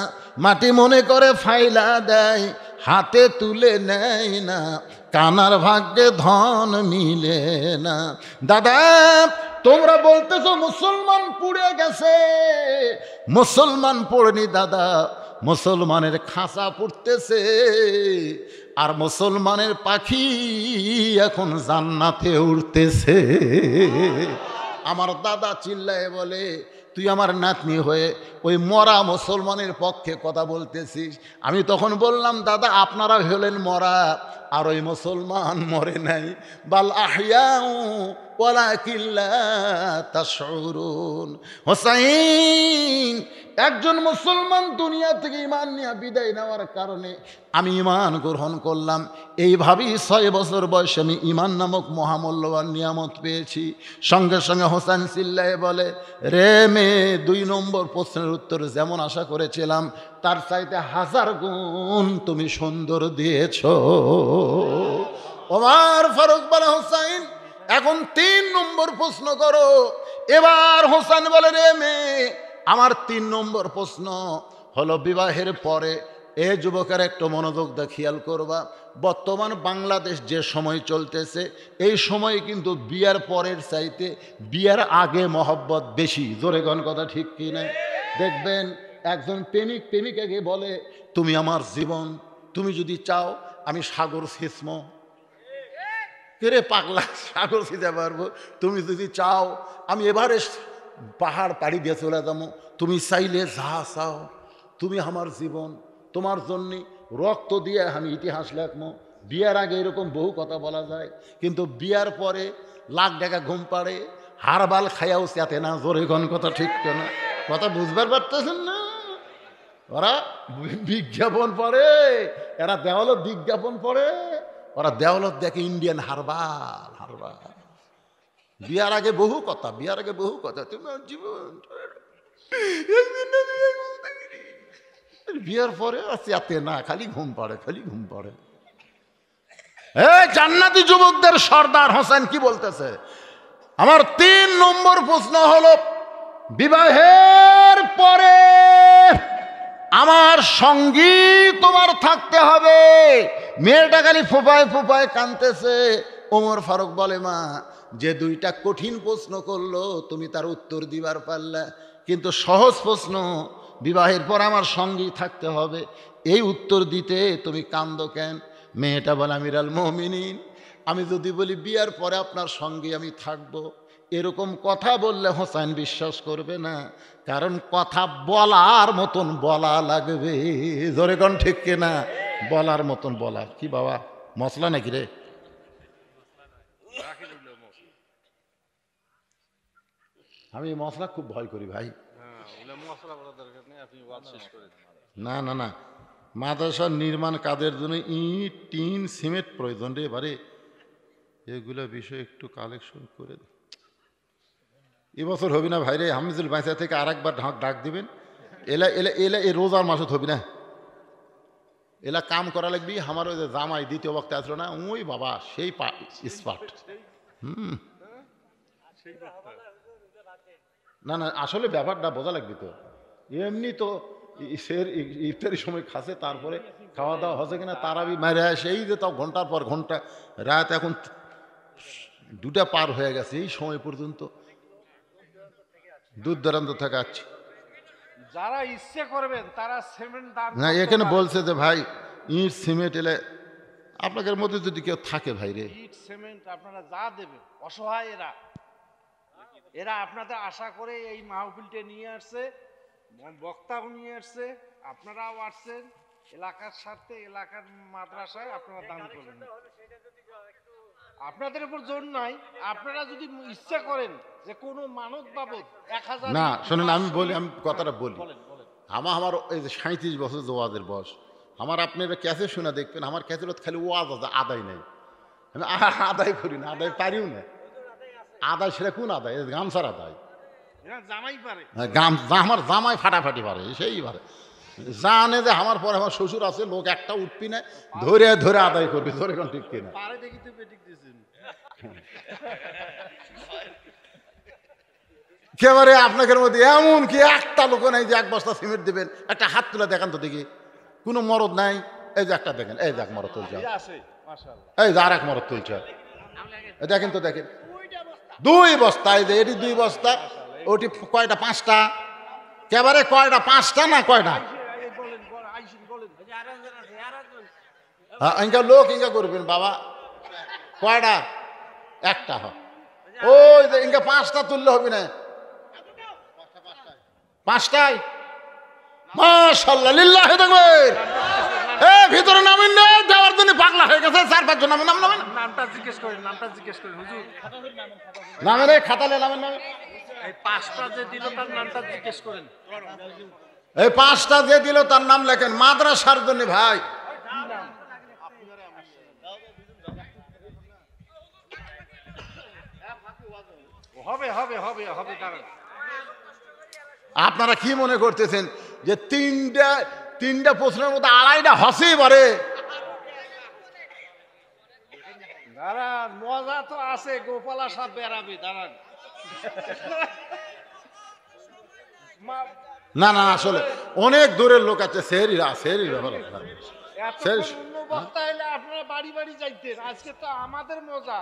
মাটি মনে করে ফাইলা দেয়, হাতে তুলে নেয় না, কানার ভাগ্যে ধন মিলে না। দাদা, তোমরা বলতেছো মুসলমান পুড়ে গেছে, মুসলমান পড়েনি দাদা, মুসলমানের খাঁচা পড়তেছে, আর মুসলমানের পাখি এখন জান্নাতে উড়তেছে। আমার দাদা চিল্লায় বলে, তুই আমার নাতনি হয়ে ওই মরা মুসলমানের পক্ষে কথা বলতেছিস? আমি তখন বললাম, দাদা আপনারা হলেন মরা, আর ওই মুসলমান মরে নাই, বাল আহইয়াউ ওয়ালাকিন লা তাশউরুন। হোসাইন, একজন মুসলমান দুনিয়া থেকে ঈমান নিয়ে বিদায় নেওয়ার কারণে আমি ঈমান গ্রহণ করলাম। এইভাবেই 6 বছর বয়সে আমি ঈমান নামক মহামূল্যবান নিয়ামত পেয়েছি। সঙ্গে সঙ্গে হোসেন চিল্লায়ে বলে, রে মেয়ে, 2 নম্বর প্রশ্নের উত্তর যেমন আশা করেছিলাম তার চাইতে 1000 গুণ তুমি সুন্দর দিয়েছ। ওমর ফারুক বলে, হোসাইন এখন 3 নম্বর প্রশ্ন করো। এবার হোসেন বলে, রে মেয়ে, আমার 3 নম্বর প্রশ্ন হলো বিবাহের পরে। এ যুবকের একটু মনোযোগ দিয়ে খেয়াল করবা, বর্তমান বাংলাদেশ যে সময় চলতেছে, এই সময় কিন্তু বিয়ার পরের চাইতে বিয়ার আগে মহব্বত বেশি। জোরে গণ কথা ঠিক কি না? দেখবেন একজন প্রেমিক প্রেমিকাকে বলে, তুমি আমার জীবন, তুমি যদি চাও আমি সাগর ছিঁচব। কে পাগলা, সাগর ছিঁচতে পারবো? তুমি যদি চাও আমি এভারেস্ট পাহাড় পাড়ি দিয়ে চলে যাবো, তুমি চাইলে যা চাও, তুমি আমার জীবন, তোমার জন্যে রক্ত দিয়ে আমি ইতিহাস লেখবো। বিয়ার আগে এরকম বহু কথা বলা যায়, কিন্তু বিয়ার পরে লাখ টাকা ঘুম পাড়ে, হারবাল খাইয়াও চাতে না। জোরে কোন কথা ঠিক না? কথা বুঝবার পারতেছেন না? ওরা বিজ্ঞাপন পড়ে, এরা দেওয়ালত বিজ্ঞাপন পড়ে, ওরা দেওয়ালত দেখে ইন্ডিয়ান হারবাল হারবাল। বিয়ার আগে বহু কথা, বিয়ার আগে বহু কথা, তোমার জীবন। বিয়ার পরে চাতে না, খালি ঘুম পাড়ে, খালি ঘুম পাড়ে। এই জান্নাতি যুবকদের সর্দার হোসেন কি বলতেছে? আমার 3 নম্বর প্রশ্ন হলো, বিবাহের পরে আমার সঙ্গী তোমার থাকতে হবে। মেয়েটা খালি ফোপায় ফোপায় কাঁদতেছে, ওমর ফারুক বলে, মা যে দুইটা কঠিন প্রশ্ন করলো তুমি তার উত্তর দিবার পারলা, কিন্তু সহজ প্রশ্ন বিবাহের পর আমার সঙ্গেই থাকতে হবে, এই উত্তর দিতে তুমি কান্দো কেন? মেয়েটা বলে, আমিরাল মুমিনিন, আমি যদি বলি বিয়ার পরে আপনার সঙ্গে আমি থাকবো, এরকম কথা বললে হোসেন বিশ্বাস করবে না, কারণ কথা বলার মতন বলা লাগবে। জোরে কোন ঠিক কিনা? বলার মতন বলা। কি বাবা মশলা নাকি রে? আমি মশলা খুব ভয় করি ভাই। না না না, মাদ্রাসার নির্মাণ কাজের জন্য ইট টিন সিমেন্ট প্রয়োজন রে। এবারে এগুলো বিষয় একটু কালেকশন করে দে। এবছর হবি না ভাই রে, হামিদুল বাইসা থেকে আর একবার ডাক দিবেন। এলা এলা এলা এই রোজার মাসত হবি না, এলা কাম করা লাগবি। আমার ওই যে জামাই দ্বিতীয় বক্তা আসলো না, ওই বাবা সেই স্পার্ট। না না, আসলে ব্যাপারটা বোঝা লাগবে তো। এমনি তো ইফতারি সময় খাসে, তারপরে খাওয়া দাওয়া হচ্ছে কিনা তারাবি মারে আসে, এই যে তাও ঘন্টার পর ঘন্টা, রাত এখন 2টা পার হয়ে গেছে, এই সময় পর্যন্ত দূর দূরান্ত থেকে আসছি। যারা ইচ্ছে করবেন তারা সিমেন্ট দান না, এখানে বলছে যে ভাই ইট সিমেন্ট এলে আপনাদের মধ্যে যদি কেউ থাকে ভাই রে, ইট সিমেন্ট আপনারা যা দেবেন, অসহায় এরা আপনাদের আশা করে এই মাহফিলটা নিয়ে আসছে, বক্তাও নিয়ে আসছে, আপনারাও আসছেন, এলাকার স্বার্থে এলাকার মাদ্রাসায় আপনারা দান করবেন। আপনাদের উপর জোর নাই, আপনারা যদি ইচ্ছা করেন যে কোনো মানত বাবদ 1000। না শোনেন, আমি কথাটা বলি। আমার এই যে 37 বছর ওয়াজের বয়স, আমার আপনারা ক্যাসে শোনা দেখবেন, আমার ক্যাসের খালি ওয়াজ আছে, আদায় নাই। আমি আদায় করি না, আদায় পারিও না। আদায় সেটা কোন আদায়? গামছার আদায়। জামাই পারে, আমার জামাই ফাটাফাটি পারে, সেই পারে। জানে যে আমার পরে আমার শ্বশুর আছে, লোক একটা উঠবি না, ধরে ধরে আদায় করবে। ধরে কোন ঠিক কিনা? একেবারে আপনাদের মধ্যে এমন কি একটা লোক নাই যে 1 বস্তা সিমেন্ট দিবেন? একটা হাত তুলে দেখান তো দেখি। কোনো মরদ নাই? এই যে একটা দেখেন, এই যে এক মরদ তুলছে, এই যে আর এক মরদ তুলছে, দেখেন তো, দেখেন 2 বস্তা। এই যে এটি 2 বস্তা, ওটি কয়টা? 5টা। একেবারে কয়টা? 5টা না কয়টা? ইনকা লোক ইনকা করবেন বাবা, কয়টা? একটা। ওই যে ইনকা 5টা তুললে হবে না? 5টায় মাশাআল্লাহ, লিল্লাহি তাকবীর। ভিতরে নামেন না, যাওয়ার জন্য পাগলা হয়ে গেছে। 4-5 জন নামেন। নামটা জিজ্ঞেস করেন, হুজুর। নামেন, এই খাতালে নামেন। এই 5টা যে দিল তার নামটা জিজ্ঞেস করেন। এই 5টা যে দিল তার নাম লেখেন, মাদ্রাসার জন্য ভাই। হবে দাঁড়ান। আপনারা কি মনে করতেছেন যে তিনটা প্রশ্নের মধ্যে 2.5টা হসেই পারে? দাঁড়ান, মজা তো আছে, গোপালা সব বেড়াবে। দাঁড়ান। না না, আসলে অনেক দূরের লোক আছে, সেহরির ব্যাপার। বক্তা এলে আপনারা বাড়ি বাড়ি যাইতেন, আজকে তো আমাদের মজা।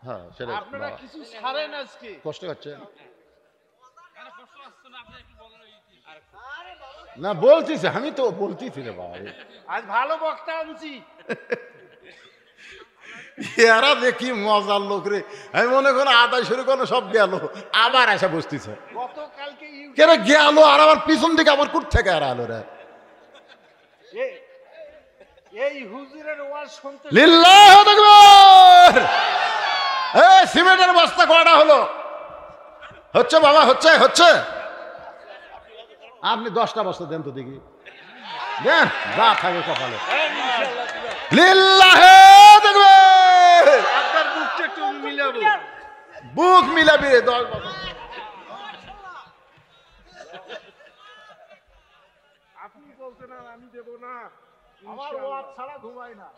হ্যাঁ, সেটা আপনারা কিছু ছাড়েন, আজকে কষ্ট হচ্ছে না। বলতেছি, আমি তো বলতেছি রে বাবা, আজ ভালো বক্তা আনছি। এরা দেখি মজার লোক রে। আমি মনে করি আদায় শুরু করলো, সব গেল, আবার এসে বসতেছে। গতকালকে কেন গেল, আর আবার পিছন দিকে আবার কুট থেকে আর আলো রে। এই হুজুরের ওয়াজ শুনতে লিল্লাহি তাকবীর। এই সিমেন্টের বস্তা কয়টা হলো? হচ্ছে বাবা, হচ্ছে। আপনি 10টা বস্তা দেন তো দেখি, দেন, যা থাকে কপালে। লিল্লাহি তাকবীর। আপনার বুকটা একটু মিলাবো, বুক মিলাবি রে। 10 বস্তা আপনি বলছেন আর আমি দেব না। আমার ওয়াজ ছাড়া ঘুমাই না।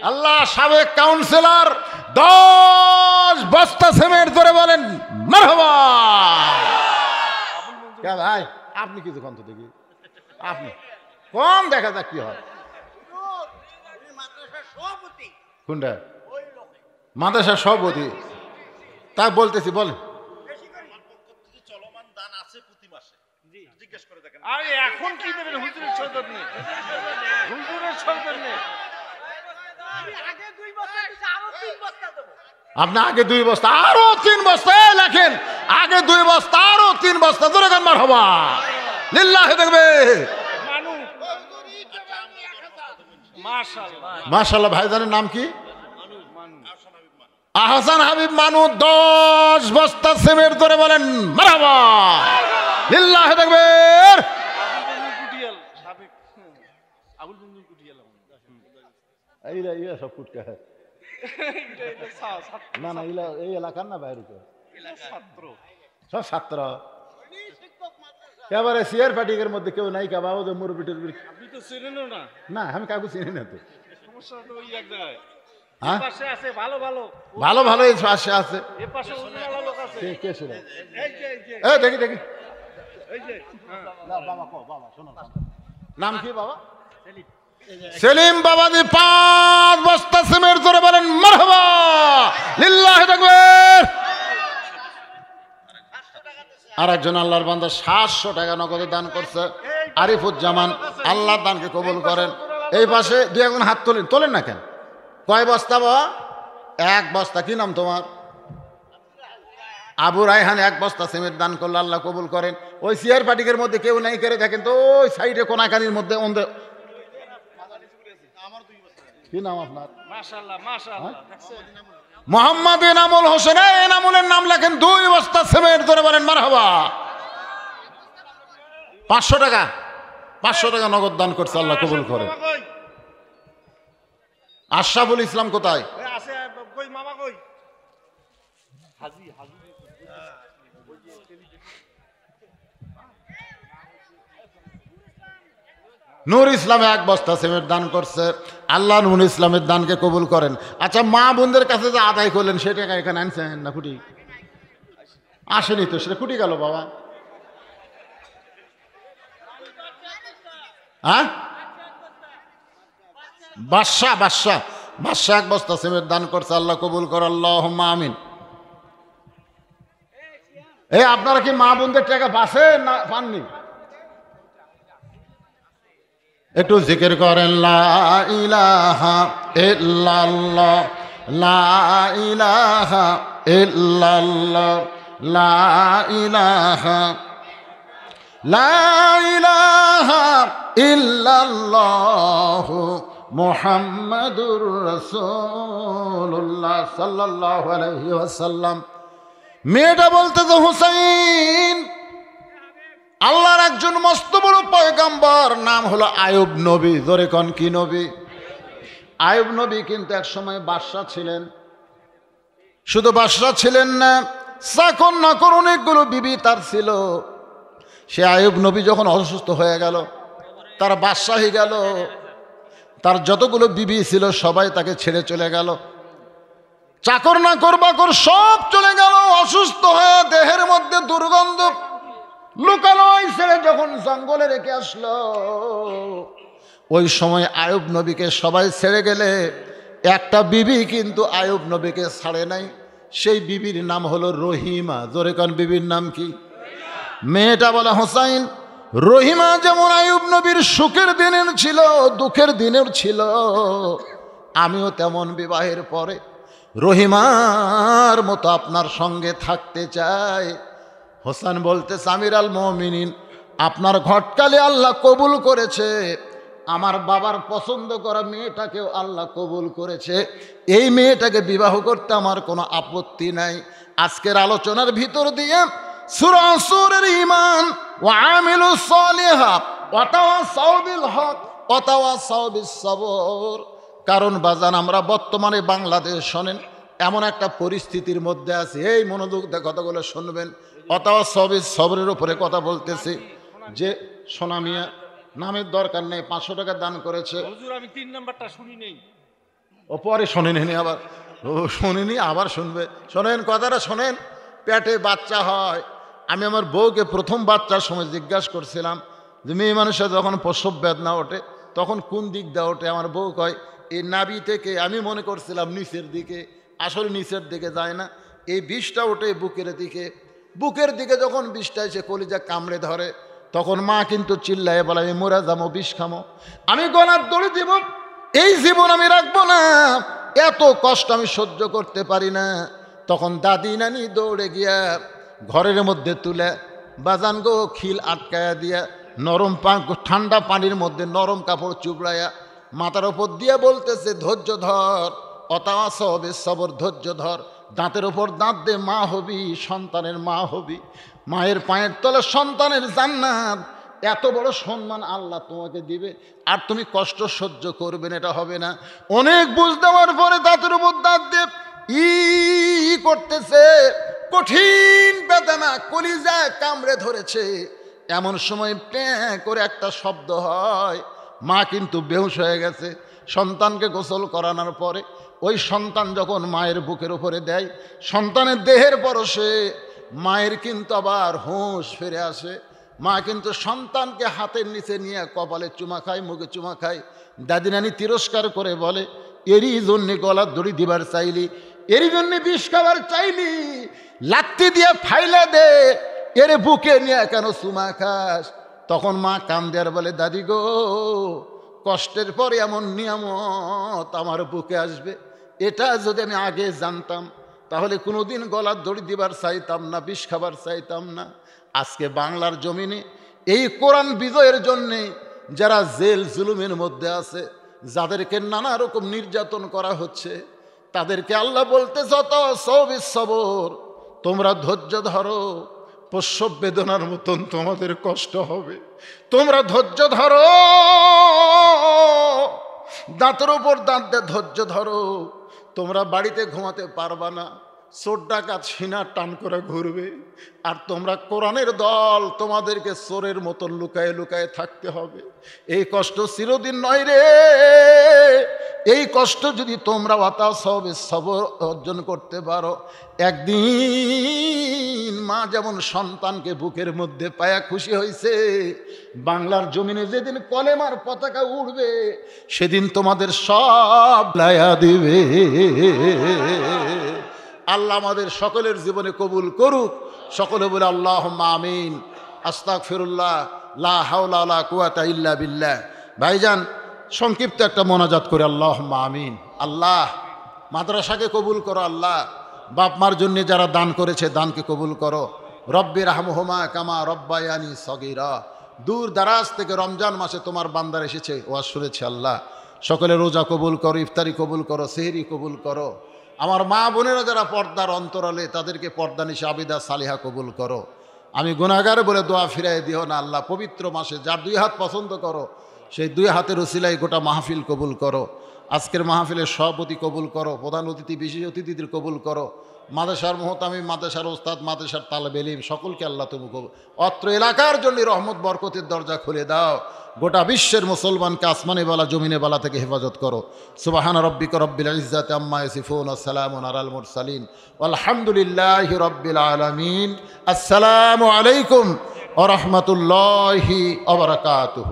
আল্লাহ সাবেক কাউন্সিলর 10 বস্তা সিমেন্ট ধরে বলেন মারহাবা। ভাই আপনি কিছু কম তো দেখি, আপনি কম, দেখা যাক কি হয়। কোনটা? মাদ্রাসার সভাপতি। তা বলতেছি, বলেন। চলমান দান আছে প্রতি মাসে, জিজ্ঞেস করে দেখেন। আরে এখন কি দেবেন? হুজুরের সরকার নেই, হুজুরের সরকার নেই। আপনি আগে 2 বস্তা আরো 3 বস্তা লেখেন, আগে 2 বস্তা আরো 3 বস্তা, জোরে গান মারহাবা লিল্লাহি দেখবে। মাশাআল্লাহ মাশাআল্লাহ। ভাইজানের নাম কি? আহসান হাবিব মানু। 10 বস্তা সিমেন্ট ধরে বলেন মারহাবা লিল্লাহি দেখবে। এইরা সব কুটকা না না, এই এলাকার না বাইরে সব ছাত্র। এবারে সিয়ার প্যাটিকের মধ্যে কেউ নাই কাবা ওদের মুরব্বি টুরবি? আপনি তো চেনেনও না। না, আমি কাউকে চিনি না তো। সমস্যা তো ওই এক জায়গায়। হ্যাঁ, এই পাশে আছে ভালো ভালো, ভালো ভালো এই পাশে আছে। এই পাশে অন্যরা লোক আছে। কে ছিল? এই যে দেখি দেখি। এই যে হ্যাঁ। না বাবা কো, বাবা শোনো। নাম কি বাবা? সেলিম বাবাজি। 5 বস্তা সিমেন্ট ধরে বলেন মারহাবা লিল্লাহি তাকবীর। আর একজন আল্লাহর বান্দা 700 টাকা নগদে দান করছে, আরিফুজ্জামান। আল্লাহ দানকে কবুল করেন। এই পাশে 2-1 হাত তোলেন। তোলেন না কেন? কয় বস্তা বাবা? 1 বস্তা। কি নাম তোমার? আবু রায়হান 1 বস্তা সিমেন্ট দান করলে আল্লাহ কবুল করেন। ওই সিয়ার পাটিকের মধ্যে কেউ নাই করে দেখেন তো, ওই সাইডে কোনাকানির মধ্যে কি নাম আপনার? মাশাআল্লাহ মাশাআল্লাহ। মোহাম্মদ এনামুল হোসেন। এনামুলের নাম লেখেন। 2 বস্তা সিমেন্ট ধরে বলেন মারহাবা। 500 টাকা, 500 টাকা নগদ দান করছে, আল্লাহ কবুল করেন। আশরাফুল ইসলাম কোথায়? আছে কই মামা কই? হাজি হাজি। নূর ইসলামে 1 বস্তা সিমেন্ট দান করছে, আল্লাহ নূর ইসলামের দানকে কবুল করেন। আচ্ছা, মা বোনদের কাছে যে আদায় করলেন সে টাকা এখানে আনছেন না? কুটি আসেনি তো, সেটা কুটি গেল বাবা? হ্যাঁ, বাদশা বাদশা বাদশা 1 বস্তা সিমেন্ট দান করছে, আল্লাহ কবুল কর, আল্লাহুম্মা আমিন। এই আপনারা কি মা বোনদের টাকা পাচ্ছেন না পাননি? একটু জিকির করেন লা ইলাহা ইল্লাল্লাহ, লা ইলাহা ইল্লাল্লাহ, লা ইলাহা, লা ইলাহা ইল্লাল্লাহ মুহাম্মাদুর রাসূলুল্লাহ সাল্লাল্লাহু আলাইহি ওয়াসাল্লাম। মেয়েটা বলতেছে হুসাইন, আল্লাহর একজন মস্ত বড় পয়গাম্বর, নাম হলো আয়ুব নবী। জোরে কোন কি নবী? আয়ুব নবী কিন্তু এক সময় বাদশা ছিলেন। শুধু বাদশা ছিলেন না, চাকর নাকর অনেকগুলো বিবি তার ছিল। সে আয়ুব নবী যখন অসুস্থ হয়ে গেল, তার বাদশাহী গেল, তার যতগুলো বিবি ছিল সবাই তাকে ছেড়ে চলে গেল। চাকর নাকর বাকর সব চলে গেল। অসুস্থ হয়ে দেহের মধ্যে দুর্গন্ধ, লুকালয় ছেড়ে যখন জঙ্গলে রেখে আসলো, ওই সময় আয়ুব নবীকে সবাই ছেড়ে গেলে একটা বিবি কিন্তু আয়ুব নবীকে ছাড়ে নাই। সেই বিবির নাম হলো রহিমা। জোরে কোন বিবির নাম কি? মেয়েটা বলে হোসাইন, রহিমা যেমন আয়ুব নবীর সুখের দিনের ছিল, দুঃখের দিনের ছিল, আমিও তেমন বিবাহের পরে রহিমার মতো আপনার সঙ্গে থাকতে চাই। হোসেন বলতে, আমির আল মুমিনিন, আপনার ঘটকালে আল্লাহ কবুল করেছে, আমার বাবার পছন্দ করা মেয়েটাকেও আল্লাহ কবুল করেছে। এই মেয়েটাকে বিবাহ করতে আমার কোনো আপত্তি নাই। আজকের আলোচনার ভিতর দিয়ে সূরা সূরার ঈমান ওয়া আমিলুস সালিহাত ওয়া তাওয়াসাউ বিল হক ওয়া তাওয়াসাউ বিস সবর। কারণ বাজান, আমরা বর্তমানে বাংলাদেশ শোনেন এমন একটা পরিস্থিতির মধ্যে আছে। এই মনোযোগ দিয়ে কথাগুলো শুনবেন। অথবা সবিস সবরের উপরে কথা বলতেছি। যে সোনা মিয়া নামের দরকার নেই, 500 টাকা দান করেছে। হুজুর আমি 3 নাম্বারটা শুনি নেই। ও পরে শোনেনি, আবার ও শোনেনি আবার শুনবে। শোনেন, কথাটা শোনেন। পেটে বাচ্চা হয়। আমি আমার বউকে প্রথম বাচ্চার সময় জিজ্ঞাসা করছিলাম যে মেয়ে মানুষের যখন প্রসব বেদনা ওঠে তখন কোন দিক দিয়ে ওঠে? আমার বউ কয় এই নাভি থেকে আমি মনে করছিলাম নিচের দিকে, আসলে নিচের দিকে যায় না, এই বিষটা ওঠে বুকের দিকে যখন বিষটা এসে কলিজা কামড়ে ধরে, তখন মা কিন্তু চিল্লায় বলে আমি মরে যাবো, বিষ খামো, আমি গলার দড়ি দিব, এই জীবন আমি রাখবো না, এত কষ্ট আমি সহ্য করতে পারি না। তখন দাদি নানি দৌড়ে গিয়া ঘরের মধ্যে তুলে বাজান গো খিল আটকায়া দিয়া নরম ঠান্ডা পানির মধ্যে নরম কাপড় চুবড়াইয়া মাথার ওপর দিয়ে বলতেছে ধৈর্য ধর, অতাওয়াস হবে সবর, ধৈর্য ধর, দাঁতের ওপর দাঁত দে, মা হবি, সন্তানের মা হবি, মায়ের পায়ের তলে সন্তানের জান্নাত, এত বড় সম্মান আল্লাহ তোমাকে দিবে, আর তুমি কষ্ট সহ্য করবেন, এটা হবে না। অনেক বুঝ দেওয়ার পরে দাঁতের উপর দাঁত দিয়ে করতেছে, কঠিন বেদনা, কলিজায় কামড়ে ধরেছে। এমন সময় প্যাঁ করে একটা শব্দ হয়, মা কিন্তু বেহুশ হয়ে গেছে। সন্তানকে গোসল করানোর পরে ওই সন্তান যখন মায়ের বুকের উপরে দেয়, সন্তানের দেহের পরশে মায়ের কিন্তু আবার হুঁশ ফিরে আসে। মা কিন্তু সন্তানকে হাতের নিচে নিয়ে কপালে চুমা খায়, মুখে চুমা খায়। দাদি নানি তিরস্কার করে বলে, এরই জন্যে গলার দড়ি দিবার চাইলি, এরই জন্যে বিষ খাবার চাইলি, লাত্তি দিয়ে ফাইলা দে, এরে বুকে নিয়ে কেন চুমা খাস? তখন মা কান্দে আর বলে, দাদি গো, কষ্টের পরে এমন নিয়ামত আমার বুকে আসবে, এটা যদি আমি আগে জানতাম তাহলে কোনোদিন গলার দড়ি দিবার চাইতাম না, বিষ খাবার চাইতাম না। আজকে বাংলার জমিনে এই কোরআন বিজয়ের জন্যে যারা জেল জুলুমের মধ্যে আছে, যাদেরকে নানা রকম নির্যাতন করা হচ্ছে, তাদেরকে আল্লাহ বলতে যত সবিস সবর, তোমরা ধৈর্য ধরো, প্রসব বেদনার মতন তোমাদের কষ্ট হবে, তোমরা ধৈর্য ধরো, দাঁতের ওপর দাঁত দিয়ে ধৈর্য ধরো, তোমরা বাড়িতে ঘুমাতে পারবা না, চোর ডাকাত সিনা টান করে ঘুরবে, আর তোমরা কোরআনের দল, তোমাদেরকে চোরের মতন লুকায়ে লুকায়ে থাকতে হবে। এই কষ্ট চিরদিন নয় রে, এই কষ্ট যদি তোমরা ওয়াতাসবে সবর অর্জন করতে পারো, একদিন মা যেমন সন্তানকে বুকের মধ্যে পায়া খুশি হয়েছে, বাংলার জমিনে যেদিন কলেমার পতাকা উড়বে, সেদিন তোমাদের সব লায়া দিবে। আল্লাহ আমাদের সকলের জীবনে কবুল করুক। সকলে বলে আল্লাহুম্মা আমিন। আস্তাগফিরুল্লাহ, লা হাওলা ওয়ালা কুওয়াতা ইল্লা বিল্লাহ। ভাইজান, সংক্ষিপ্ত একটা মোনাজাত করে আল্লাহুম্মা আমিন। আল্লাহ মাদ্রাসাকে কবুল করো, আল্লাহ বাপ মার জন্য যারা দান করেছে দানকে কবুল করো। রব্বি রাহমহুমা কামা রব্বায়ানি সগীরা। দূর দারাজ থেকে রমজান মাসে তোমার বান্দার এসেছে, ওয়াজ শুনেছে, আল্লাহ সকলে রোজা কবুল করো, ইফতারি কবুল করো, সেহরি কবুল করো। আমার মা বোনেরা যারা পর্দার অন্তরালে, তাদেরকে পর্দা নিশা আবিদা সালিহা কবুল করো। আমি গুনাহগার বলে দোয়া ফিরাই দিও না আল্লাহ। পবিত্র মাসে যার দুই হাত পছন্দ করো, সেই দুই হাতের উসিলায় গোটা মাহফিল কবুল করো। আজকের মাহফিলের সভাপতি কবুল করো, প্রধান অতিথি বিশেষ অতিথিদের কবুল করো, মাদ্রাসার মোহতামি, মাদ্রাসার ওস্তাদ, মাদ্রাসার তালেব ইলম সকলকে আল্লাহ তুমি কবুল। অত্র এলাকার জন্য রহমত বরকতের দরজা খুলে দাও। গোটা বিশ্বের মুসলমানকে আসমানে বালা জমিনে বালা থেকে হেফাজত করো। সুবহান রাব্বিকা রব্বিল ইজ্জাতি আম্মা ইয়াসিফুন ওয়া সালামুন আলাল মুরসালিন ওয়ালহামদুলিল্লাহি রাব্বিল আলামিন। আসসালামু আলাইকুম ওয়া রাহমাতুল্লাহি ওয়া বারাকাতুহু।